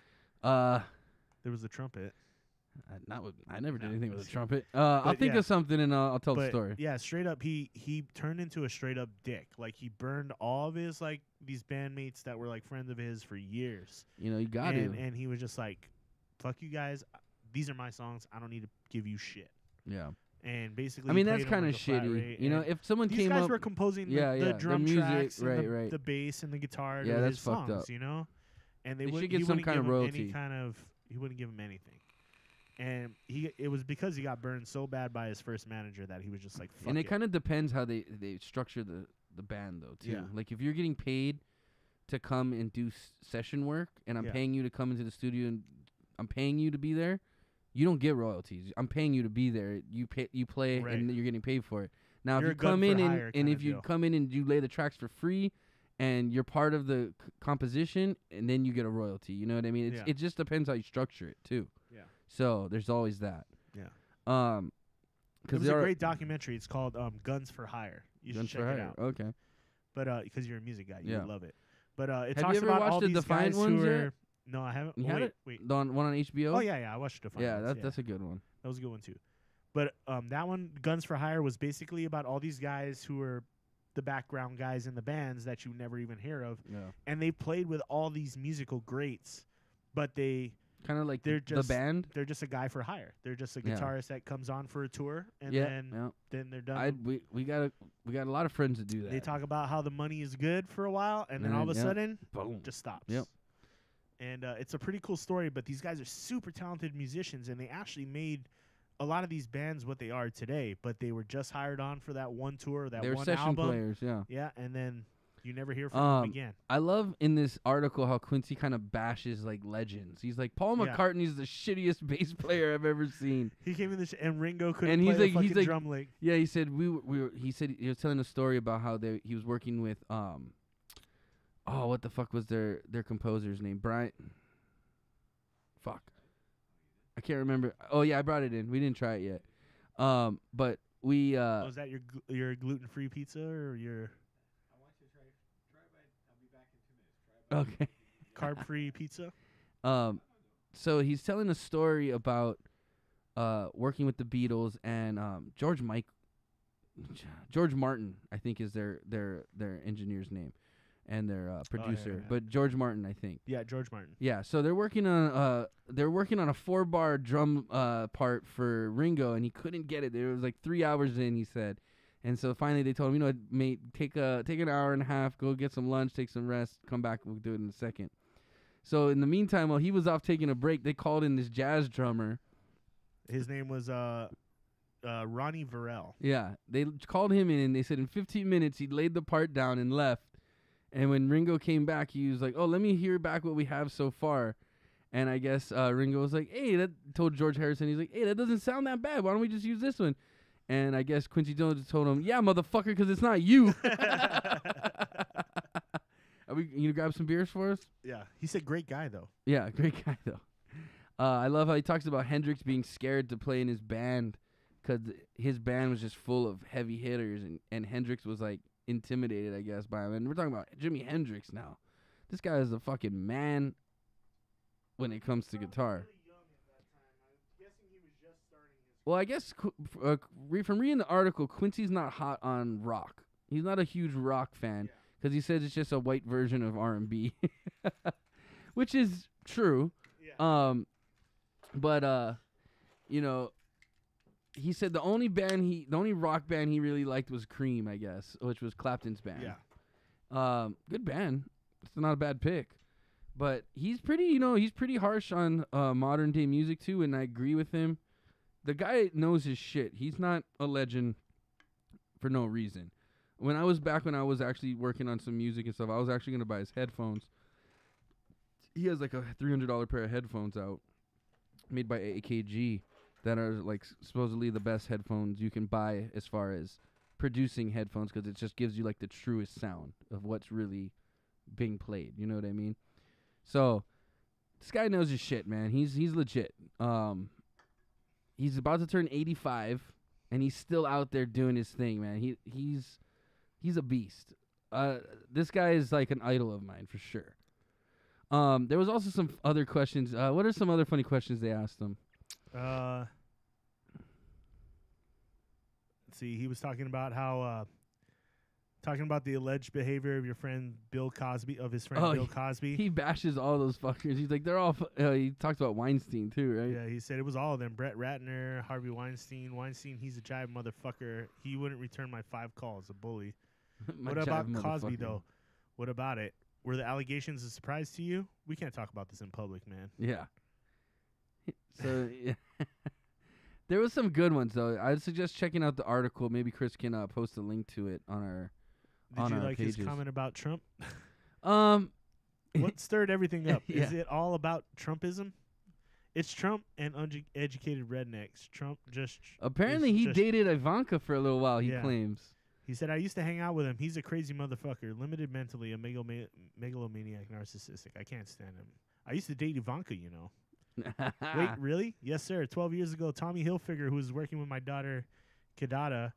was a trumpet. I never did anything with a trumpet. I'll think of something and I'll tell the story. Yeah, straight up, he turned into a straight up dick. Like he burned all of his like these bandmates that were like friends of his for years. You got to. And he was just like, "Fuck you guys. These are my songs. I don't need to give you shit." Yeah. And basically, I mean, he that's played 'em kind of like a flat shitty. rate, You know, if someone these came guys up, were composing the drum music, tracks, and right. the bass and the guitar Yeah, to that's his fucked songs, up. you know. And They he should get some wouldn't kind of give 'em royalty. any kind of He wouldn't give him anything. And it was because he got burned so bad by his first manager that he was just like, fuck And it it. kind of depends how they structure the band though too. Yeah. Like if you're getting paid to come and do session work, and I'm paying you to come into the studio and I'm paying you to be there, you don't get royalties. I'm paying you to be there. You play, Right. and you're getting paid for it. Now, You're if a you come in gun-for-hire and kinda if you deal. come in and you lay the tracks for free, and you're part of the composition, and then you get a royalty. You know what I mean? Yeah. It just depends how you structure it too. Yeah. So there's always that. Yeah. Because It was a great documentary. It's called Guns for Hire. You should check it out. Okay. But because you're a music guy, you Yeah. would love it. But it Have talks you ever about watched all the these Defiant guys ones who yet? are. No, I haven't. You Oh, had it? wait. The one on HBO. Oh yeah, I watched Defiant. Yeah, ones, that's a good one. That was a good one too. But that one, Guns for Hire, was basically about all these guys who were the background guys in the bands that you never even hear of, Yeah. and they played with all these musical greats, but they're Kind of like They're the just- band. just a guy for hire. They're just a Yeah. guitarist that comes on for a tour, and Yeah. then they're done. We got a lot of friends that do that. They talk about how the money is good for a while, and then And all of a then, sudden, boom. just stops. Yep. And it's a pretty cool story, but these guys are super talented musicians, and they actually made a lot of these bands what they are today, but they were just hired on for that one tour, that They were one session album. players. Yeah. Yeah, and then you never hear from them again. I love in this article how Quincy kind of bashes like legends. He's like, Paul Yeah. McCartney's the shittiest bass player I've ever seen. He came in and Ringo couldn't And play he's the like- fucking he's like- drum lick. Yeah, he said he said he was telling a story about how he was working with what the fuck was their composer's name? Brian. Fuck. I can't remember. Oh yeah, I brought it in. We didn't try it yet. But we Was that your gluten-free pizza or your okay. carb-free pizza? So he's telling a story about working with the Beatles and George Martin, I think is their engineer's name, and their producer. yeah. But George Martin, I think. Yeah, George Martin. Yeah. So they're working on a 4-bar drum part for Ringo, and he couldn't get it. It was like 3 hours in, he said. And so finally they told him, mate, take an hour and a half, go get some lunch, take some rest, come back, we'll do it in a second. So in the meantime, while he was off taking a break, they called in this jazz drummer. His name was Ronnie Varel. Yeah, they called him in, and they said in 15 minutes he laid the part down and left. And when Ringo came back, he was like, "Oh, let me hear back what we have so far." And I guess Ringo was like, "Hey," that told George Harrison. He's like, "Hey, that doesn't sound that bad. Why don't we just use this one?" And I guess Quincy Jones told him, "Yeah, motherfucker, because it's not you." Are you grab some beers for us? Yeah, he's a great guy though. Yeah, great guy though. I love how he talks about Hendrix being scared to play in his band because his band was just full of heavy hitters, and Hendrix was like intimidated, I guess, by him. And we're talking about Jimi Hendrix now. This guy is a fucking man when it comes to guitar. Well, I guess from reading the article, Quincy's not hot on rock. He's not a huge rock fan because he says it's just a white version of R&B, which is true. Yeah. But he said the only rock band he really liked was Cream, I guess, which was Clapton's band. Yeah. Good band. It's not a bad pick. But he's pretty harsh on modern day music too, and I agree with him. The guy knows his shit. He's not a legend for no reason. When I was actually working on some music and stuff, I was actually going to buy his headphones. He has like a $300 pair of headphones out made by AKG that are like supposedly the best headphones you can buy as far as producing headphones, because it just gives you like the truest sound of what's really being played. You know what I mean? So this guy knows his shit, man. He's legit. He's about to turn 85, and he's still out there doing his thing, man. He's a beast. This guy is like an idol of mine for sure. There was also some other questions. What are some other funny questions they asked him? Let's see. He was talking about how the alleged behavior of your friend Bill Cosby, of his friend Bill Cosby. He bashes all those fuckers. He's like, they're all. He talked about Weinstein too, right? Yeah, he said it was all of them. Brett Ratner, Harvey Weinstein. He's a jive motherfucker. He wouldn't return my 5 calls. A bully. What about Cosby though? What about it? Were the allegations a surprise to you? We can't talk about this in public, man. Yeah. So yeah. There was some good ones though. I'd suggest checking out the article. Maybe Chris can post a link to it on our Did you our like pages. his comment about Trump? What What stirred everything up? Yeah. Is it all about Trumpism? It's Trump and uneducated rednecks. Trump just Apparently, is he just- dated Ivanka for a little while. He Yeah. claims. He said, "I used to hang out with him. He's a crazy motherfucker, limited mentally, a megalomaniac, narcissistic. I can't stand him. I used to date Ivanka, you know." Wait, really? Yes, sir. 12 years ago, Tommy Hilfiger, who was working with my daughter, Kadada,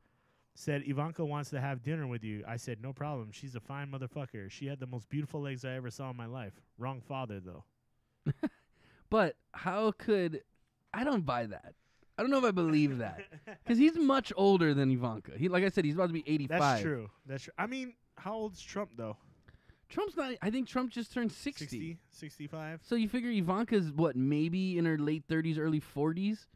said, "Ivanka wants to have dinner with you." I said, "No problem. She's a fine motherfucker. She had the most beautiful legs I ever saw in my life." Wrong father, though. But how could I don't buy that? I don't know if I believe that because he's much older than Ivanka. He, like I said, he's about to be 85. That's true. That's true. I mean, how old's Trump, though? Trump's not. I think Trump just turned 60. 60, 65? So you figure Ivanka's what, maybe in her late 30s, early 40s?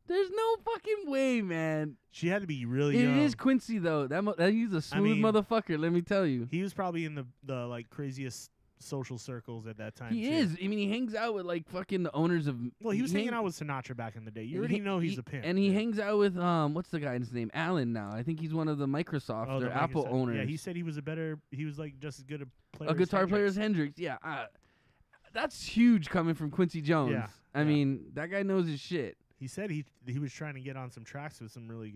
There's no fucking way, man. She had to be really It young. is Quincy though. That he's a smooth mean, motherfucker. Let me tell you. He was probably in the like craziest social circles at that time. He too. is. I mean, he hangs out with like fucking the owners of. Well, he was hanging hang- out with Sinatra back in the day. You already know he's a pimp. And he hangs out with what's the guy's name? Allen now. I think he's one of the Microsoft or the Apple Microsoft- owners. Yeah, he said he was he was like just as good a player. A guitar as player Hendrix. as Hendrix. Yeah, that's huge coming from Quincy Jones. Yeah, I yeah. mean, that guy knows his shit. He said he was trying to get on some tracks with some really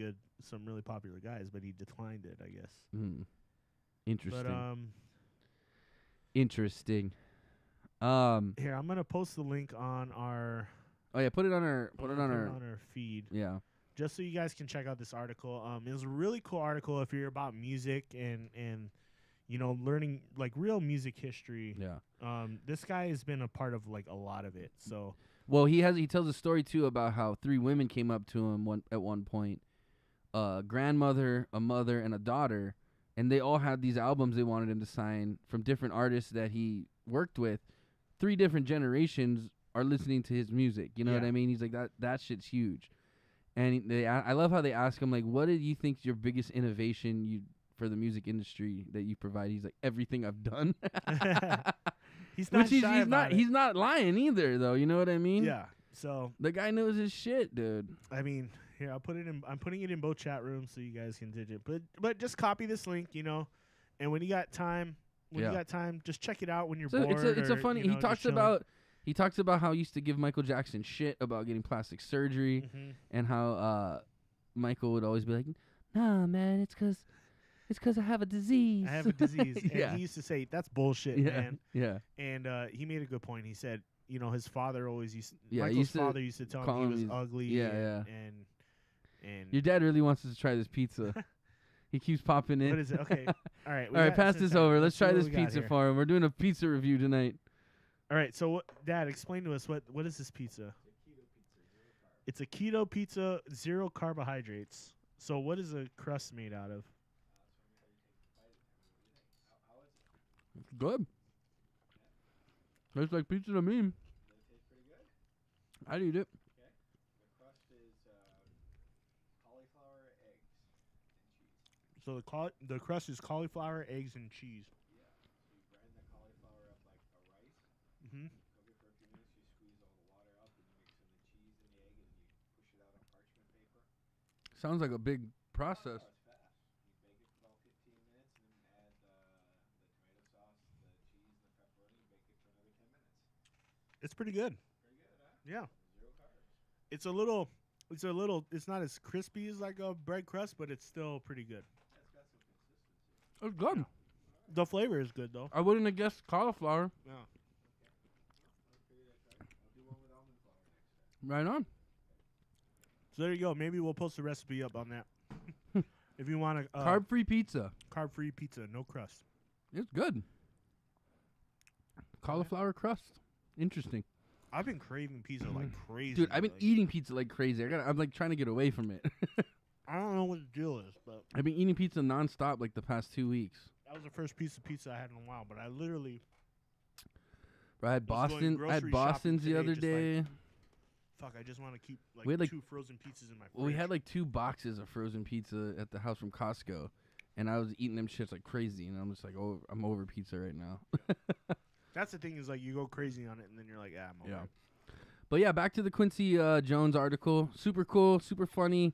popular guys, but he declined it, I guess. Interesting. But Interesting. here, I'm gonna post the link on our Oh yeah, put it on our feed, yeah. just so you guys can check out this article. It was a really cool article if you're about music and you know, learning like real music history. Yeah. This guy has been a part of like a lot of it. So Well, he tells a story too about how 3 women came up to him at one point, a grandmother, a mother, and a daughter, and they all had these albums they wanted him to sign from different artists that he worked with. 3 different generations are listening to his music. You know what Yeah. I mean? He's like that shit's huge, and I love how they ask him like, what do you think your biggest innovation for the music industry that you provide? He's like, everything I've done. he's not shy about it. He's not lying either, though. You know what I mean? Yeah. So The guy knows his shit, dude. I mean, here I'm putting it in both chat rooms so you guys can dig it. But just copy this link, you know, and when you got time, just check it out when you're So bored. it's a or, funny. you know, He talks about how he used to give Michael Jackson shit about getting plastic surgery, and how Michael would always be like, "Nah, man, it's 'cause I have a disease. I have a disease." Yeah. And he used to say, "That's bullshit, Yeah, man." yeah. And he made a good point. He said, you know, his father always Yeah, Michael's father used to tell call him he was him ugly. yeah, And Your dad really wants us to try this pizza. He keeps popping in. what is it? Okay. All right. All right, pass this over. Let's try this see what we got pizza here. for him. We're doing a pizza review tonight. All right. So, Dad, explain to us what is this pizza? It's a keto pizza, 0 carbohydrates. So, what is the crust made out of? Good. Tastes like pizza to me. I'd eat it. So the crust is cauliflower, eggs, and cheese. Mm-hmm. Sounds like a big process. It's pretty good. Yeah. It's not as crispy as like a bread crust, but it's still pretty good. It's good. The flavor is good though. I wouldn't have guessed cauliflower. Yeah. Right on. So there you go. Maybe we'll post the recipe up on that. If you want a Carb-free pizza. carb-free pizza, no crust. It's good. Cauliflower crust. Interesting. I've been craving pizza like crazy. Dude, I've been like, eating pizza like crazy. I'm like trying to get away from it. I don't know what the deal is, but I've been eating pizza nonstop like the past 2 weeks. that was the first piece of pizza I had in a while. But I literally, Bro, I had was going Boston. I grocery had Boston's shopping the today, other just like- day. fuck, I just want to keep like, We had, like- 2 frozen pizzas in my fridge. Well, we had like 2 boxes of frozen pizza at the house from Costco, and I was eating them shits like crazy. And I'm just like, oh, I'm over pizza right now. That's the thing is like you go crazy on it and then you're like, I'm over. Yeah. it. But yeah, back to the Quincy Jones article. Super cool, super funny.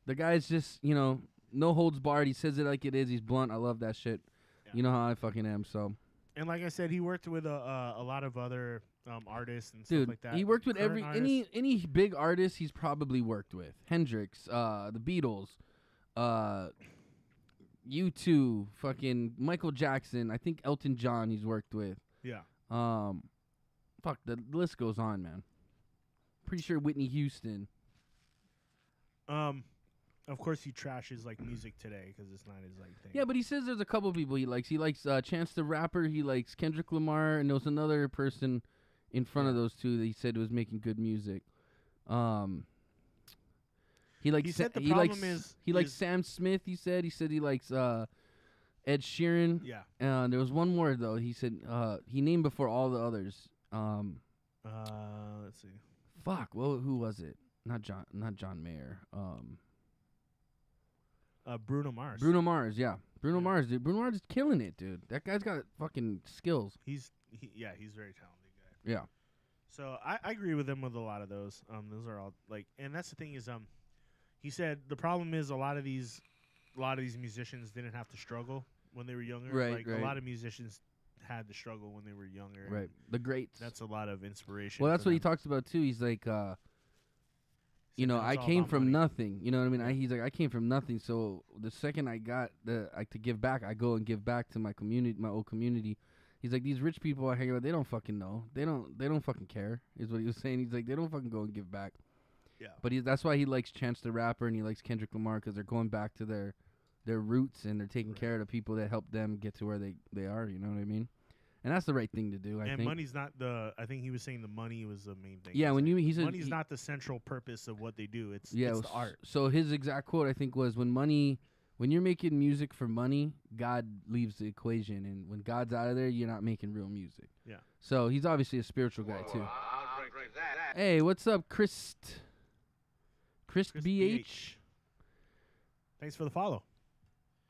The guy's just, you know, no holds barred. He says it like it is. He's blunt. I love that shit. Yeah. You know how I fucking am. So, And like I said, he worked with a lot of other artists and dude, stuff like that. he worked with Current any big artist he's probably worked with. Hendrix, the Beatles, U2, fucking Michael Jackson. I think Elton John he's worked with. Yeah. Fuck, the list goes on, man. Pretty sure Whitney Houston. Of course, he trashes like music today because it's not his like thing. Yeah, but he says there's a couple people he likes. He likes Chance the Rapper. He likes Kendrick Lamar, and there was another person in front of those two that he said was making good music. He likes. He said the he problem likes. He likes Sam Smith. He said he likes Ed Sheeran. Yeah. There was one more though. He said he named before all the others. Let's see. Fuck. Well, who was it? Not John Mayer. Bruno Mars. Bruno Mars. Yeah. Bruno Mars. Dude. Bruno Mars is killing it, dude. That guy's got fucking skills. He's very talented guy. Yeah. So I agree with him with a lot of those. Those are all like, and that's the thing is, he said the problem is a lot of these musicians didn't have to struggle when they were younger. Right, A lot of musicians had to struggle when they were younger. Right. The greats. That's a lot of inspiration. Well, that's for what he them. talks about too. He's like, you know, It's I all came about from money. nothing. You know what I mean? He's like, I came from nothing. So the second I got to give back, I go and give back to my community, my old community. He's like, these rich people I hang out, they don't fucking know. They don't fucking care. Is what he was saying. He's like, they don't fucking go and give back. Yeah. But that's why he likes Chance the Rapper and he likes Kendrick Lamar because they're going back to their roots and they're taking care of the people that helped them get to where they are. You know what I mean? And that's the right thing to do. I think. Money's not I think he was saying the money was the main thing. Yeah, he said money's not the central purpose of what they do. It's it the was art. So his exact quote I think was when you're making music for money, God leaves the equation, and when God's out of there, you're not making real music. Yeah. So he's obviously a spiritual guy too. Hey, what's up, Chris BH? Thanks for the follow.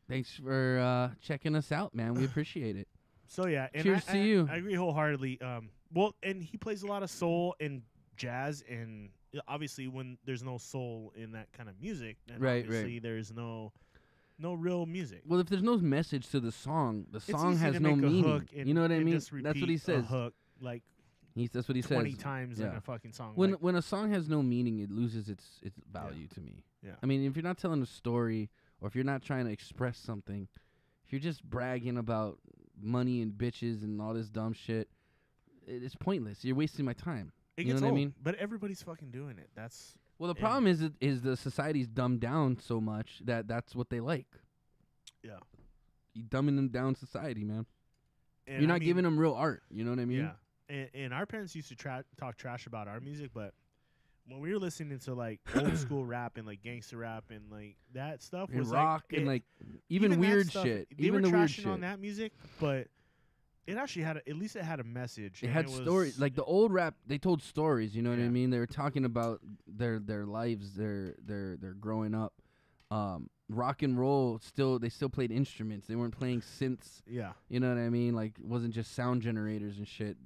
Thanks for checking us out, man. We appreciate it. So yeah, and Cheers to you. I agree wholeheartedly. Well, and he plays a lot of soul and jazz, and obviously when there's no soul in that kind of music, then obviously there's no real music. Well, if there's no message to the song It's has easy to no make a meaning. hook and- You know what I and mean? just That's what he repeat a says. hook like That's what he 20 says. times in a fucking song. When a song has no meaning, it loses its value to me. Yeah. I mean, if you're not telling a story or if you're not trying to express something, if you're just bragging about money and bitches and all this dumb shit, it's pointless. You're wasting my time. It You know gets what old, I mean? but everybody's fucking doing it. That's Well, the problem is the society's dumbed down so much that that's what they like. Yeah. You dumbing them down society, man. And You're I not mean, giving them real art. You know what I mean? Yeah. And our parents used to talk trash about our music, but when we were listening to like old school rap and like gangster rap and like that stuff And was rock like, and it- like even that weird stuff, shit. They Even were the weird trashing shit. on that music, but it actually had at least it had a message. It and had was, stories. Like the old rap, they told stories. You know what I Yeah. mean? They were talking about their lives, their growing up. Rock and roll they still played instruments. They weren't playing synths. Yeah. You know what I mean? Like it wasn't just sound generators and shit.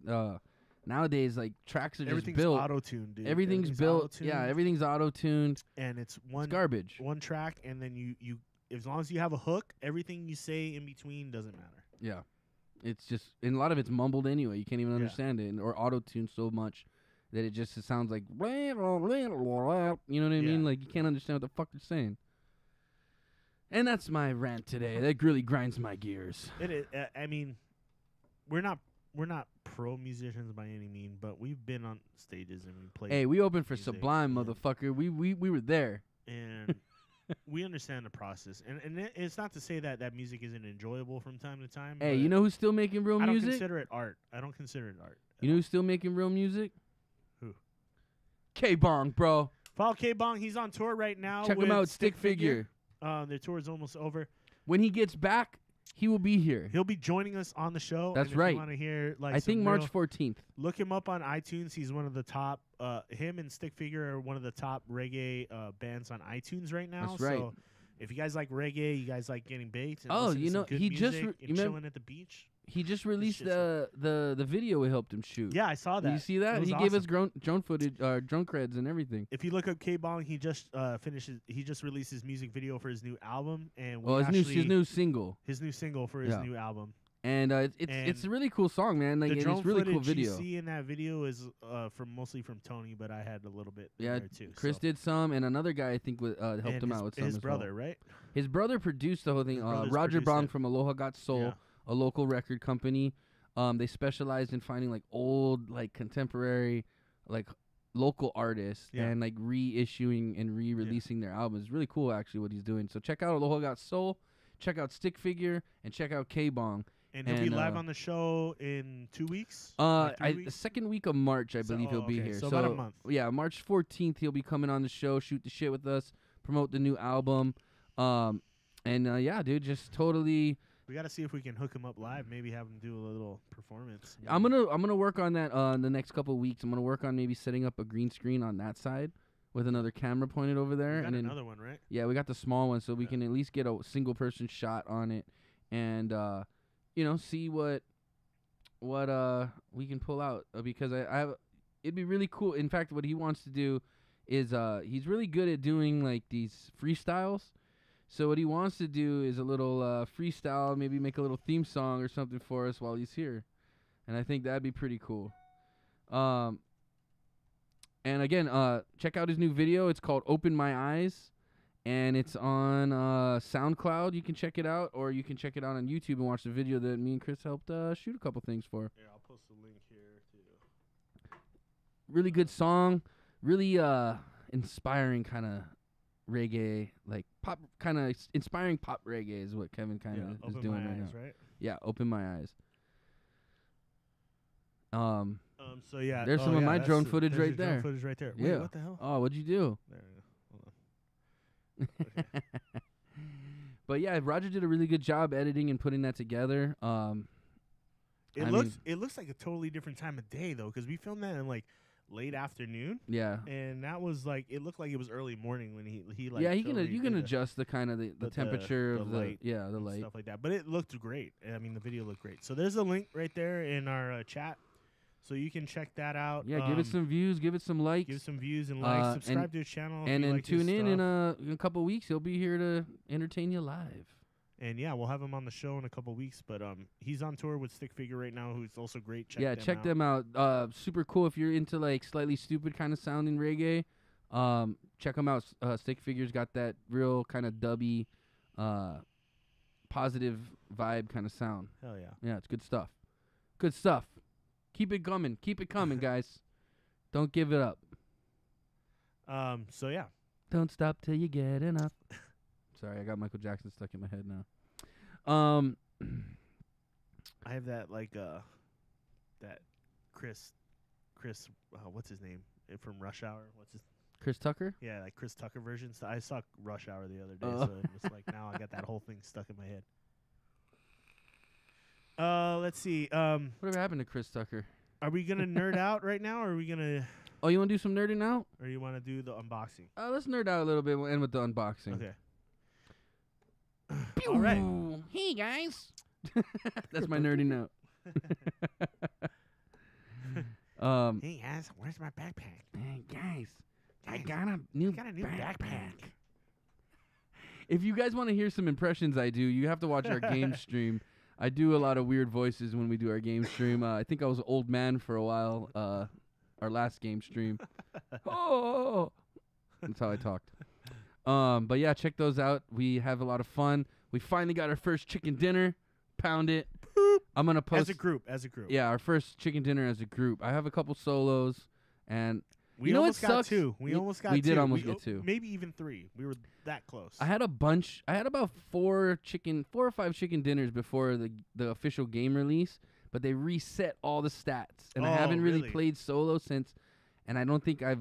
Nowadays, like tracks are just Everything's built. auto-tuned, dude. Everything's built. auto-tuned, Yeah, everything's auto-tuned. and it's It's garbage. one track, and then you as long as you have a hook, everything you say in between doesn't matter. Yeah, it's just and a lot of it's mumbled anyway. You can't even Yeah. understand it, or auto-tuned so much that it sounds like you know what I mean? Yeah. Like you can't understand what the fuck they're saying. And that's my rant today. That really grinds my gears. It is. I mean, we're not pro musicians by any mean, but we've been on stages and we played. Hey, we opened for music Sublime, and- motherfucker. We were there. and we understand the process. And it's not to say that music isn't enjoyable from time to time. Hey, but you know who's still making real I don't music? consider it art. I don't consider it art. You know who's still making real music? Who? K-Bong, bro. Follow K-Bong. He's on tour right now. Check with him out, Stick Figure. Their tour is almost over. When he gets back, he will be here. He'll be joining us on the show. That's and if right. You want to hear like I think some March real- 14th. Look him up on iTunes. He's one of the top. Him and Stick Figure are one of the top reggae bands on iTunes right now. That's right. So if you guys like reggae, you guys like getting baked. And Oh, listening you to some know, good he just music you and remember- chilling at the beach. He just released shit's the video we helped him shoot. Yeah, I saw that. Did you see that? It was He gave us awesome. drone footage, drone creds and everything. If you look up K-Bong, he just he just released his music video for his new album, and Well, his new single. His new single for his new album. And it's a really cool song, man. Like, The and drone it's really footage cool video. you see in that video is mostly from Tony, but I had a little bit Yeah, there too. Chris so. did some, and another guy I think helped And him out with some his as brother, well. right? His brother produced the whole thing. His brother's Roger produced Bong it. from Aloha Got Soul, Yeah. a local record company. They specialized in finding like old, like contemporary, like local artists and like reissuing and re-releasing their albums. It's really cool, actually, what he's doing. So check out Aloha Got Soul, check out Stick Figure, and check out K-Bong. And he'll be live on the show in 2 weeks. The second week of March, I believe he'll be here. So about a month. Yeah, March 14th, he'll be coming on the show, shoot the shit with us, promote the new album. Yeah, dude, just totally. We got to see if we can hook him up live. Maybe have him do a little performance. I'm gonna work on that in the next couple of weeks. I'm gonna work on maybe setting up a green screen on that side with another camera pointed over there. We got and then, another one, right? Yeah, we got the small one, so we can at least get a single person shot on it, and see what we can pull out because I have. It'd be really cool. In fact, what he wants to do is he's really good at doing like these freestyles. So what he wants to do is a little freestyle, maybe make a little theme song or something for us while he's here. And I think that'd be pretty cool. And again, check out his new video. It's called Open My Eyes. And it's on SoundCloud. You can check it out. Or you can check it out on YouTube and watch the video that me and Chris helped shoot a couple things for. Yeah, I'll post the link here, too. Really good song. Really inspiring kind of reggae, like pop, kind of inspiring pop reggae is what Kevin kind of is doing right now. Right? Yeah, Open My Eyes. So yeah, there's some of my drone footage there's right your drone there. footage right there. Yeah. Wait, what the hell? Oh, what'd you do? There we go. Hold on. Okay. But yeah, Roger did a really good job editing and putting that together. It looks like a totally different time of day though, because we filmed that in like late afternoon. Yeah. And that was like it looked like it was early morning when he like. Yeah, totally you can adjust the kind of the temperature of the light, the light, stuff like that. But it looked great. I mean, the video looked great. So there's a link right there in our chat, so you can check that out. Yeah, give it some views, give it some likes, give some views and likes. Subscribe to his channel, and then like tune in a couple weeks. He'll be here to entertain you live. And yeah, we'll have him on the show in a couple weeks. But he's on tour with Stick Figure right now, who's also great. Check them out. Super cool if you're into like slightly stupid kind of sounding reggae. Check them out. Stick Figure's got that real kind of dubby, positive vibe kind of sound. Hell yeah. Yeah, it's good stuff. Good stuff. Keep it coming. Keep it coming, guys. Don't give it up. So yeah. Don't stop till you get enough. Sorry, I got Michael Jackson stuck in my head now. I have that like that Chris what's his name from Rush Hour? What's his Chris Tucker? Yeah, like Chris Tucker version. So I saw Rush Hour the other day, so it was like now I got that whole thing stuck in my head. Let's see. Whatever happened to Chris Tucker? Are we gonna nerd out right now, or are we gonna? Oh, you want to do some nerding out? Or you want to do the unboxing? Let's nerd out a little bit. We'll end with the unboxing. Okay. All right. Hey guys. That's my nerdy note. Hey guys, where's my backpack? Hey guys, I got a new backpack. If you guys want to hear some impressions I do, you have to watch our game stream. I do a lot of weird voices when we do our game stream. I think I was old man for a while. Our last game stream. Oh, that's how I talked. But yeah, check those out. We have a lot of fun. We finally got our first chicken dinner. Pound it. Boop. I'm gonna post as a group. Yeah, our first chicken dinner as a group. I have a couple solos, and we almost got two. We almost got two. We did almost get two. Maybe even three. We were that close. I had a bunch. I had about 4 or 5 chicken dinners before the official game release, but they reset all the stats, and I haven't really played solo since. And I don't think I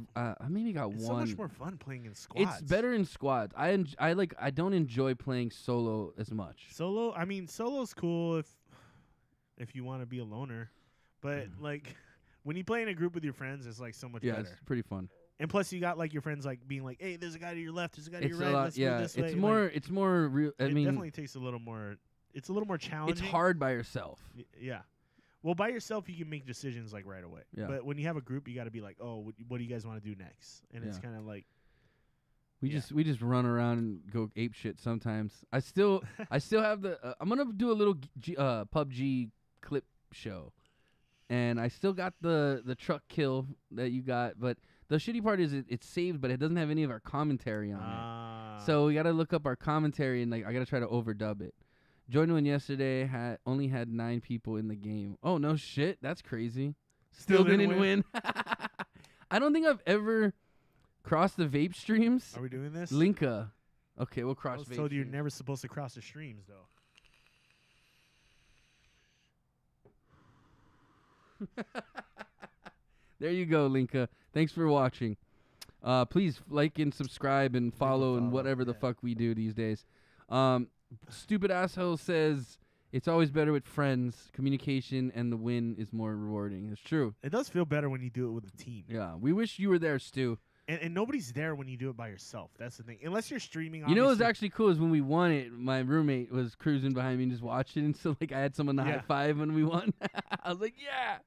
maybe got it's one. It's so much more fun playing in squads. It's better in squads. I don't enjoy playing solo as much. Solo, I mean, solo's cool if you want to be a loner, but like when you play in a group with your friends, it's like so much better. Yeah, it's pretty fun. And plus, you got like your friends like being like, "Hey, there's a guy to your left, there's a guy to your right." Lot, let's move this way. It's more real. I mean, definitely takes a little more it's a little more challenging. It's hard by yourself. Yeah. Well, by yourself, you can make decisions like right away. Yeah. But when you have a group, you got to be like, oh, what do you guys want to do next? And it's kind of like we just run around and go ape shit sometimes. I still have the. I'm gonna do a little PUBG clip show, and I still got the truck kill that you got, but the shitty part is it's saved, but it doesn't have any of our commentary on it. So we gotta look up our commentary and like I gotta try to overdub it. Joined one yesterday, only had 9 people in the game. Oh, no shit. That's crazy. Still didn't win. I don't think I've ever crossed the vape streams. Are we doing this? Linka. Okay, we'll cross vape told you you're streams. never supposed to cross the streams, though. There you go, Linka. Thanks for watching. Please like and subscribe and follow and whatever the fuck we do these days. Stupid asshole says it's always better with friends. Communication and the win is more rewarding. It's true. It does feel better when you do it with a team. Yeah, we wish you were there, Stu. And nobody's there when you do it by yourself. That's the thing. Unless you're streaming. You know what was actually cool is when we won it, my roommate was cruising behind me and just watching. So like I had someone to high five when we won. I was like, yeah.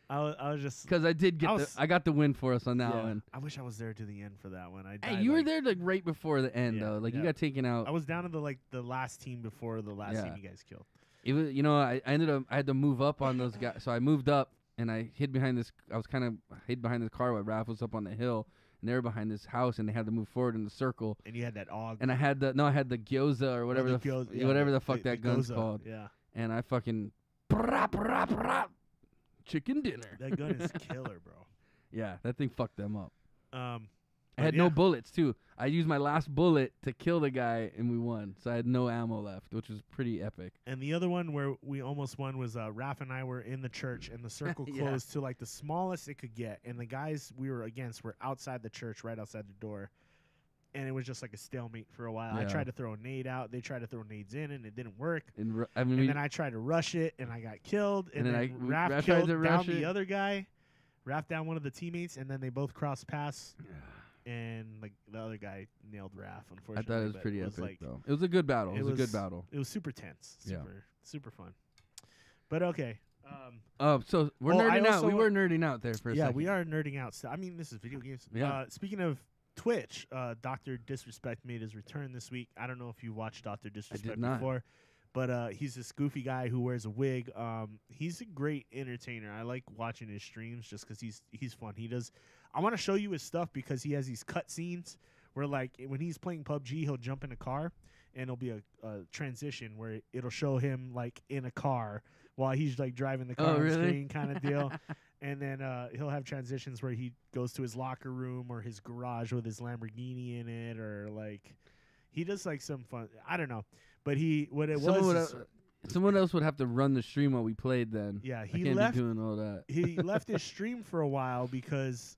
I was just because I did get I got the win for us on that one. I wish I was there to the end for that one. Hey, you were there like right before the end though. Like you got taken out. I was down to the last team before the last team you guys killed. It was I ended up I had to move up on those guys, so I moved up and I hid behind this. I was kind of hid behind this car while Raph was up on the hill, and they were behind this house, and they had to move forward in the circle. And you had that og. And I had the gyoza or whatever whatever the fuck that gun's called. Yeah. And I fucking. Chicken dinner. That gun is killer, bro. Yeah, that thing fucked them up. I had no bullets too. I used my last bullet to kill the guy, and we won. So I had no ammo left, which was pretty epic. And the other one where we almost won was Raph and I were in the church, and the circle closed to like the smallest it could get, and the guys we were against were outside the church, right outside the door. And it was just like a stalemate for a while. Yeah. I tried to throw a nade out. They tried to throw nades in, and it didn't work. And then I tried to rush it, and I got killed. And then Raph killed down the other guy. Raph down one of the teammates, and then they both crossed paths. And like the other guy nailed Raph, unfortunately. I thought it was pretty epic, like, though. It was a good battle. It was a good battle. It was super tense. Super fun. But okay. So we're nerding out. We were nerding out there for a second. Yeah, we are nerding out. I mean, this is video games. Yeah. Speaking of Twitch, Dr. Disrespect made his return this week. I don't know if you watched Dr. Disrespect before, but he's this goofy guy who wears a wig. He's a great entertainer. I like watching his streams just because he's fun. I want to show you his stuff because he has these cut scenes where like when he's playing PUBG, he'll jump in a car and it'll be a transition where it'll show him like in a car while he's like driving the car on screen kind of deal. And then he'll have transitions where he goes to his locker room or his garage with his Lamborghini in it, or like he does like some fun. I don't know, but someone else would have to run the stream while we played. Then he I can't left be doing all that. He left his stream for a while because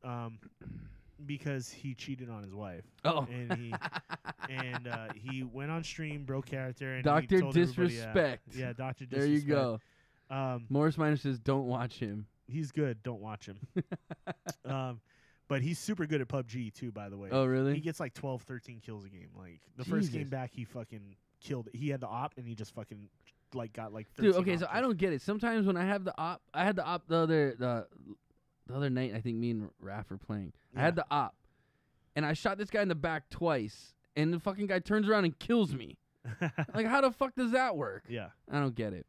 he cheated on his wife. Oh, and he went on stream, broke character, and Dr. He told Disrespect. Yeah, Dr. Disrespect. There you go. Morris Minor says, "Don't watch him." He's good. Don't watch him. But he's super good at PUBG too, by the way. Oh, really? He gets like 12, 13 kills a game. Like the first game back, he fucking killed it. He had the op, and he just fucking like got like 13 Dude, okay, so op I don't get it. Sometimes when I have the op, I had the op the other night, I think me and Raph were playing. I had the op, and I shot this guy in the back twice, and the fucking guy turns around and kills me. Like, how the fuck does that work? Yeah. I don't get it.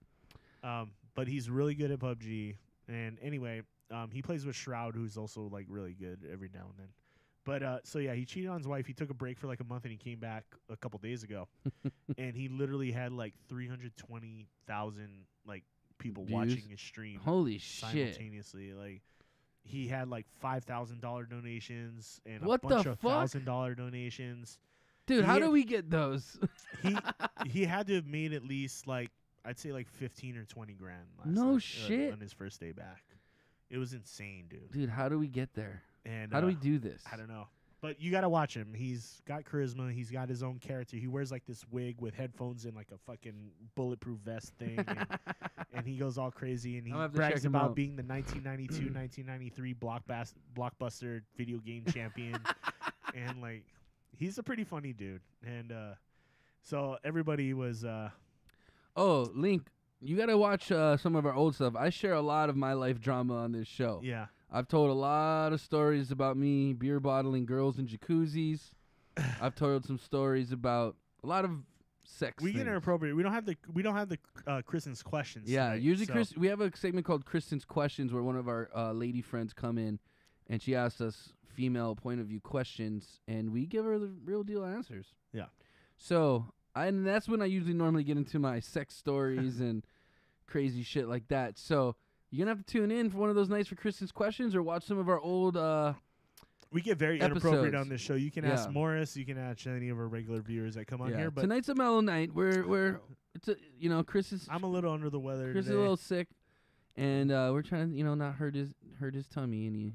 But he's really good at PUBG. And anyway, he plays with Shroud, who's also like really good every now and then. But so yeah, he cheated on his wife. He took a break for like a month, and he came back a couple days ago, and he literally had like 320,000 like people watching his stream. Holy shit! Simultaneously, like he had like $5,000 donations and what a bunch the of fuck? $1,000 donations. Dude, how do we get those? he had to have made at least like I'd say like 15 or 20 grand. Shit! On his first day back, it was insane, dude. Dude, how do we get there? And how do we do this? I don't know. But you got to watch him. He's got charisma. He's got his own character. He wears like this wig with headphones and like a fucking bulletproof vest thing. And he goes all crazy. And he brags about being the 1992-1993 blockbuster video game champion. And like, he's a pretty funny dude. And so everybody was... Oh, Link, you got to watch some of our old stuff. I share a lot of my life drama on this show. Yeah. I've told a lot of stories about me beer bottling girls in jacuzzis. I've told some stories about a lot of sex. We get things. inappropriate. We don't have the Kristen's questions. Yeah, tonight, usually so. we have a segment called Kristen's Questions where one of our lady friends come in and she asks us female point of view questions and we give her the real deal answers. Yeah. So and that's when I usually normally get into my sex stories and crazy shit like that. So you're gonna have to tune in for one of those nights for Kristen's Questions or watch some of our old we get very episodes. Inappropriate on this show. You can ask Yeah. Morris. You can ask any of our regular viewers that come on here. But tonight's a mellow night. We're it's a Chris is I'm a little under the weather Chris is today. a little sick, and we're trying to not hurt his tummy any.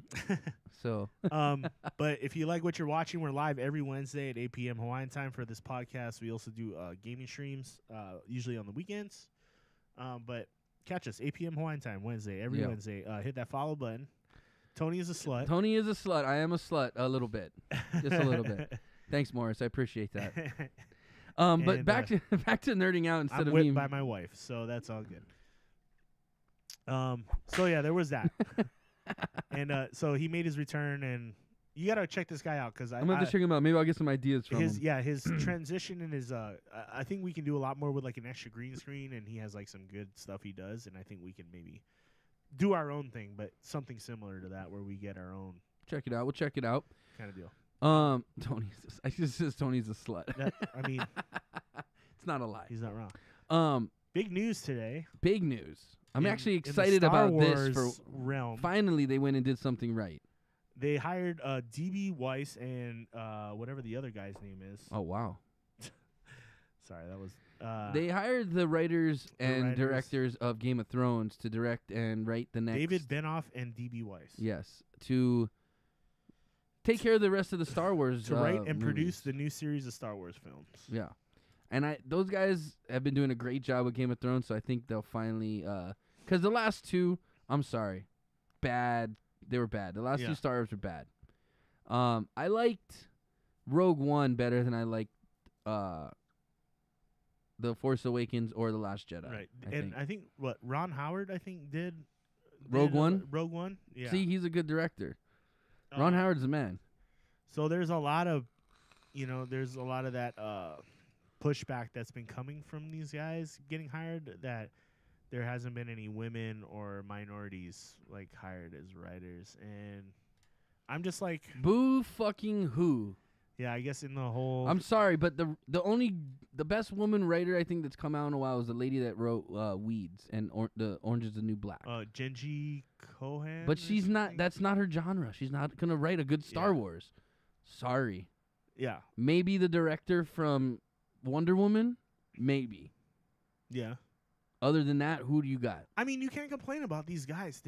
So But if you like what you're watching, we're live every Wednesday at 8 p.m. Hawaiian time for this podcast. We also do gaming streams, usually on the weekends. But catch us 8 p.m. Hawaiian time Wednesday, every Wednesday. Hit that follow button. Tony is a slut. Tony is a slut. I am a slut a little bit, just a little bit. Thanks, Morris. I appreciate that. But back to nerding out instead I'm of whipped me. by my wife, so that's all good. So yeah, there was that, and so he made his return, and you gotta check this guy out because I'm gonna have to check him out. Maybe I'll get some ideas from him. his transition and his I think we can do a lot more with like an extra green screen, and he has like some good stuff he does, and I think we can maybe do our own thing, but something similar to that where we get our own Check it out. We'll check it out. kind of deal. I just says Tony's a slut. I mean, It's not a lie. he's not wrong. Big Big news today. news. I'm actually in the excited Star about this. Wars For realm. finally, they went and did something right. They hired DB Weiss and whatever the other guy's name is. Oh wow. Sorry, that was. They hired the writers and writers. directors of Game of Thrones to direct and write the next. David Benoff and DB Weiss. Yes, to take care of the rest of the Star Wars. To write and movies. produce the new series of Star Wars films. Yeah, and those guys have been doing a great job with Game of Thrones, so I think they'll finally. Because the last two, I'm sorry, bad. They were bad. The last two Star Wars were bad. I liked Rogue One better than I liked The Force Awakens or The Last Jedi. Right. I think what Ron Howard did Rogue One? Rogue One. Yeah. See, he's a good director. Ron Howard's the man. So there's a lot of, there's a lot of that pushback that's been coming from these guys getting hired, that there hasn't been any women or minorities like hired as writers, and I'm just like, Boo fucking who? yeah, I guess in the whole. I'm sorry, but the best woman writer I think that's come out in a while is the lady that wrote Weeds and the Orange is the New Black. Genji Cohan. But or she's not. something? That's not her genre. She's not gonna write a good Star Wars. Sorry. Yeah. Maybe the director from Wonder Woman. Maybe. Yeah. Other than that, who do you got? I mean, you can't complain about these guys.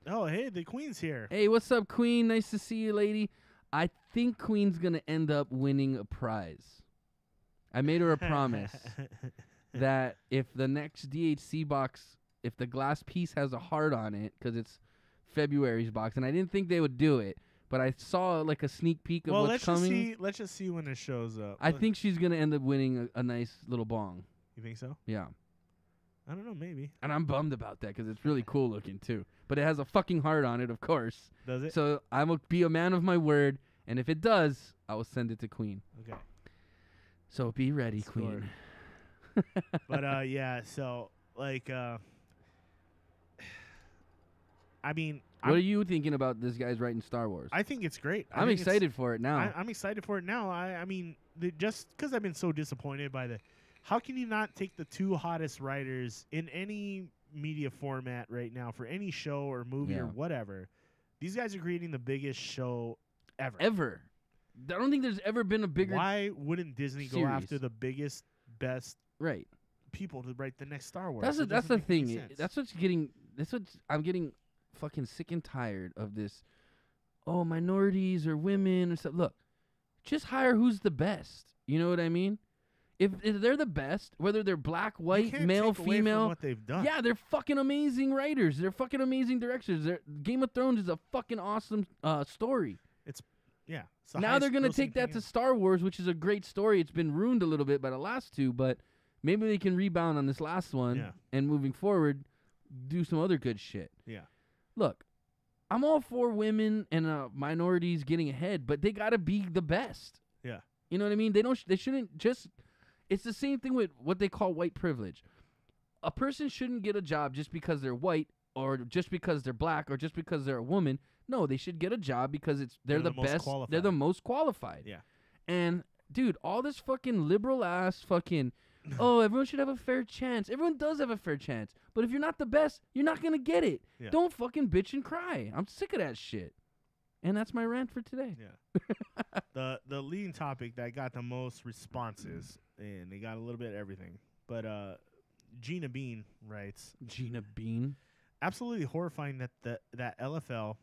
Oh, hey, the Queen's here. Hey, what's up, Queen? Nice to see you, lady. I think Queen's gonna end up winning a prize. I made her a promise that if the next DHC box, if the glass piece has a heart on it, because it's February's box, and I didn't think they would do it, but I saw like a sneak peek of what's coming. Let's just see when it shows up. I think she's gonna end up winning a nice little bong. You think so? Yeah, I don't know, maybe. and I'm bummed about that because it's really cool looking too. But it has a fucking heart on it, of course. Does it? So I'm gonna be a man of my word, and if it does, I will send it to Queen. Okay. So be ready, Scored. Queen. But yeah, so like I mean, What are you thinking about this guy's writing Star Wars? I think it's great. I'm excited for it now. I'm excited for it now. I mean, just because I've been so disappointed by how can you not take the two hottest writers in any media format right now for any show or movie or whatever? These guys are creating the biggest show ever. Ever. I don't think there's ever been a bigger. Why wouldn't Disney go series. after the biggest, best Right. people to write the next Star Wars? That's It that's doesn't the make any thing. sense. That's what I'm getting fucking sick and tired of this. Oh, minorities or women or stuff. Look, just hire who's the best. You know what I mean? If they're the best, whether they're black, You white, can't male, take away from female, what they've done. yeah, they're fucking amazing writers. They're fucking amazing directors. Game of Thrones is a fucking awesome story. Yeah. Now they're gonna take that to Star Wars, which is a great story. It's been ruined a little bit by the last two, but maybe they can rebound on this last one Yeah. and moving forward, do some other good shit. Yeah. Look, I'm all for women and minorities getting ahead, but they gotta be the best. Yeah. You know what I mean? They shouldn't just. It's the same thing with what they call white privilege. A person shouldn't get a job just because they're white or just because they're black or just because they're a woman. No, they should get a job because they're the most best. qualified. They're the most qualified. Yeah. And dude, all this fucking liberal ass fucking. Oh, everyone should have a fair chance. Everyone does have a fair chance. But if you're not the best, you're not going to get it. Yeah. Don't fucking bitch and cry. I'm sick of that shit. And that's my rant for today. Yeah. The leading topic that got the most responses, and they got a little bit of everything. But Gina Bean writes, Gina Bean? absolutely horrifying that LFL,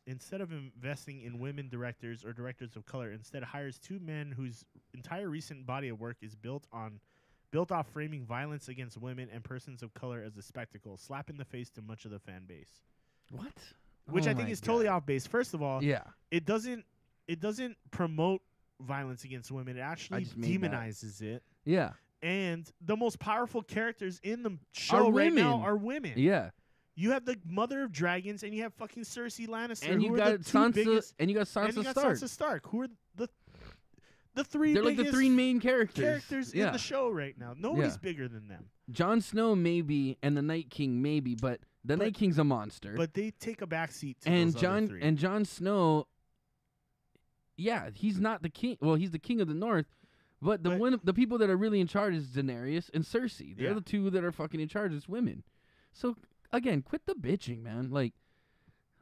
instead of investing in women directors or directors of color, instead hires two men whose entire recent body of work is built off framing violence against women and persons of color as a spectacle, slap in the face to much of the fan base. What? Which Oh I think my is totally God. off base. First of all, Yeah. it doesn't promote violence against women. It actually just made that. demonizes it. Yeah. And the most powerful characters in the show right now women. are women. Yeah. You have the mother of dragons, and you have fucking Cersei Lannister, And who you are got the two Sansa biggest, and you got Sansa and you got Stark. Sansa Stark, who are the three They're like biggest the three main characters. in the show right now. Nobody's Yeah. bigger than them. Jon Snow maybe and the Night King maybe, but the Night King's a monster. But they take a backseat to and those other three. Jon Snow, yeah, he's not the king. Well, he's the king of the North, but the people that are really in charge is Daenerys and Cersei. They're Yeah. the two that are fucking in charge. It's women. So again, quit the bitching, man. Like,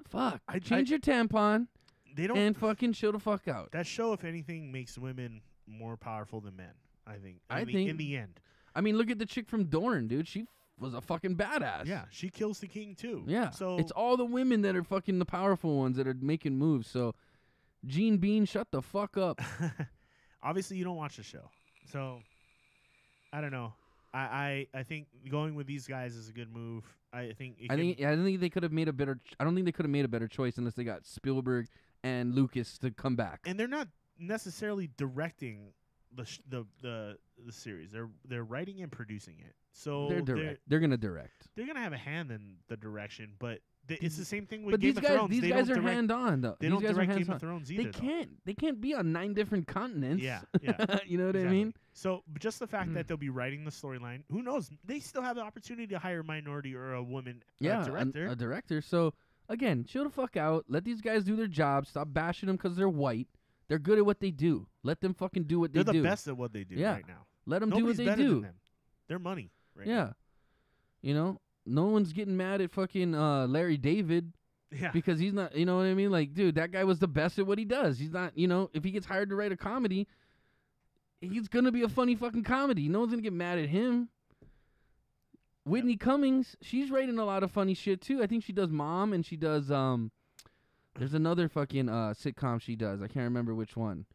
fuck, change your tampon they don't. and fucking chill the fuck out. That show, if anything, makes women more powerful than men. I think. I In think- the end. I mean, look at the chick from Dorne, dude. She was a fucking badass. Yeah, she kills the king too. Yeah. So it's all the women that are fucking the powerful ones that are making moves. So, Gene Bean, shut the fuck up. obviously you don't watch the show, so I don't know. I think going with these guys is a good move. I think I don't think they could have made a better. I don't think they could have made a better choice unless they got Spielberg and Lucas to come back. and they're not necessarily directing the series. They're writing and producing it. So They're direct. They're gonna direct. they're gonna have a hand in the direction, but it's the same thing with But Game these of guys, Thrones. these They guys don't are direct- hand on though. They These don't guys are direct Game hands-on. of Thrones They either. though. can't. They can't be on 9 different continents. Yeah, yeah. You know what I Exactly. mean? So just the fact that they'll be writing the storyline, who knows? They still have the opportunity to hire a minority or a woman Yeah, director. a director. So again, chill the fuck out. Let these guys do their job. Stop bashing them because they're white. They're good at what they do. Let them fucking do what They're they the do. best at what they do Yeah. right now. Let them do Nobody's what they better do. than them. They're money. Right Yeah. now. You know, no one's getting mad at fucking Larry David Yeah. because he's not, you know what I mean? Like, dude, that guy was the best at what he does. He's not, you know, if he gets hired to write a comedy, he's going to be a funny fucking comedy. No one's going to get mad at him. Whitney Cummings, she's writing a lot of funny shit too. I think she does Mom and she does, there's another fucking sitcom she does. I can't remember which one.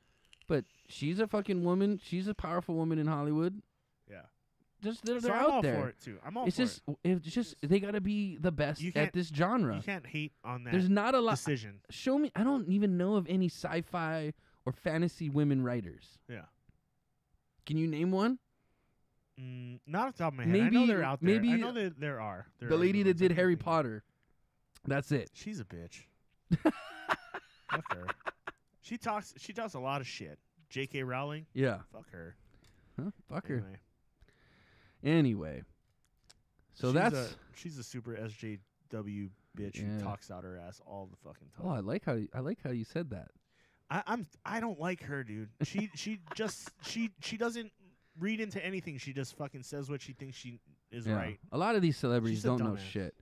But she's a fucking woman. She's a powerful woman in Hollywood. Yeah. Just they're So I'm out all there. for it too. I'm all It's for just it's just they got to be the best You at can't- this it. genre. You can't hate on that There's not a lot. decision. Show me. I don't even know of any sci-fi or fantasy women writers. Yeah. Can you name one? Not off the top of my head. I Maybe- know they're out there. maybe I know that there are. There The are lady good that ones. I did Harry can't think. Potter. That's it. She's a bitch. Fuck her. She talks a lot of shit. J.K. Rowling. Yeah. Fuck her. Huh? Fuck her. Anyway. Anyway. So she's a super SJW bitch Yeah. who talks out her ass all the fucking time. Oh, I like how you said that. I don't like her, dude. She doesn't read into anything. She just fucking says what she thinks she is Yeah. right. A lot of these celebrities She's a don't know dumbass. shit.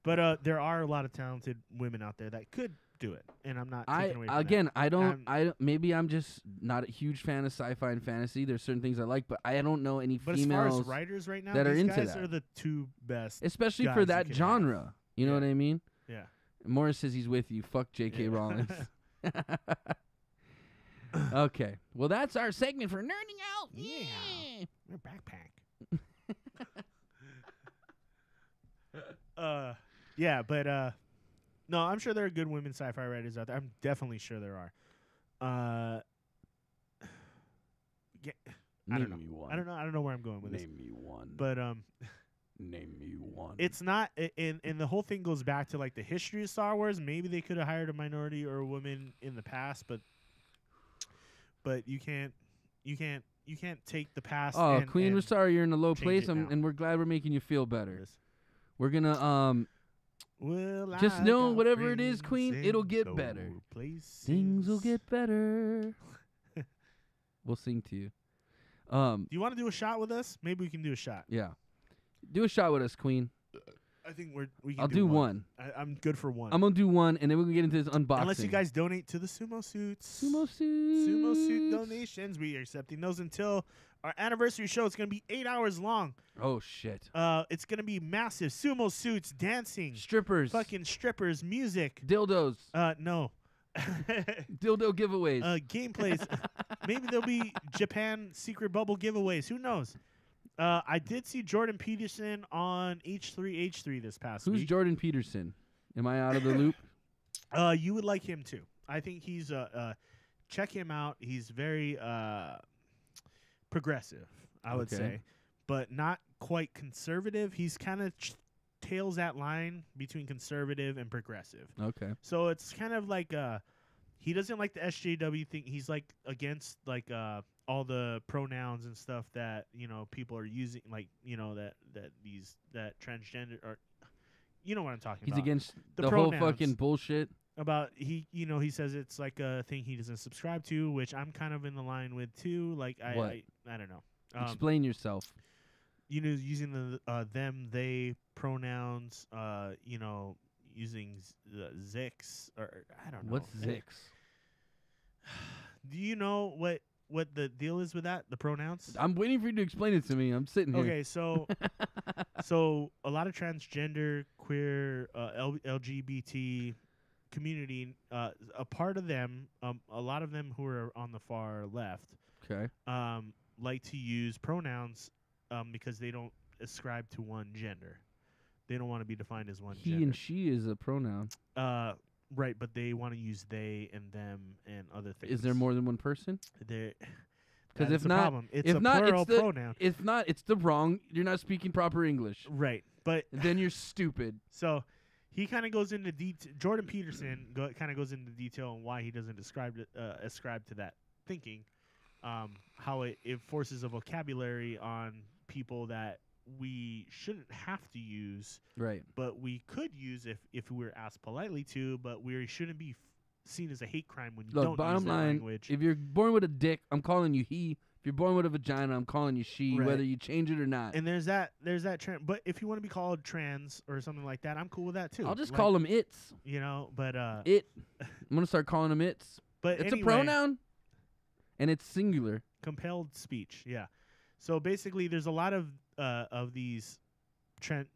But there are a lot of talented women out there that could do it, and I'm not taking away from that. Maybe I'm just not a huge fan of sci-fi and fantasy. There's certain things I like, but I don't know any But as far females as writers right now, that are these into guys that. are the two best. especially guys for you that can genre. You know Yeah. what I mean? Yeah. Morris says he's with you. Fuck J.K. Yeah. Rowling. Okay. Well, that's our segment for nerding out. Yeah. Your backpack. Yeah, but no, I'm sure there are good women sci-fi writers out there. I'm definitely sure there are. I don't know. me one. I don't know where I'm going with this. Name me one. But Name me one. it's not, and the whole thing goes back to like the history of Star Wars. Maybe they could have hired a minority or a woman in the past, but you can't take the past. Oh, and, Queen, and we're sorry you're in a low change place, it now. and we're glad we're making you feel better. Yes. We're gonna Well, just I know got whatever it is, friends Queen, in it'll get low better. places. Things will get better. We'll sing to you. Do you want to do a shot with us? Maybe we can do a shot. Yeah. Do a shot with us, Queen. I think we can. I'll do one. I'm good for one. I'm gonna do one, and then we're gonna get into this unboxing. Unless you guys donate to the Sumo Suits. Sumo Suit donations. We are accepting those until our anniversary show. It's going to be 8 hours long. Oh, shit. It's going to be massive. Sumo Suits, dancing. Strippers. Fucking strippers, music. Dildos. No. Dildo giveaways. Gameplays. Maybe there'll be Japan secret bubble giveaways. Who knows? I did see Jordan Peterson on H3H3 this past week. Who's Jordan Peterson? Am I out of the loop? You would like him too. I think he's check him out. He's very progressive, I would say, but not quite conservative. He's kind of tails that line between conservative and progressive. Okay. So it's kind of like he doesn't like the SJW thing. He's like against like all the pronouns and stuff that people are using, like that transgender or what I'm talking about. He's against The the whole pronouns. fucking bullshit. About he says it's like a thing he doesn't subscribe to, which I'm kind of in the line with too. Like I don't know. Explain yourself. Using the them they pronouns. Using Zix or I don't know. What's Zix? Do you know what the deal is with that? The pronouns. I'm waiting for you to explain it to me. I'm sitting here. Okay, so a lot of transgender, queer, LGBT community, a part of them, a lot of them who are on the far left, Okay. like to use pronouns because they don't ascribe to one gender. They don't want to be defined as one He gender. and she is a pronoun. Right, but they want to use they and them and other things. Is there more than one person? Because if not, problem. It's if a not, plural it's the pronoun. If not, it's the wrong. You're not speaking proper English. Right, but Then you're stupid. so he kind of goes into Jordan Peterson kind of goes into detail on why he doesn't ascribe to that thinking, how it forces a vocabulary on people that we shouldn't have to use, Right. but we could use if we were asked politely to, but we shouldn't be seen as a hate crime when you Look, don't bottom use that line, language. if you're born with a dick, I'm calling you he. If you're born with a vagina, I'm calling you she, Right. whether you change it or not. And there's that trend. But if you want to be called trans or something like that, I'm cool with that too. I'll just Like, call them it's. But It. I'm gonna start calling them it's. but It's anyway, a pronoun, and it's singular. compelled speech. Yeah. So basically, there's a lot of these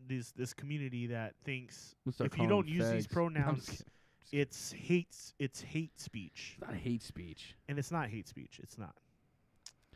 this community that thinks We'll start if you calling don't use these fags. I'm pronouns, just kidding. it's hate speech, It's not hate speech. and it's not hate speech. It's not.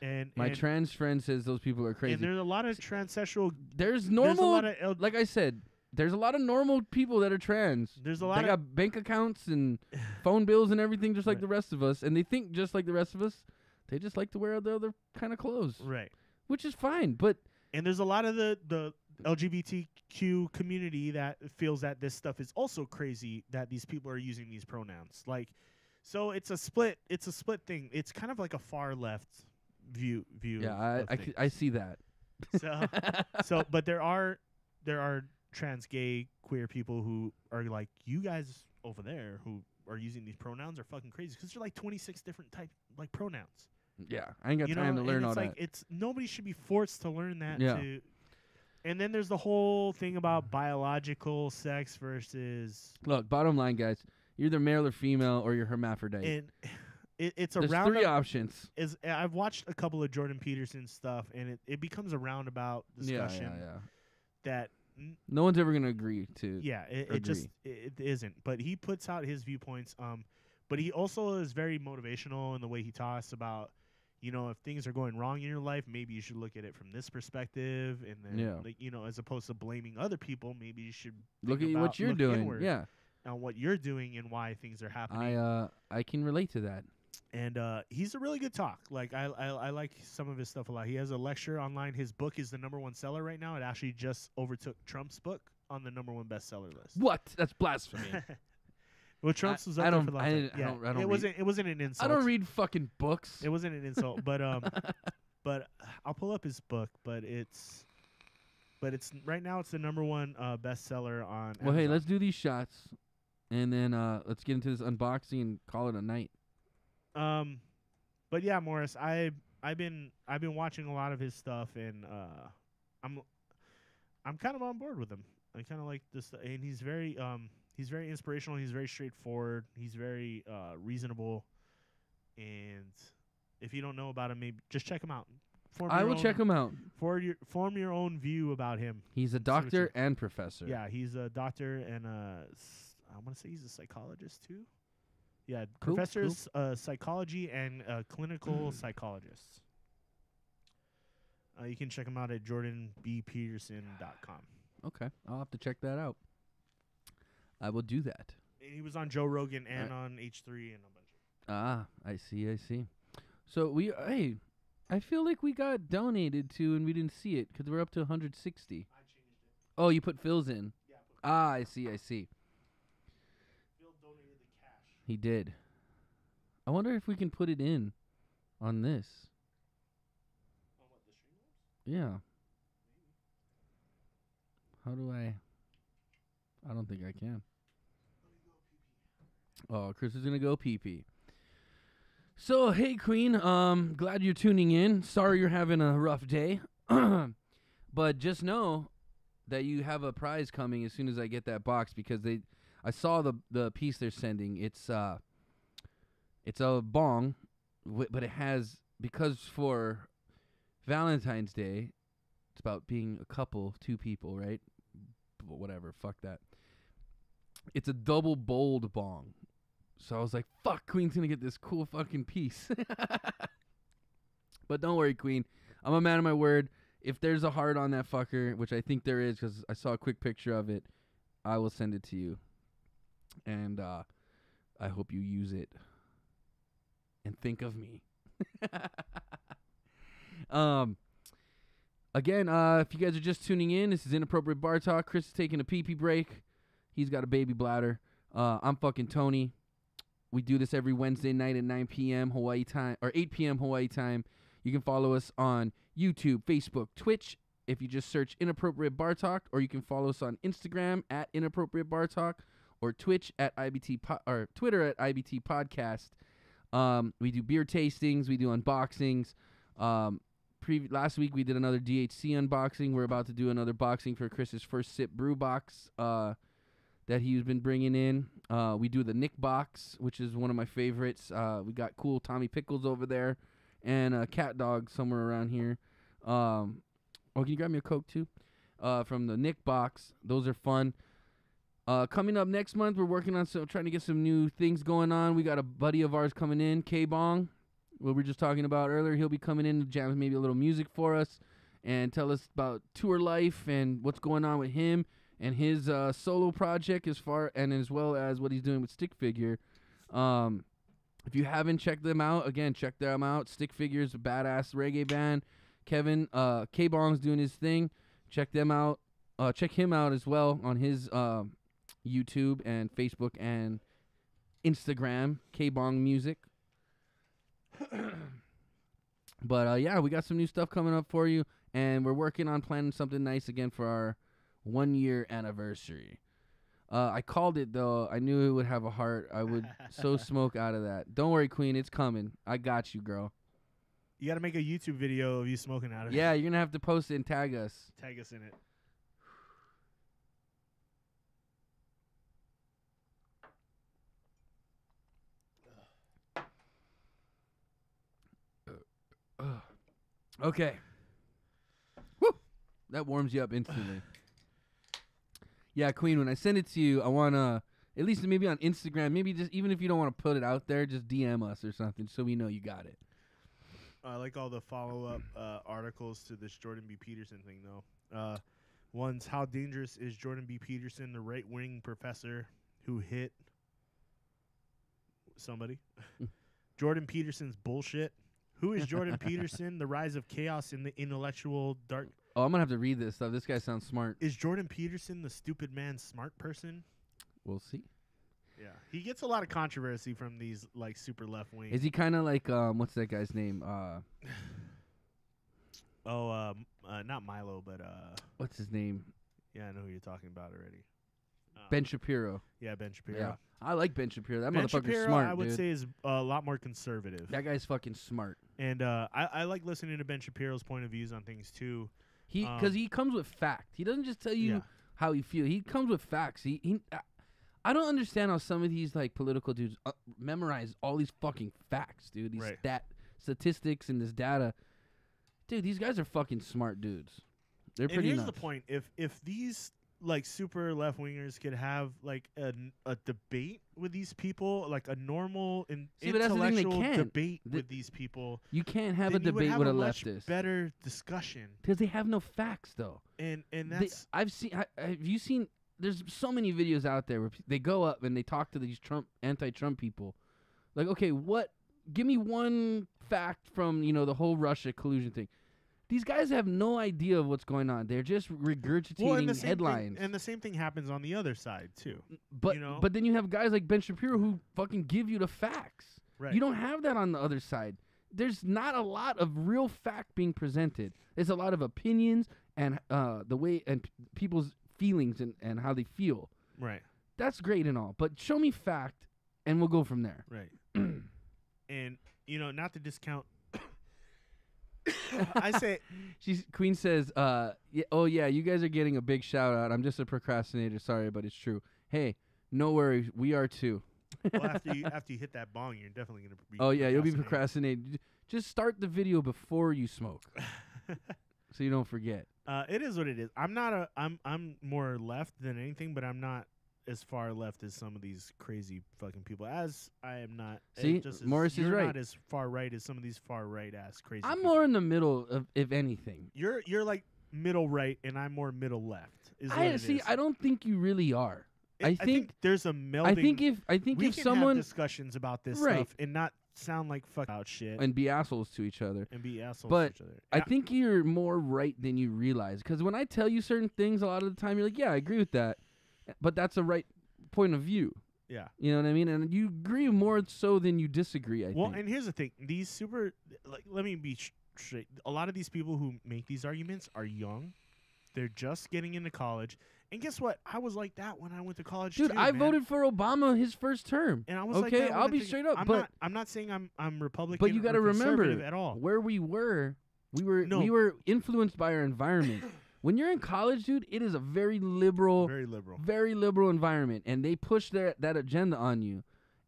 And My and, trans friend says those people are crazy. and there's a lot of transsexual. There's There's a normal, lot of like I said, there's a lot of normal people that are trans. there's a They lot of got bank accounts and phone bills and everything just like Right. the rest of us, and they think just like the rest of us. They just like to wear the other kind of clothes, right. which is fine. But And there's a lot of the LGBTQ community that feels that this stuff is also crazy that these people are using these pronouns. Like, so it's a split thing. It's kind of like a far left view. yeah, of I things. see that. So but there are trans, gay, queer people who are like, you guys over there who are using these pronouns are fucking crazy because there's like 26 different type like pronouns. Yeah, I ain't got time to learn and all it's like that. it's nobody should be forced to learn that. Yeah. And then there's the whole thing about biological sex versus Look, bottom line, guys, you're either male or female or you're hermaphrodite. and it's a There's round. three options. I've watched a couple of Jordan Peterson stuff, and it becomes a roundabout discussion Yeah. that No one's ever gonna agree to. it just it isn't. But he puts out his viewpoints. But he also is very motivational in the way he talks about, if things are going wrong in your life, maybe you should look at it from this perspective, and then, like, as opposed to blaming other people, maybe you should Look think at about- what you're look doing. inward Yeah, on what you're doing and why things are happening. I can relate to that. And he's a really good talk. Like I like some of his stuff a lot. He has a lecture online. His book is the #1 seller right now. It actually just overtook Trump's book on the #1 bestseller list. What? That's blasphemy. Well, Trump's was up I there don't- for the I last didn't- I yeah, don't- I don't it wasn't. It wasn't an I insult. don't read fucking books. It wasn't an insult, but but I'll pull up his book. But it's right now. It's the #1 bestseller on. Well, hey, Amazon. let's do these shots, and then let's get into this unboxing and call it a night. But yeah, Morris, I've been watching a lot of his stuff, and I'm kind of on board with him. I kind of like this, and he's very inspirational. He's very straightforward. He's very reasonable, and if you don't know about him, maybe just check him out. I will check him out. Form your own view about him. He's a doctor and professor. Yeah, he's a doctor and I want to say he's a psychologist too. Yeah, Cool, professors psychology and clinical psychologist. You can check him out at jordanbpeterson.com. Okay, I'll have to check that out. I will do that. And he was on Joe Rogan and on H3 and a bunch of. Ah, I see. So I feel like we got donated to and we didn't see it because we're up to 160. I changed it. Oh, you put Phil's in. Yeah. I see. Phil donated the cash. He did. I wonder if we can put it in on this. On what, the stream? Yeah. How do I don't think I can. Oh, Chris is gonna go pee-pee. So, hey, Queen, glad you're tuning in. Sorry you're having a rough day. But just know that you have a prize coming as soon as I get that box because I saw the piece they're sending. It's a bong, but it has, because for Valentine's Day, it's about being a couple, 2 people, right? Whatever, fuck that. It's a double bowled bong. So I was like, fuck, Queen's going to get this cool fucking piece. But don't worry, Queen. I'm a man of my word. If there's a heart on that fucker, which I think there is because I saw a quick picture of it, I will send it to you. And I hope you use it. And think of me. Again, if you guys are just tuning in, this is Inappropriate Bar Talk. Chris is taking a pee-pee break. He's got a baby bladder. I'm fucking Tony. We do this every Wednesday night at 9 p.m. Hawaii time, or 8 p.m. Hawaii time. You can follow us on YouTube, Facebook, Twitch, if you just search Inappropriate Bar Talk, or you can follow us on Instagram at Inappropriate Bar Talk, or Twitch at IBT or Twitter at IBT Podcast. We do beer tastings, we do unboxings. Last week we did another DHC unboxing. We're about to do another boxing for Chris's first Sip Brew Box that he's been bringing in. We do the Nick Box, which is one of my favorites. We got cool Tommy Pickles over there and a cat dog somewhere around here. Oh, can you grab me a Coke too? From the Nick Box. Those are fun. Coming up next month, we're working on trying to get some new things going on. We got a buddy of ours coming in, K-Bong, what we were just talking about earlier. He'll be coming in to jam maybe a little music for us and tell us about tour life and what's going on with him and his solo project as well as what he's doing with Stick Figure. If you haven't checked them out, again, check them out. Stick Figure is a badass reggae band. Kevin, K-Bong's doing his thing. Check them out. Check him out as well on his YouTube and Facebook and Instagram, K-Bong Music. But yeah, we got some new stuff coming up for you, and we're working on planning something nice again for our 1-year anniversary. I called it though. I knew it would have a heart. I would so smoke out of that. Don't worry, Queen, it's coming. I got you, girl. You got to make a YouTube video of you smoking out of it. Yeah, you're gonna have to post it and tag us. Tag us in it. Okay. Woo! That warms you up instantly. Yeah, Queen, when I send it to you, I want to, at least maybe on Instagram, maybe just, even if you don't want to put it out there, just DM us or something so we know you got it. I like all the follow-up articles to this Jordan B. Peterson thing, though. One's, how dangerous is Jordan B. Peterson, the right-wing professor who hit somebody? Jordan Peterson's bullshit. Who is Jordan Peterson? The rise of chaos in the intellectual dark. Oh, I'm gonna have to read this stuff. This guy sounds smart. Is Jordan Peterson the stupid man smart person? We'll see. Yeah, he gets a lot of controversy from these like super left wing. Is he kind of like what's that guy's name? Not Milo, but What's his name? yeah, I know who you're talking about already. Ben Shapiro. Yeah, Ben Shapiro. Yeah, I like Ben Shapiro. That Ben motherfucker's Shapiro, smart, I would dude. say, is a lot more conservative. That guy's fucking smart. And I like listening to Ben Shapiro's point of views on things too. Because he comes with fact. He doesn't just tell you Yeah. how he feels. He comes with facts. I don't understand how some of these like political dudes memorize all these fucking facts, dude. These Right. statistics and this data. Dude, these guys are fucking smart dudes. They're And pretty here's nuts. the point: if these like super left wingers could have like a debate with these people, like a normal See, but that's the thing, they intellectual can't. debate with these people, You can't have a then you would debate have with a much leftist better discussion. because they have no facts, though. And that's I've seen. Have you seen? There's so many videos out there where they go up and they talk to these anti-Trump people. Like, okay, give me one fact from the whole Russia collusion thing. These guys have no idea of what's going on. They're just regurgitating headlines. and the same thing happens on the other side too. But but then you have guys like Ben Shapiro who fucking give you the facts. Right. You don't have that on the other side. There's not a lot of real fact being presented. There's a lot of opinions and the way and people's feelings and how they feel. Right. That's great and all, but show me fact, and we'll go from there. Right. And not to discount. I say Queen says, yeah, you guys are getting a big shout out. I'm just a procrastinator. Sorry, but it's true. Hey, no worries. We are too. well, after you hit that bong, you're definitely gonna be. Oh yeah, you'll be procrastinating. Just start the video before you smoke, so you don't forget. It is what it is. I'm more left than anything, but I'm not as far left as some of these crazy fucking people. As I am not. See, Morris is you're right. Not as far right as some of these far right ass crazy. I'm people. more in the middle of, if anything. You're like middle right, and I'm more middle left. I don't think you really are. I think there's a melding. I think we if can someone have discussions about this Right. stuff and not sound like fuck out shit and be assholes to each other. and be assholes But to each other. I think you're more right than you realize. Because when I tell you certain things, a lot of the time you're like, yeah, I agree with that. But that's a right point of view. Yeah. You know what I mean? And you agree more so than you disagree, I Well, think. and here's the thing: these super, let me be straight. A lot of these people who make these arguments are young. They're just getting into college. And guess what? I was like that when I went to college. Dude, too, I man. voted for Obama his first term. And I was okay, like that when I'll I be think- straight up. I'm not saying I'm Republican. But you got to or remember conservative at all. where we were. We No. were influenced by our environment. When you're in college, dude, it is a very liberal environment, and they push that agenda on you,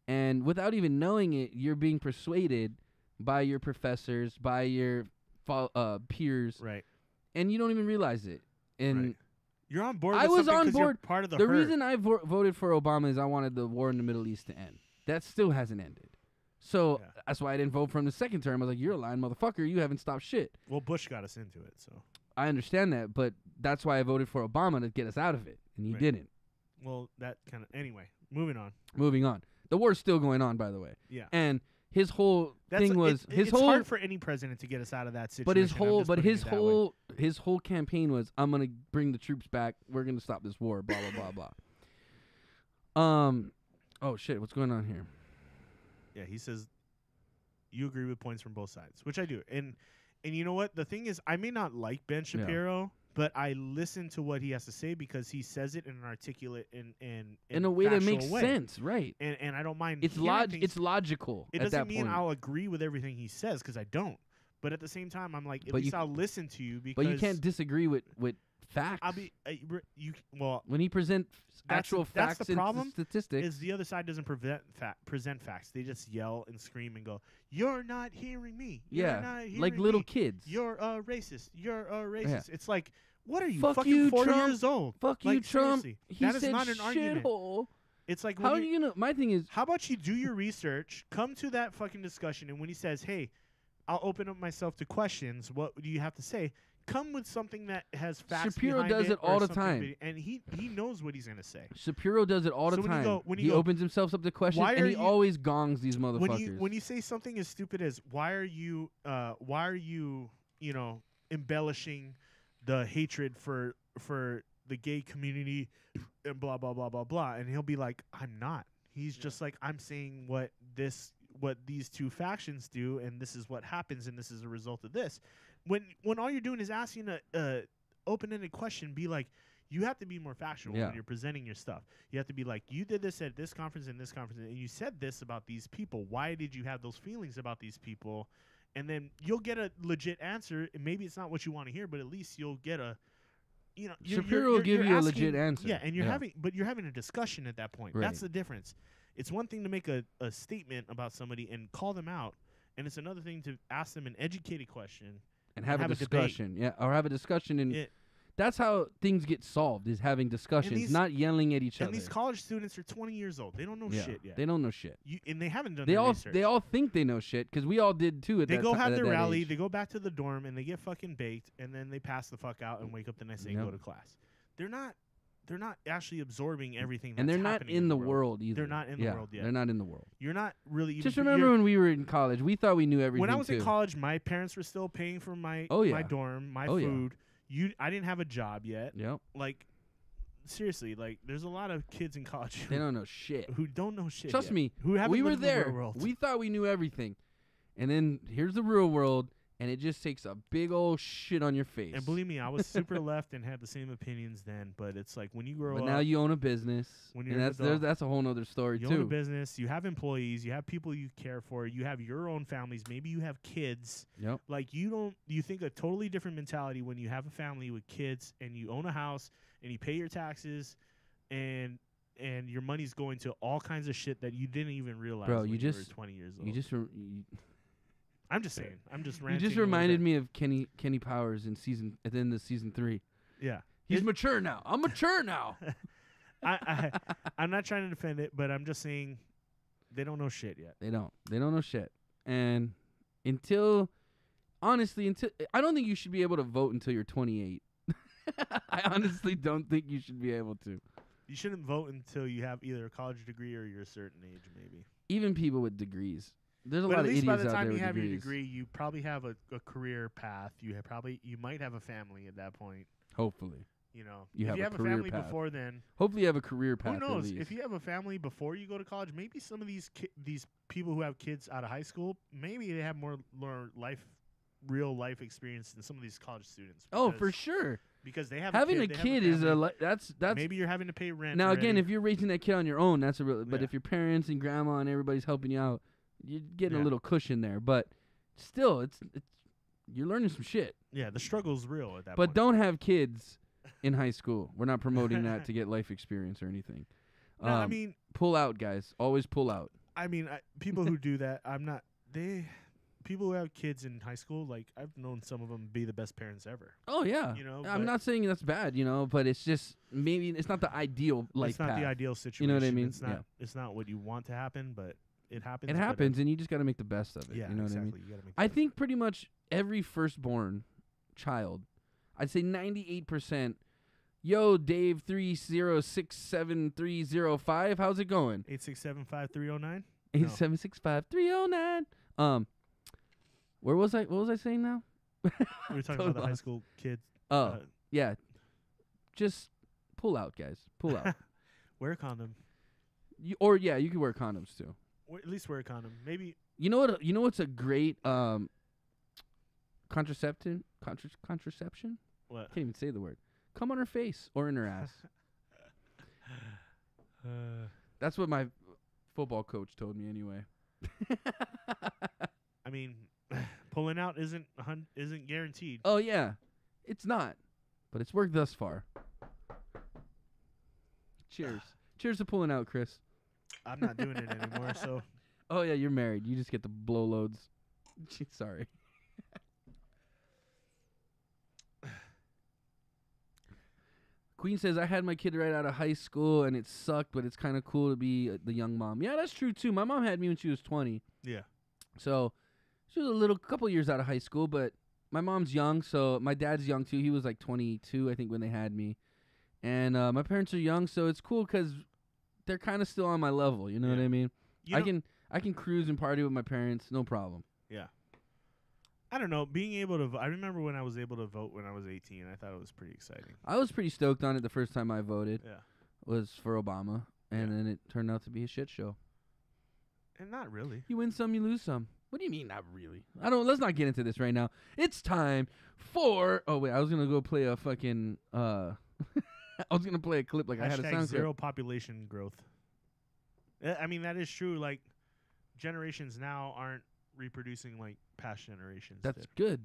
and without even knowing it, you're being persuaded by your professors, by your peers, Right. and you don't even realize it. And Right. You're on board. I with was something on 'cause you're board. Part of the The herd. reason I voted for Obama is I wanted the war in the Middle East to end. That still hasn't ended. So Yeah. that's why I didn't vote for him the second term. I was like, you're a lying motherfucker. You haven't stopped shit. Well, Bush got us into it, so. I understand that, but that's why I voted for Obama to get us out of it, and he Right. didn't. Well, that kind of. Anyway, moving on. Moving on. The war's still going on, by the way. Yeah. And his whole thing was it's hard for any president to get us out of that situation. but his I'm whole just putting it that way. his whole campaign was, I'm gonna bring the troops back. We're gonna stop this war. Blah blah blah blah. Oh shit, what's going on here? Yeah, he says you agree with points from both sides, which I do. And you know what? The thing is, I may not like Ben Shapiro, but I listen to what he has to say because he says it in an articulate in In a way that makes factual way. sense, right? And I don't mind. It's hearing things. It's logical. It at doesn't that mean point. I'll agree with everything he says because I don't. But at the same time, I'm like, at But least you- I'll listen to you because. But you can't disagree with facts. I'll be well. When he presents actual that's facts the problem and statistics. Is the other side doesn't present facts. They just yell and scream and go, "You're not hearing me. You're yeah, not hearing like little me. kids. You're a racist. You're a racist." It's like, what are you, Fuck fucking you, 40 Trump. years old? Fuck like, you, Trump. seriously, He that is said not an argument. shithole. It's like, How when do you know? My thing is, how about you do your research, come to that fucking discussion, and when he says, "Hey, I'll open up myself to questions," what do you have to say? come with something that has facts. Shapiro behind does it or all the something time. and he knows what he's gonna say. Shapiro does it all the So when you time. go- when you He go, opens himself up to questions, "Why and are he you-" always gongs these motherfuckers. When you say something as stupid as why are you embellishing the hatred for the gay community and blah blah blah blah blah, and he'll be like, I'm not. He's just like, I'm saying what these two factions do, and this is what happens, and this is a result of this. When all you're doing is asking a open-ended question, be like, you have to be more factual when you're presenting your stuff. You have to be like, you did this at this conference and you said this about these people. Why did you have those feelings about these people? And then you'll get a legit answer. And maybe it's not what you want to hear, but at least you'll get a, Shapiro will give you a legit answer. Yeah, and you're having a discussion at that point. Right. That's the difference. It's one thing to make a statement about somebody and call them out, and it's another thing to ask them an educated question and have a discussion. Debate. Or have a discussion, and that's how things get solved, is having discussions, not yelling at each other. And these college students are 20 years old. They don't know shit yet. They don't know shit. And they haven't done their research. They all think they know shit, because we all did too at they that go ti- have at their that rally, age. they go back to the dorm, and they get fucking baked, and then they pass the fuck out and wake up the next day and go to class. They're not actually absorbing everything that's and they're not happening in the world either. They're not in the world yet. They're not in the world. You're not really even... Just remember when we were in college, we thought we knew everything. When I was too. in college, my parents were still paying for my dorm, my food. I didn't have a job yet. Yep. Like, seriously, like, there's a lot of kids in college They don't know shit. who don't know shit Trust yet, me, who haven't we were lived in the there. real world. We thought we knew everything. And then here's the real world, and it just takes a big old shit on your face. And believe me, I was super left and had the same opinions then, but it's like when you grow up... But now you own a business, when you're and an adult, that's a whole nother story, you too. own a business, you have employees, you have people you care for, you have your own families, maybe you have kids. Yep. Like, you think a totally different mentality when you have a family with kids and you own a house and you pay your taxes and your money's going to all kinds of shit that you didn't even realize when you were 20 years old. I'm just saying. I'm just ranting. You just reminded me of Kenny Powers at the end of season 3. Yeah. He's mature now. I'm mature now. I'm not trying to defend it, but I'm just saying they don't know shit yet. They don't know shit. And until I don't think you should be able to vote until you're 28. I honestly don't think you should be able to. You shouldn't vote until you have either a college degree or you're a certain age, maybe. Even people with degrees. There's a But lot at of least idiots by the out time there you with have your degrees. degree, you probably have a career path. You might have a family at that point. Hopefully. You know, You if have you a have a career family path. before then, Hopefully you have a career path. who knows? At least. If you have a family before you go to college, maybe some of these people who have kids out of high school, maybe they have more real life experience than some of these college students. Oh, for sure. Because they have having a kid is that's maybe you're having to pay rent. Now already. again, if you're raising that kid on your own, that's a real. But Yeah. if your parents and grandma and everybody's helping you out, you're getting a Yeah. little cushion there. But still, it's you're learning some shit. Yeah, the struggle's real at that But point. don't have kids in high school. We're not promoting that to get life experience or anything. No, I mean, pull out, guys. Always pull out. I mean, people who do that, people who have kids in high school, like I've known some of them be the best parents ever. Oh yeah, You know, I'm but- not saying that's bad, but it's just maybe it's not the ideal life It's not path. the ideal situation. You know what I mean? It's not. It's not what you want to happen, but it happens. It but happens, and you just got to make the best of it. Yeah, you know exactly. what I mean? You gotta make I the think pretty much every firstborn child, I'd say 98%. Yo, Dave 3067305. How's it going? 8675309. 8765309. Where was I? What was I saying now? We were talking about the high school kids. Oh, yeah. Just pull out, guys. Pull out. Wear a condom. You can wear condoms too. At least wear a condom. Maybe. You know what? You know what's a great contraception? Contraception? What? Can't even say the word. Come on her face or in her ass. That's what my football coach told me anyway. I mean, pulling out isn't guaranteed. Oh yeah, it's not, but it's worked thus far. Cheers. Cheers to pulling out, Chris. I'm not doing it anymore, so. Oh yeah, you're married. You just get the blow loads. Sorry. Queen says, I had my kid right out of high school, and it sucked, but it's kind of cool to be the young mom. Yeah, that's true, too. My mom had me when she was 20. Yeah. So she was a couple years out of high school, but my mom's young, so my dad's young too. He was like 22, I think, when they had me. And my parents are young, so it's cool because they're kind of still on my level. You know what I mean? I can cruise and party with my parents, no problem. Yeah. I don't know. Being able to I remember when I was able to vote when I was 18. I thought it was pretty exciting. I was pretty stoked on it the first time I voted. Yeah. Was for Obama, and then it turned out to be a shit show. And not really. You win some, you lose some. What do you mean, not really? Let's not get into this right now. It's time for... Oh, wait, I was going to go play a fucking... I was going to play a clip like I had a sound zero clip. population growth. I mean, that is true. Like, generations now aren't reproducing like past generations. That's good.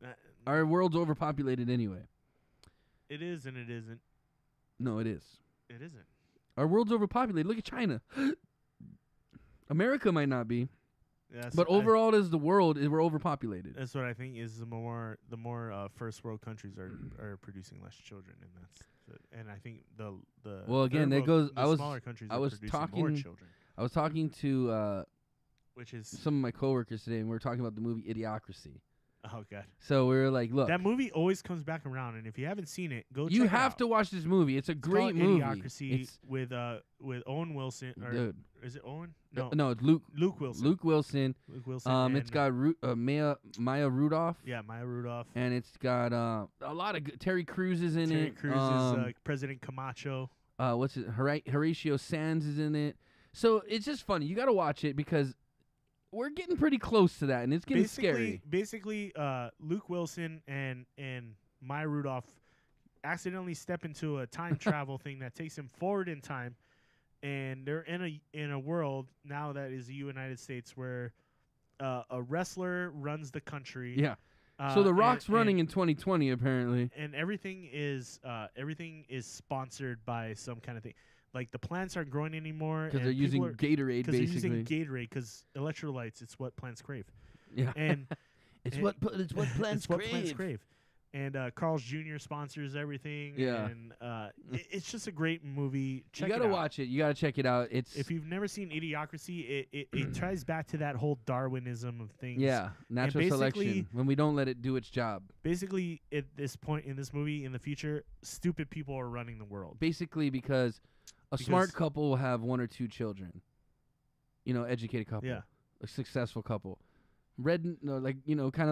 Uh, Our world's overpopulated anyway. It is and it isn't. No, it is. It isn't. Our world's overpopulated. Look at China. America might not be. Yes, but overall, as the world, we're overpopulated. That's what I think is the more first world countries are producing less children, and I think the well, again, that goes. Smaller countries are producing more children. I was talking to which is some of my coworkers today, and we were talking about the movie Idiocracy. Oh god! So we were like, look, that movie always comes back around, and if you haven't seen it, go. You check have it out. to watch this movie. It's a great movie. Idiocracy with Owen Wilson. Or dude, is it Owen? No, it's Luke. Luke Wilson. Luke Wilson. Luke Wilson. It's got Maya Rudolph. Yeah, Maya Rudolph. And it's got a lot of Terry Crews is in it. Terry Crews is President Camacho. What's it? Horatio Sands is in it. So it's just funny. You got to watch it because we're getting pretty close to that, and it's getting scary. Basically, Luke Wilson and Maya Rudolph accidentally step into a time travel thing that takes them forward in time, and they're in a world now that is the United States where a wrestler runs the country. Yeah. So The Rock's running in 2020 apparently, and everything is sponsored by some kind of thing. Like the plants aren't growing anymore because they're using Gatorade. Because they're using Gatorade because electrolytes. It's what plants crave. Yeah, and it's what plants crave. And Carl's Jr. sponsors everything. Yeah, and it's just a great movie. You gotta watch it. You gotta check it out. It's if you've never seen Idiocracy, it ties back to that whole Darwinism of things. Yeah, natural selection. When we don't let it do its job. Basically, at this point in this movie, in the future, stupid people are running the world. Basically, because a smart couple will have 1 or 2 children. Educated couple. Yeah. A successful couple. Kind of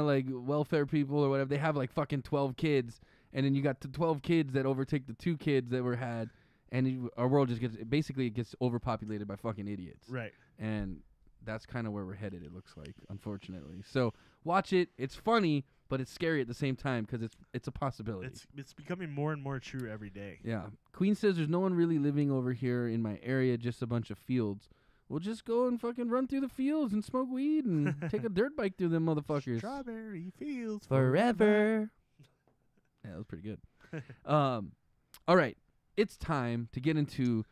like welfare people or whatever. They have like fucking 12 kids, and then you got the 12 kids that overtake the 2 kids that were had, and our world just gets overpopulated by fucking idiots. Right. And that's kind of where we're headed, it looks like, unfortunately. So watch it. It's funny, but it's scary at the same time because it's a possibility. It's becoming more and more true every day. Yeah. Queen says there's no one really living over here in my area, just a bunch of fields. We'll just go and fucking run through the fields and smoke weed and take a dirt bike through them motherfuckers. Strawberry fields forever. Yeah, that was pretty good. All right. It's time to get into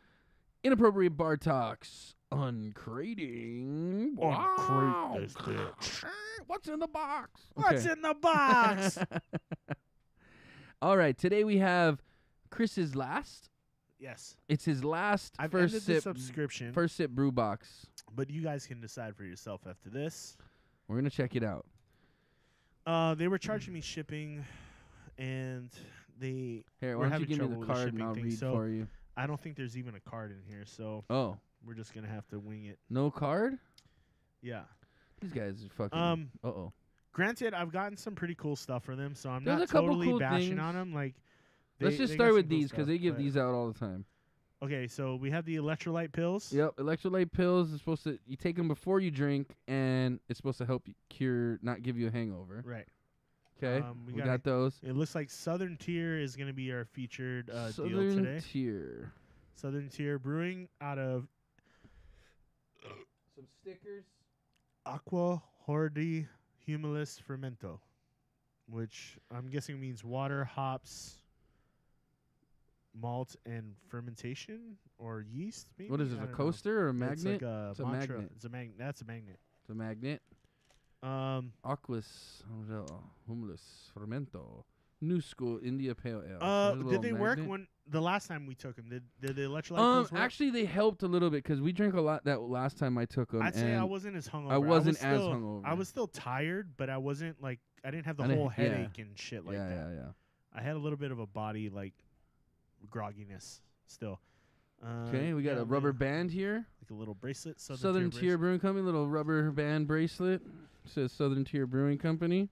Inappropriate Bar Talks. Uncrating. Uncrate this bitch. What's in the box? What's in the box? All right. Today we have Chris's last. Yes. It's his last I've first ended sip the subscription. First Sip Brew Box. But you guys can decide for yourself after this. We're going to check it out. They were charging me shipping, and they Here, were why don't you having give me trouble the with card and shipping I'll things, read for you. I don't think there's even a card in here, so we're just going to have to wing it. No card? Yeah. These guys are fucking... Uh-oh. Granted, I've gotten some pretty cool stuff for them, so I'm There's not a couple totally cool bashing things. on them. Like, Let's just start with these because they give these out all the time. Okay, so we have the electrolyte pills. Yep, electrolyte pills is supposed to... You take them before you drink, and it's supposed to help you cure, not give you a hangover. Right. Okay, we got those. It looks like Southern Tier is going to be our featured deal today. Southern Tier. Southern Tier Brewing out of... Some stickers. Aqua Hordi Humilis Fermento, which I'm guessing means water, hops, malt, and fermentation or yeast. Maybe? What is it? A coaster or a magnet? It's like a It's a mantra. magnet. It's a magnet. That's a magnet. It's a magnet. Aquas Humulus Fermento. New School India Pale Ale. There's a Did little they work magnet. when the last time we took them? Did the electrolytes work? Actually, they helped a little bit because we drank a lot that last time I took them. I'd say I wasn't as hungover. I wasn't as still, hungover. I was still tired, but I wasn't like I didn't have the I didn't- whole yeah. headache and shit like that. Yeah. I had a little bit of a body like grogginess still. Okay, we got yeah, a rubber band here. like a little bracelet. Southern Tier Brewing Company, little rubber band bracelet. Says Southern Tier Brewing Company.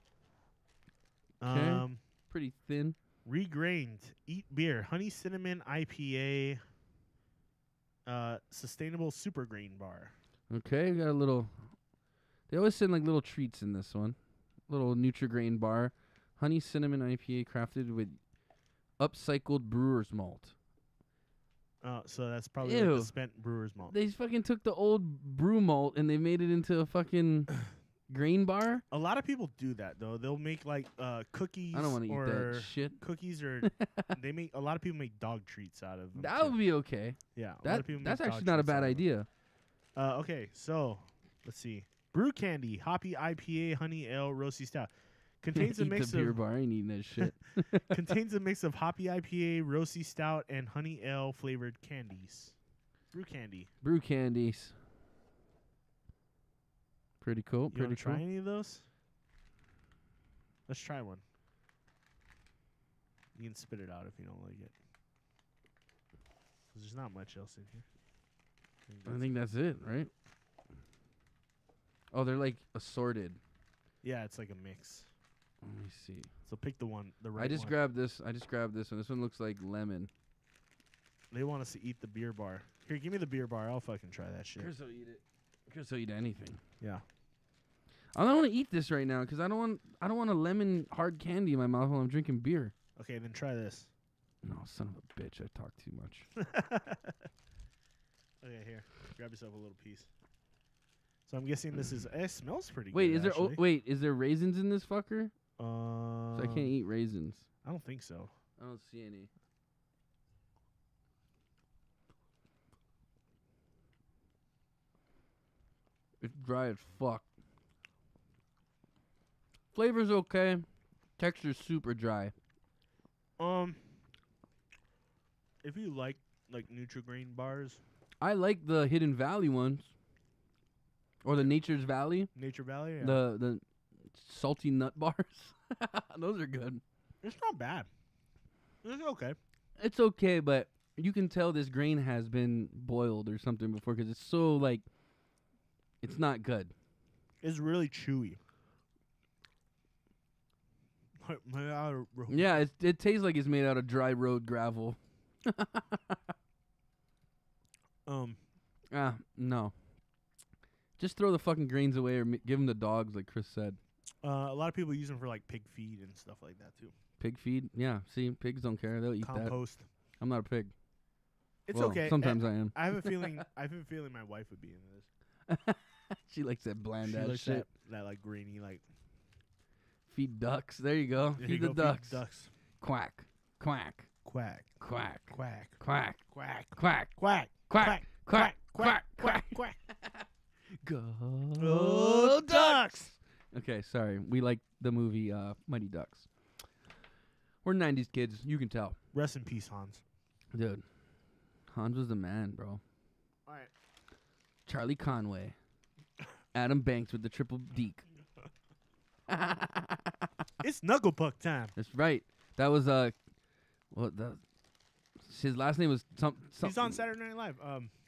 Okay. Pretty thin. Regrained. Eat beer. Honey cinnamon IPA. Sustainable super green bar. Okay, we got a little. They always send like little treats in this one. Little Nutri-Grain bar. Honey cinnamon IPA crafted with upcycled brewer's malt. So that's probably like Ew. the spent brewer's malt. They fucking took the old brew malt and they made it into a fucking grain bar. A lot of people do that though. They'll make like cookies. I don't want to eat or that shit. cookies or they make a lot of people make dog treats out of them. That too. would be okay. Yeah, a lot of people That's make dog actually not a treats bad out of 'em. idea. Okay, so let's see. Brew Candy, hoppy IPA, honey ale, roasty stout. Contains a Eat mix the beer of bar. I ain't eating that shit. contains a mix of hoppy IPA, roasty stout, and honey ale flavored candies. Brew Candy. Brew candies. Pretty cool. You Pretty want to cool. try any of those? Let's try one. You can spit it out if you don't like it. 'Cause there's not much else in here. I think that's it, right? Oh, they're like assorted. Yeah, it's like a mix. Let me see. So pick the one, the right I just one. grabbed this. I just grabbed this one. This one looks like lemon. They want us to eat the beer bar. Here, give me the beer bar. I'll fucking try that shit. Chris will eat it. Chris will eat anything. Yeah. I don't want to eat this right now because I don't want a lemon hard candy in my mouth while I'm drinking beer. Okay, then try this. No, son of a bitch! I talk too much. Okay, here. Grab yourself a little piece. So I'm guessing this is. It smells pretty Wait, good. is there? Oh, actually. wait, is there raisins in this fucker? So I can't eat raisins. I don't think so. I don't see any. It's dry as fuck. Flavor's okay. Texture's super dry. If you like Nutri-Grain bars, I like the Hidden Valley ones. Or the Nature's Valley. Nature Valley, yeah. The salty nut bars. Those are good. It's not bad. It's okay. It's okay, but you can tell this grain has been boiled or something before because it's so, like, it's not good. It's really chewy. Yeah, it tastes like it's made out of dry road gravel. No. Just throw the fucking grains away or give them to dogs, like Chris said. A lot of people use them for like pig feed and stuff like that too. Pig feed? Yeah, see, pigs don't care. They'll eat that. Compost. I'm not a pig. It's Well, okay. Sometimes I am. I have a feeling. My wife would be into this. She likes that bland She ass likes shit. that like grainy like. Feed ducks. There you go. There Feed you the go, ducks. Feed ducks. Quack. Quack. Quack. Quack. Quack. Quack. Quack. Quack. Quack. Quack. Quack. Quack. Quack. Quack. Quack. Go Ducks! Okay, sorry. We like the movie Mighty Ducks. We're 90s kids. You can tell. Rest in peace, Hans. Dude. Hans was the man, bro. All right. Charlie Conway. Adam Banks with the triple deke. It's Knuckle Puck time. That's right. That was his last name was He's on Saturday Night Live.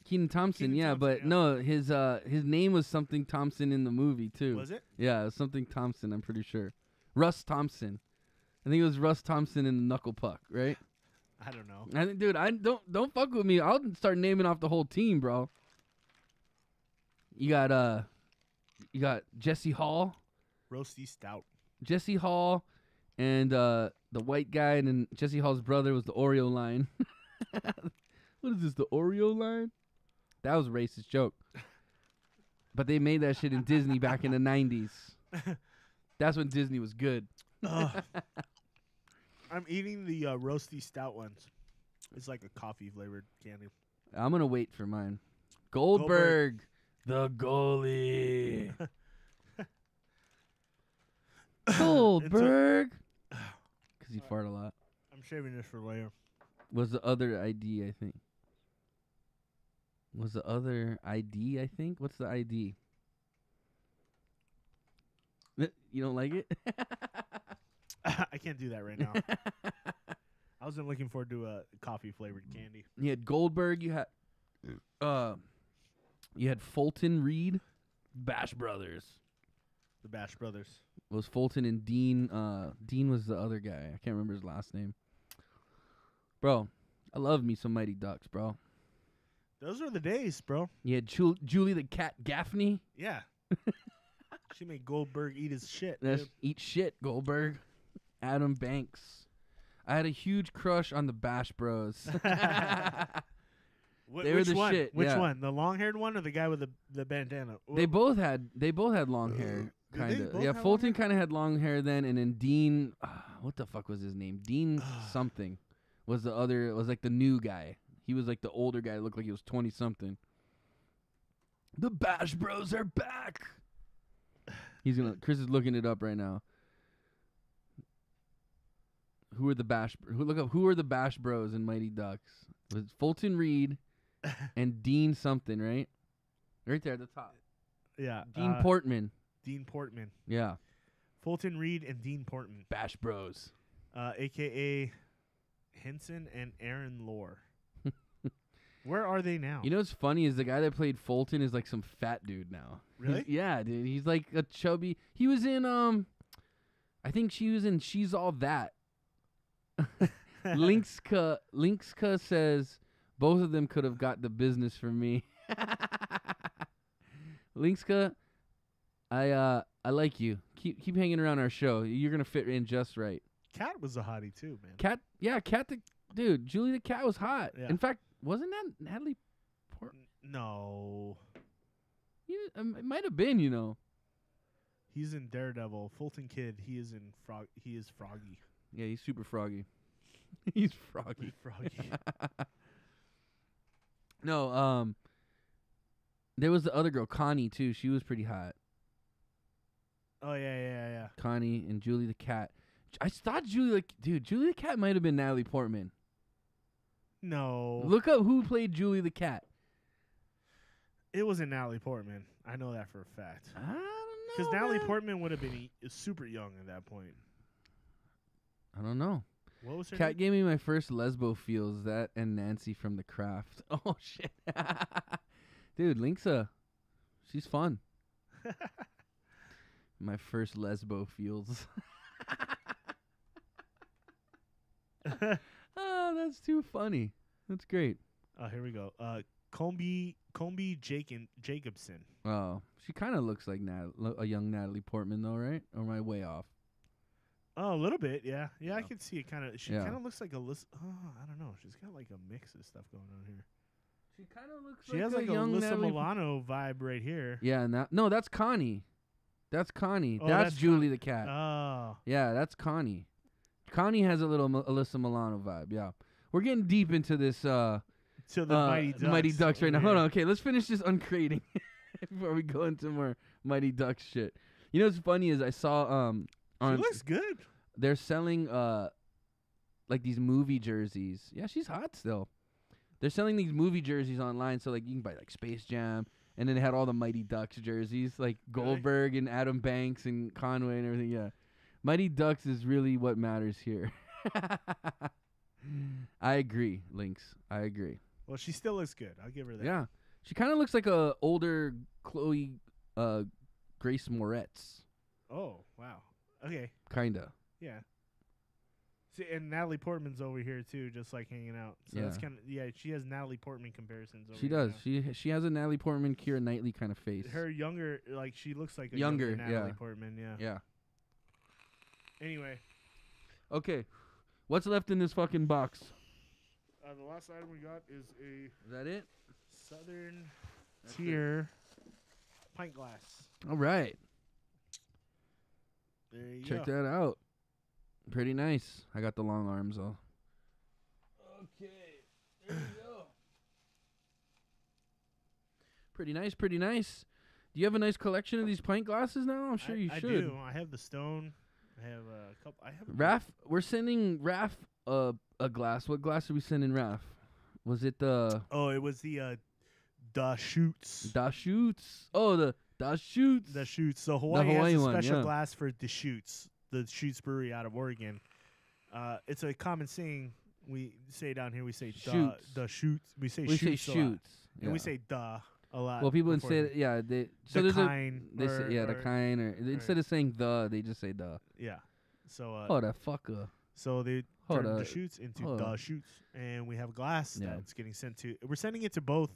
Keenan Thompson, Keenan yeah, Thompson, but yeah. no, his name was something Thompson in the movie too. Was it? Yeah, it was something Thompson, I'm pretty sure. Russ Thompson. I think it was Russ Thompson in the Knuckle Puck, right? I don't know. I think, dude, don't fuck with me. I'll start naming off the whole team, bro. You got Jesse Hall. Roasty Stout. Jesse Hall and the white guy, and then Jesse Hall's brother was the Oreo line. What is this, the Oreo line? That was a racist joke. But they made that shit in Disney back in the 90s. That's when Disney was good. I'm eating the Roasty Stout ones. It's like a coffee flavored candy. I'm going to wait for mine. Goldberg. The goalie. Goldberg. because he fart a lot. I'm shaving this for later. Was the other ID, I think. Was the other ID, I think? What's the ID? You don't like it? I can't do that right now. I wasn't looking forward to a coffee-flavored candy. You had Goldberg. You had Fulton Reed, Bash Brothers. The Bash Brothers. It was Fulton and Dean. Dean was the other guy. I can't remember his last name. Bro, I love me some Mighty Ducks, bro. Those were the days, bro. You had Julie the Cat Gaffney. Yeah. She made Goldberg eat his shit. That's Dude. eat shit, Goldberg. Adam Banks. I had a huge crush on the Bash Bros. They were which the one? shit. Which yeah. one? The long-haired one or the guy with the bandana? They both had long hair, Did kind they of. both Yeah, have Fulton long hair? kind of had long hair then, and then Dean, what the fuck was his name? Dean something was the other. Was like the new guy. He was like the older guy. Looked like he was 20 something. The Bash Bros are back. Chris is looking it up right now. Who are the Bash? Look up. Who are the Bash Bros in Mighty Ducks? It was Fulton Reed and Dean something, right? Right there at the top. Yeah. Dean Portman. Dean Portman. Yeah. Fulton Reed and Dean Portman. Bash Bros. A.K.A. Henson and Aaron Lore. Where are they now? You know what's funny is the guy that played Fulton is like some fat dude now. Really? Yeah, dude. He's like a chubby. He was in I think she was in She's All That. Linkska says both of them could have got the business from me. Linkska, I like you. Keep hanging around our show. You're gonna fit in just right. Cat was a hottie too, man. Cat the dude. Julie the Cat was hot. Yeah. In fact, wasn't that Natalie Portman? No. It might have been, you know. He's in Daredevil. Fulton Kid, he is Froggy. Yeah, he's super froggy. He's froggy. Froggy. No, there was the other girl, Connie, too. She was pretty hot. Oh, yeah. Connie and Julie the Cat. I thought Julie the Cat might have been Natalie Portman. No. Look up who played Julie the Cat. It wasn't Natalie Portman. I know that for a fact. I don't know. Because Natalie man. Portman would have been super young at that point. I don't know. What was her Cat name? gave me my first lesbo feels, that and Nancy from The Craft. Oh, shit. Dude, Linksa, she's fun. My first lesbo feels. Oh, that's too funny. That's great. Oh, here we go. Combi Jacobson. Oh, she kind of looks like a young Natalie Portman, though, right? Or am I way off? Oh, a little bit, yeah. Yeah, I can see it kind of. She Yeah. kind of looks like Alyssa. Oh, I don't know. She's got like a mix of stuff going on here. She kind of looks She has like a young Alyssa Natalie Milano vibe right here. Yeah, no, that's Connie. That's Connie. Oh, that's that's Julie the Cat. Oh. Yeah, that's Connie. Connie has a little Alyssa Milano vibe, yeah. We're getting deep into this To the Mighty Ducks right now. over Hold here. on, okay, let's finish this uncrating before we go into more Mighty Ducks shit. You know what's funny is I saw She looks good. they're selling like these movie jerseys. Yeah, she's hot still. They're selling these movie jerseys online, so like you can buy like Space Jam, and then they had all the Mighty Ducks jerseys, like Goldberg and Adam Banks and Conway and everything. Yeah, Mighty Ducks is really what matters here. I agree, Lynx. I agree. Well, she still looks good. I'll give her that. Yeah, she kind of looks like a older Chloe Grace Moretz. Oh, wow. Okay. Kinda. Yeah. See, and Natalie Portman's over here too, just like hanging out. So that's Yeah. kind of She has Natalie Portman comparisons. Over She here does. now. She has a Natalie Portman, Keira Knightley kind of face. Her younger, like she looks like a Younger, younger Natalie yeah. Portman. Yeah. Yeah. Anyway, Okay. What's left in this fucking box? the last item we got is a Is that it? Southern That's Tier pint glass. All right. There you Check go. that out. Pretty nice. I got the long arms though. Okay. There you go. Pretty nice, pretty nice. Do you have a nice collection of these pint glasses now? I'm sure you I should. do. I have the Stone. I have a couple. I have Raph, we're sending Raph a glass. What glass are we sending Raph? Was it the Oh, it was the Da Shoots. Da Shoots? Oh, the Da Shoots. The Shoots. So Hawaii Hawaii has a one, special yeah. glass for the Shoots Brewery out of Oregon. It's a common saying we say down here. We say Shoots. the Shoots. We say We say Shoots a lot. Shoots. And we Yeah. say duh a lot. Well, people would before say the- that, yeah. They so the there's kind. a they say, yeah, the kind, or instead of saying the, they just say the. Yeah. So Oh, that fucker. so they Hold turn the up. Shoots into Hold the up. Shoots, and we have a glass Yeah. that's getting sent to. We're sending it to both.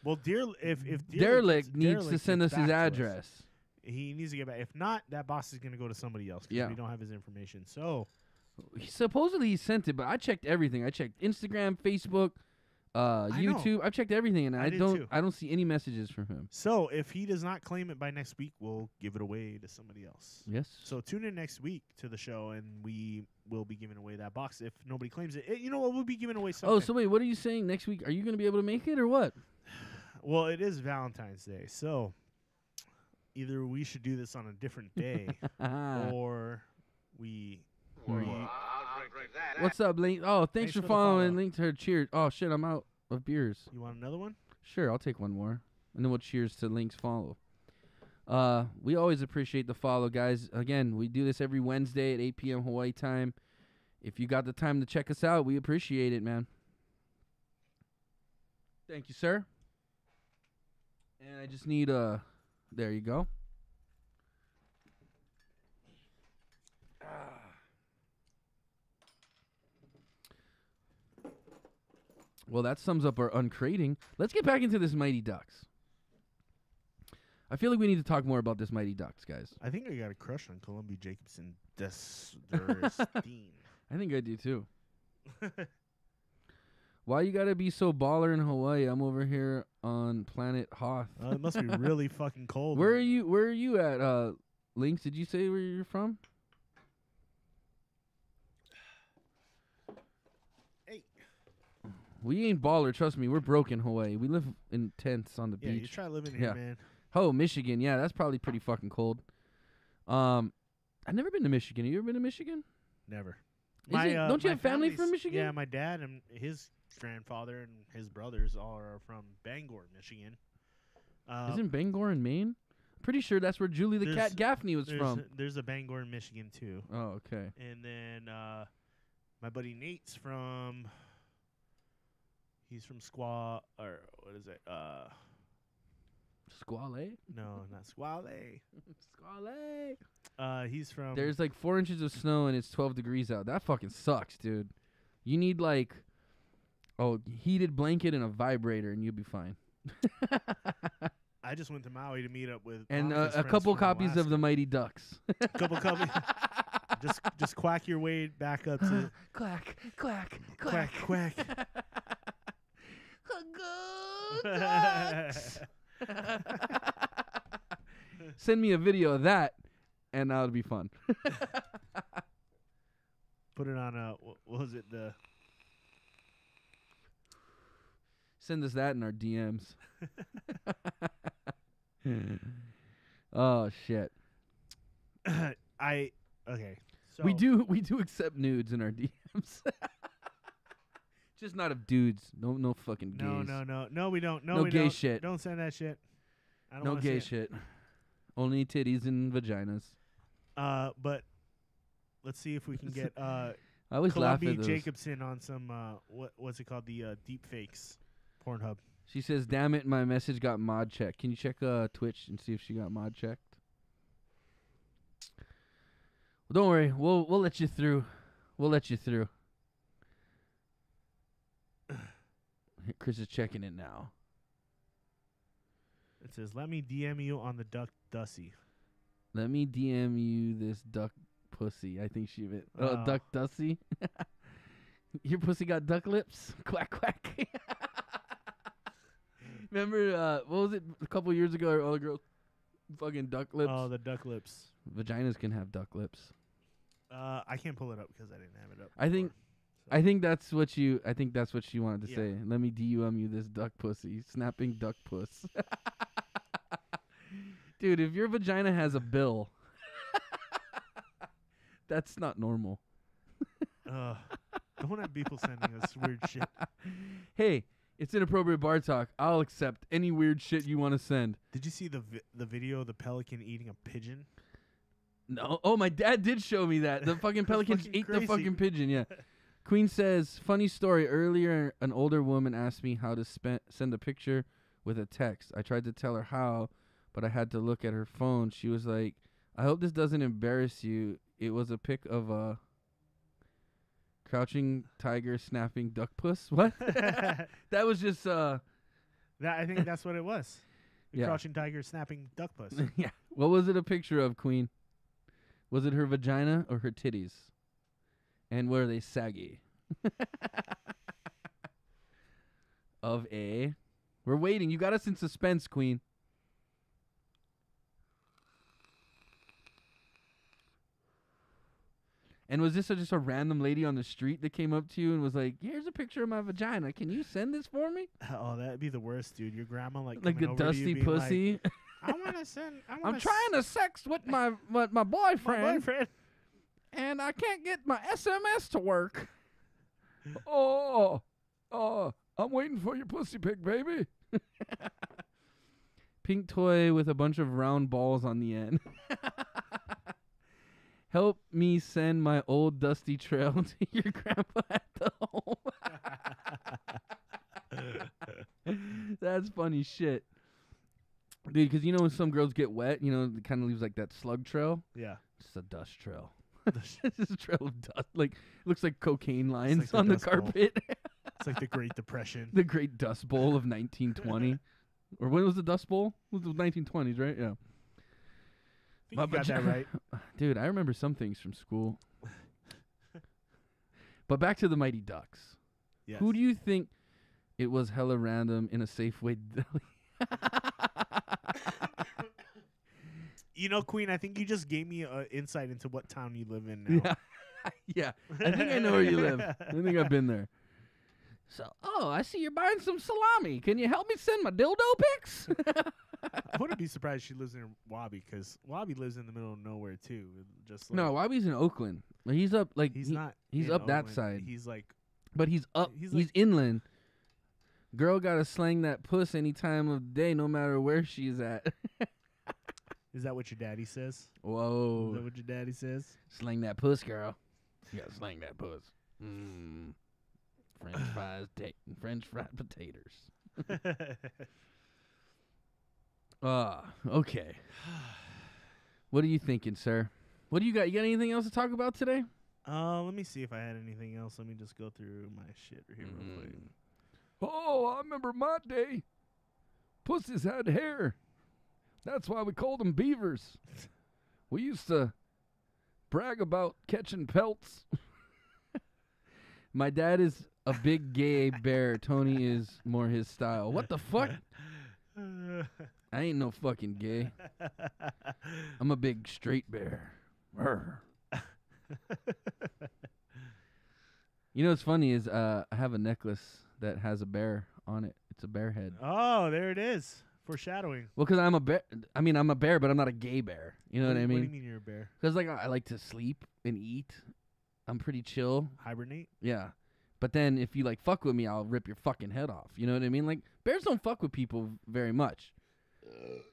Well, if Derelict needs to Derelict send us gets his back to us, address. he needs to get back. If not, that box is going to go to somebody else because Yeah. we don't have his information. So Supposedly he sent it, but I checked everything. I checked Instagram, Facebook, YouTube. I've checked everything, and I did don't too. I don't see any messages from him. So if he does not claim it by next week, we'll give it away to somebody else. Yes. So tune in next week to the show, and we will be giving away that box. If nobody claims it, you know what? We'll be giving away something. Oh, so wait, what are you saying next week? Are you going to be able to make it or what? Well, it is Valentine's Day, so either we should do this on a different day, or we. Or you, What's up, Link? Oh, thanks for for the following. follow. Link to her. Cheers. Oh shit, I'm out of beers. you want another one? Sure, I'll take one more, and then we'll cheers to Link's follow. We always appreciate the follow, guys. Again, we do this every Wednesday at 8 p.m. Hawaii time. If you got the time to check us out, we appreciate it, man. Thank you, sir. And I just need there you go. Well, that sums up our uncrating. Let's get back into this Mighty Ducks. I feel like we need to talk more about this Mighty Ducks, guys. I think I got a crush on Columbia Jacobson Durstein. I think I do too. Why you gotta be so baller in Hawaii? I'm over here on planet Hoth. It must be really fucking cold. Where are you? Where are you at, Lynx? Did you say where you're from? Hey. We ain't baller. Trust me, we're broke in Hawaii. We live in tents on the Yeah, you beach. try living here, Yeah. man. Oh, Michigan. Yeah, that's probably pretty fucking cold. I've never been to Michigan. Have you ever been to Michigan? Never. Don't you my have family family's- from Michigan? Yeah, my dad and his grandfather and his brothers all are from Bangor, Michigan. Isn't Bangor in Maine? Pretty sure that's where Julie the there's- Cat Gaffney was from. There's a Bangor in Michigan too. Oh, okay. And then my buddy Nate's from. He's from Squaw, or what is it? Squale? No, not Squale. Squale. He's from. There's like 4 inches of snow and it's 12 degrees out. That fucking sucks, dude. You need like heated blanket and a vibrator and you'll be fine. I just went to Maui to meet up with And Monica's a friends couple from copies of Alaska. the Mighty Ducks. couple copies. just quack your way back up to Quack, quack, quack quack. Go Ducks. Send me a video of that, and that'll be fun. Put it on what was it, the Send us that in our DMs. Oh shit. okay. So We do accept nudes in our DMs. Just not of dudes. No fucking gays. No, we don't. No, No we gay don't. shit. Don't send that shit. I don't No wanna gay see it. shit. Only titties and vaginas. But let's see if we can get I always laugh Columbia at those. Jacobson on some what's it called, the Deepfakes Pornhub. She says, "Damn it, my message got mod checked." Can you check Twitch and see if she got mod checked? Well, don't worry, we'll let you through. We'll let you through. Chris is checking it now. It says, "Let me DM you on the Duck Dussy." Let me DM you this duck pussy. I think she meant Oh. duck dussy. Your pussy got duck lips? Quack quack. Remember what was it a couple years ago? All the girls fucking duck lips. Oh, the duck lips. Vaginas can have duck lips. I can't pull it up because I didn't have it up. I think that's what you. I think that's what she wanted to Yeah. say. Let me DM you this duck pussy, snapping duck puss. Dude, if your vagina has a bill, That's not normal. Don't have people sending us weird shit. Hey, it's Inappropriate Bar Talk. I'll accept any weird shit you want to send. Did you see the video of the pelican eating a pigeon? No. Oh, my dad did show me that. The fucking pelican fucking ate crazy. the fucking pigeon, yeah. Queen says, funny story. Earlier, an older woman asked me how to send a picture with a text. I tried to tell her how, but I had to look at her phone. She was like, I hope this doesn't embarrass you. It was a pic of a crouching tiger snapping duck puss. What? That was just I think that's what it was. The Yeah. crouching tiger snapping duck puss. yeah. What was it a picture of, Queen? Was it her vagina or her titties? And were they saggy? Of a. We're waiting. You got us in suspense, Queen. And was this just a random lady on the street that came up to you and was like, here's a picture of my vagina. Can you send this for me? Oh, that'd be the worst, dude. Your grandma Like coming the over to you dusty being pussy. Like, I want to send. I'm trying to sex with my My boyfriend. boyfriend. And I can't get my SMS to work. Oh, I'm waiting for your pussy pic, baby. Pink toy with a bunch of round balls on the end. Help me send my old dusty trail to your grandpa at the home. That's funny shit. Dude, because you know when some girls get wet, it kind of leaves like that slug trail. Yeah. It's a dust trail. This is a trail of dust. Like, it looks like cocaine lines like the on the Dust Bowl. carpet. It's like the Great Depression. The Great Dust Bowl of 1920. Or when was the Dust Bowl? It was the 1920s, right? Yeah. I think you got that right. Dude, I remember some things from school. But back to the Mighty Ducks. Yes. Who do you think it was hella random in a Safeway deli? You know, Queen, I think you just gave me insight into what town you live in now. Yeah. Yeah. I think I know where you live. I think I've been there. So, I see you're buying some salami. Can you help me send my dildo pics? I wouldn't be surprised she lives in Wabi, because Wabi lives in the middle of nowhere too. Just like, No, Wabi's in Oakland. He's up like he's not. He's in up that Oakland. side. He's like, But he's up. He's He's like- inland. Girl gotta slang that puss any time of day, no matter where she's at. is that what your daddy says? Is Whoa. that what your daddy says? Slang that puss, girl. You gotta slang that puss. French fries, French fried potatoes. Okay. What are you thinking, sir? What do you got? You got anything else to talk about today? Let me see if I had anything else. Let me just go through my shit here real quick. Oh, I remember my day. Pussies had hair. That's why we called them beavers. We used to brag about catching pelts. My dad is a big gay bear. Tony is more his style. What the fuck? I ain't no fucking gay. I'm a big straight bear. Arr. You know what's funny is I have a necklace that has a bear on it. It's a bear head. Oh, there it is. Foreshadowing. Well, because I'm a bear. I mean, I'm a bear, but I'm not a gay bear. You know what I What do you mean? mean you're a bear? Because like I like to sleep and eat. I'm pretty chill. Hibernate? Yeah. But then if you like fuck with me, I'll rip your fucking head off. You know what I mean? Like bears don't fuck with people very much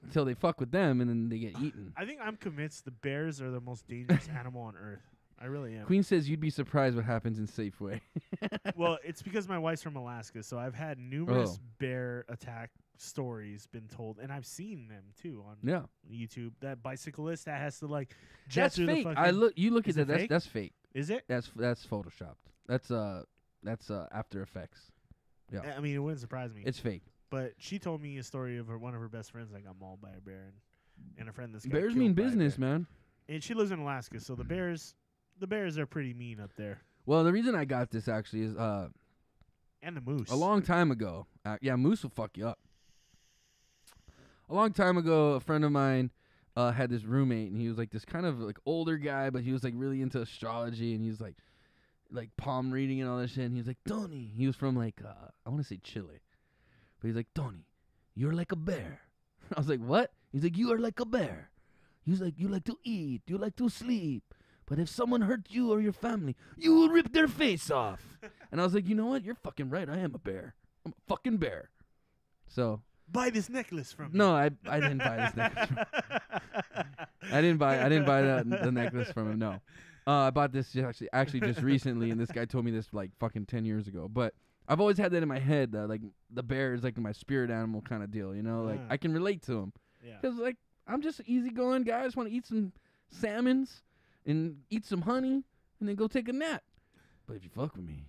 until they fuck with them and then they get eaten. I think I'm convinced the bears are the most dangerous animal on earth. I really am. Queen says you'd be surprised what happens in Safeway. Well, it's because my wife's from Alaska, so I've had numerous Oh. bear attack stories been told, and I've seen them too on Yeah. YouTube. That bicyclist that has to like jet That's through fake. the fucking. You look at Is it that. fake? That's fake. Is it? That's photoshopped. That's After Effects. Yeah. I mean, it wouldn't surprise me. It's fake. But she told me a story of one of her best friends that got mauled by a bear, and a friend that's got Bears killed mean by a business, bear. man. And she lives in Alaska, so the bears are pretty mean up there, Well, the reason I got this actually is and the moose. a long time ago. Yeah, moose will fuck you up. A long time ago, a friend of mine had this roommate, and he was like this kind of like older guy, but he was like really into astrology, and he was like palm reading and all that shit. And he was like, Tony, he was from like I want to say Chile, but he's like, Tony, you're like a bear. I was like, what? He's like, you are like a bear. He's like, you like to eat, you like to sleep, But if someone hurt you or your family, you will rip their face off. And I was like, you know what? You're fucking right. I am a bear. I'm a fucking bear. So buy this necklace from me. no, I didn't buy this necklace. I didn't buy the necklace from him. No, I bought this actually just recently, and this guy told me this like fucking 10 years ago. But I've always had that in my head that like the bear is like my spirit animal kind of deal. You know, like I can relate to him. Yeah. Because like I'm just an easygoing guy. I just want to eat some salmons and eat some honey and then go take a nap. But if you fuck with me,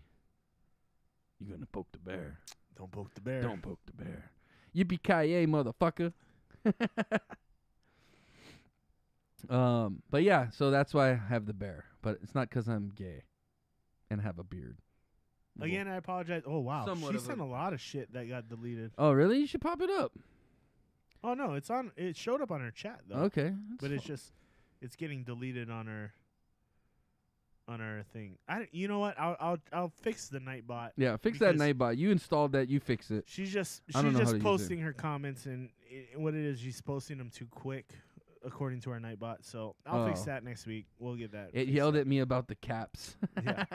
you're gonna poke the bear. Don't poke the bear. Don't poke the bear. Yippee-ki-yay, motherfucker. But yeah, so that's why I have the bear. But it's not because I'm gay and have a beard. Again, I apologize. Oh, wow. Somewhat She of sent a lot of shit that got deleted. Oh, really? You should pop it up. Oh, no. It showed up on her chat, though. Okay. But it's getting deleted on her thing. You know what? I'll fix the Nightbot. Yeah, fix that Nightbot. You installed that. You fix it. She's just posting her comments, and what it is, she's posting them too quick, according to our Nightbot. So I'll fix that next week. We'll get that. It yelled at me about the caps. Yeah.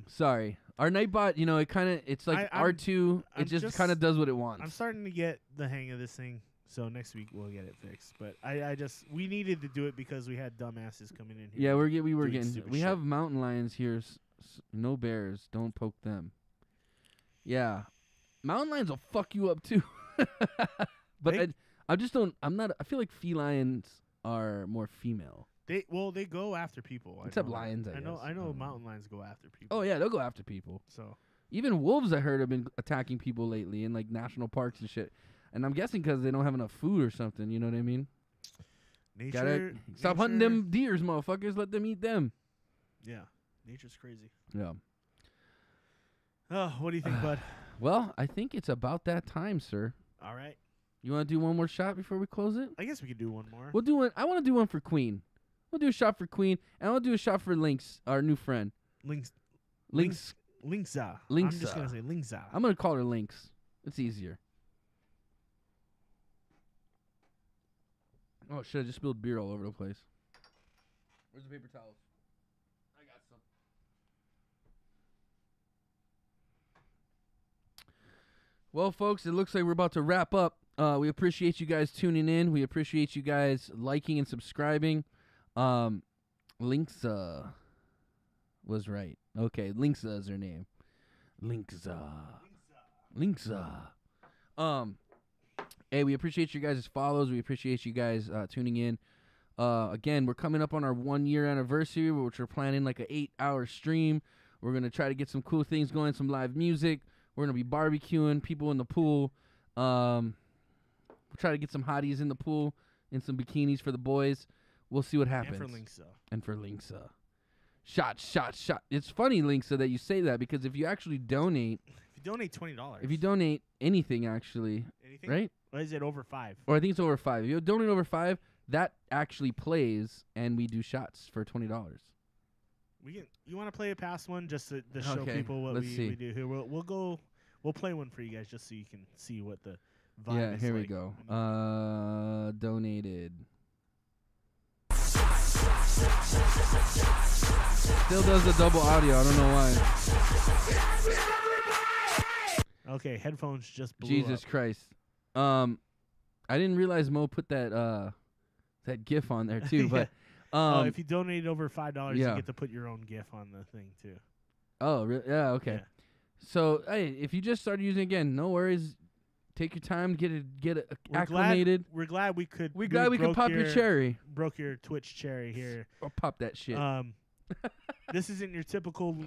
Sorry. Our Nightbot, you know, it's like R2. It just kind of does what it wants. I'm starting to get the hang of this thing. So next week we'll get it fixed. But we needed to do it because we had dumbasses coming in here. Yeah, we have mountain lions here. No bears. Don't poke them. Yeah. Mountain lions will fuck you up too. But I feel like felines are more female. They go after people. Except lions, I know mountain lions go after people. Oh yeah, they'll go after people. So even wolves, I heard, have been attacking people lately in like national parks and shit. And I'm guessing because they don't have enough food or something. You know what I mean? Stop hunting them deers, motherfuckers. Let them eat them. Yeah, nature's crazy. Yeah. Oh, what do you think, bud? Well, I think it's about that time, sir. All right. You want to do one more shot before we close it? I guess we could do one more. We'll do one. I want to do one for Queen. We'll do a shot for Queen, and I'll do a shot for Lynx, our new friend. Linkza. Linkza. I'm just gonna say Linkza. I'm gonna call her Lynx. It's easier. Oh shit! I just spilled beer all over the place. Where's the paper towels? I got some. Well, folks, it looks like we're about to wrap up. We appreciate you guys tuning in. We appreciate you guys liking and subscribing. Linkza was right. Okay, Linkza is her name. Linkza. Hey, we appreciate you guys' follows. We appreciate you guys tuning in. Again, we're coming up on our 1 year anniversary, which we're planning like an 8-hour stream. We're going to try to get some cool things going, some live music. We're going to be barbecuing, people in the pool. We'll try to get some hotties in the pool and some bikinis for the boys. We'll see what happens. And for Linkza. Shot. It's funny, Linkza, that you say that because if you actually donate... If you donate $20. If you donate anything, actually... Anything? Right? Or is it over 5? Or I think it's over 5. If you donate over 5, that actually plays, and we do shots for $20. You want to play a past one just to show people what we do here? We'll play one for you guys just so you can see what the vibe is. Yeah, here we go. Donated. Still does the double audio. I don't know why. Okay, headphones just blew Jesus up. Christ. I didn't realize Mo put that GIF on there too, but if you donate over $5, you get to put your own GIF on the thing too. Oh, really? Yeah, okay. Yeah. So, hey, if you just started using it again, no worries. Take your time to get it acclimated. We're glad we could. We're glad we could pop your cherry. Broke your Twitch cherry here. Or pop that shit. This isn't your typical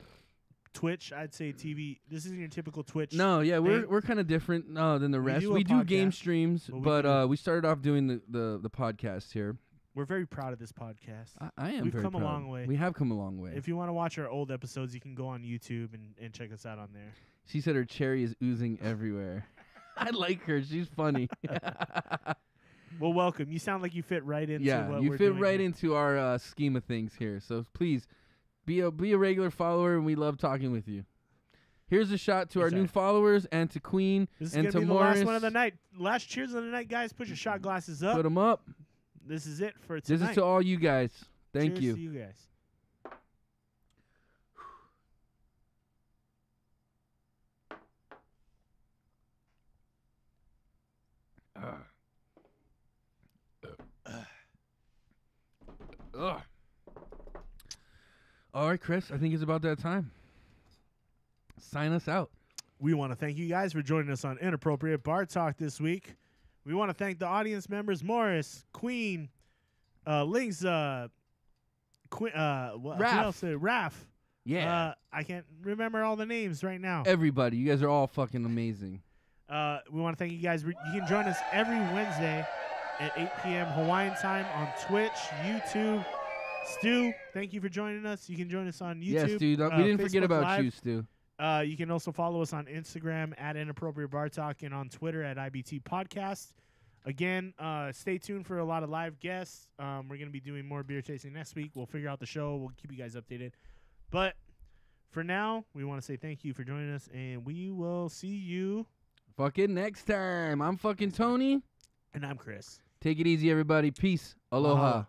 Twitch. I'd say TV. This isn't your typical Twitch. No, yeah, we're kind of different than the rest. We do game streams, but we started off doing the podcast here. We're very proud of this podcast. I am. We've very come proud. a long way. We have come a long way. If you want to watch our old episodes, you can go on YouTube and check us out on there. She said her cherry is oozing everywhere. I like her. She's funny. Well, welcome. You sound like you fit right into what you we're fit doing right here. into our scheme of things here. So please be a regular follower, and we love talking with you. Here's a shot to our new followers and to Queen this and is to be Morris. The last one of the night. Last cheers of the night, guys. Put your shot glasses up. Put them up. this is it for This tonight. is to all you guys. Thank Cheers you. to you guys. Ugh. All right, Chris. I think it's about that time. Sign us out. We want to thank you guys for joining us on Inappropriate Bar Talk this week. We want to thank the audience members: Morris, Queen, Links, Raph. Raph. Yeah. I can't remember all the names right now. Everybody, you guys are all fucking amazing. We want to thank you guys. You can join us every Wednesday at 8 p.m. Hawaiian time on Twitch, YouTube. Stu, thank you for joining us. You can join us on YouTube. Yes, Stu. We didn't forget Facebook about Live. you, Stu. You can also follow us on Instagram at Inappropriate Bar Talk and on Twitter at IBT Podcast. Again, stay tuned for a lot of live guests. We're going to be doing more beer tasting next week. We'll figure out the show. We'll keep you guys updated. But for now, we want to say thank you for joining us, and we will see you. Fucking next time. I'm fucking Tony. And I'm Chris. Take it easy, everybody. Peace. Aloha.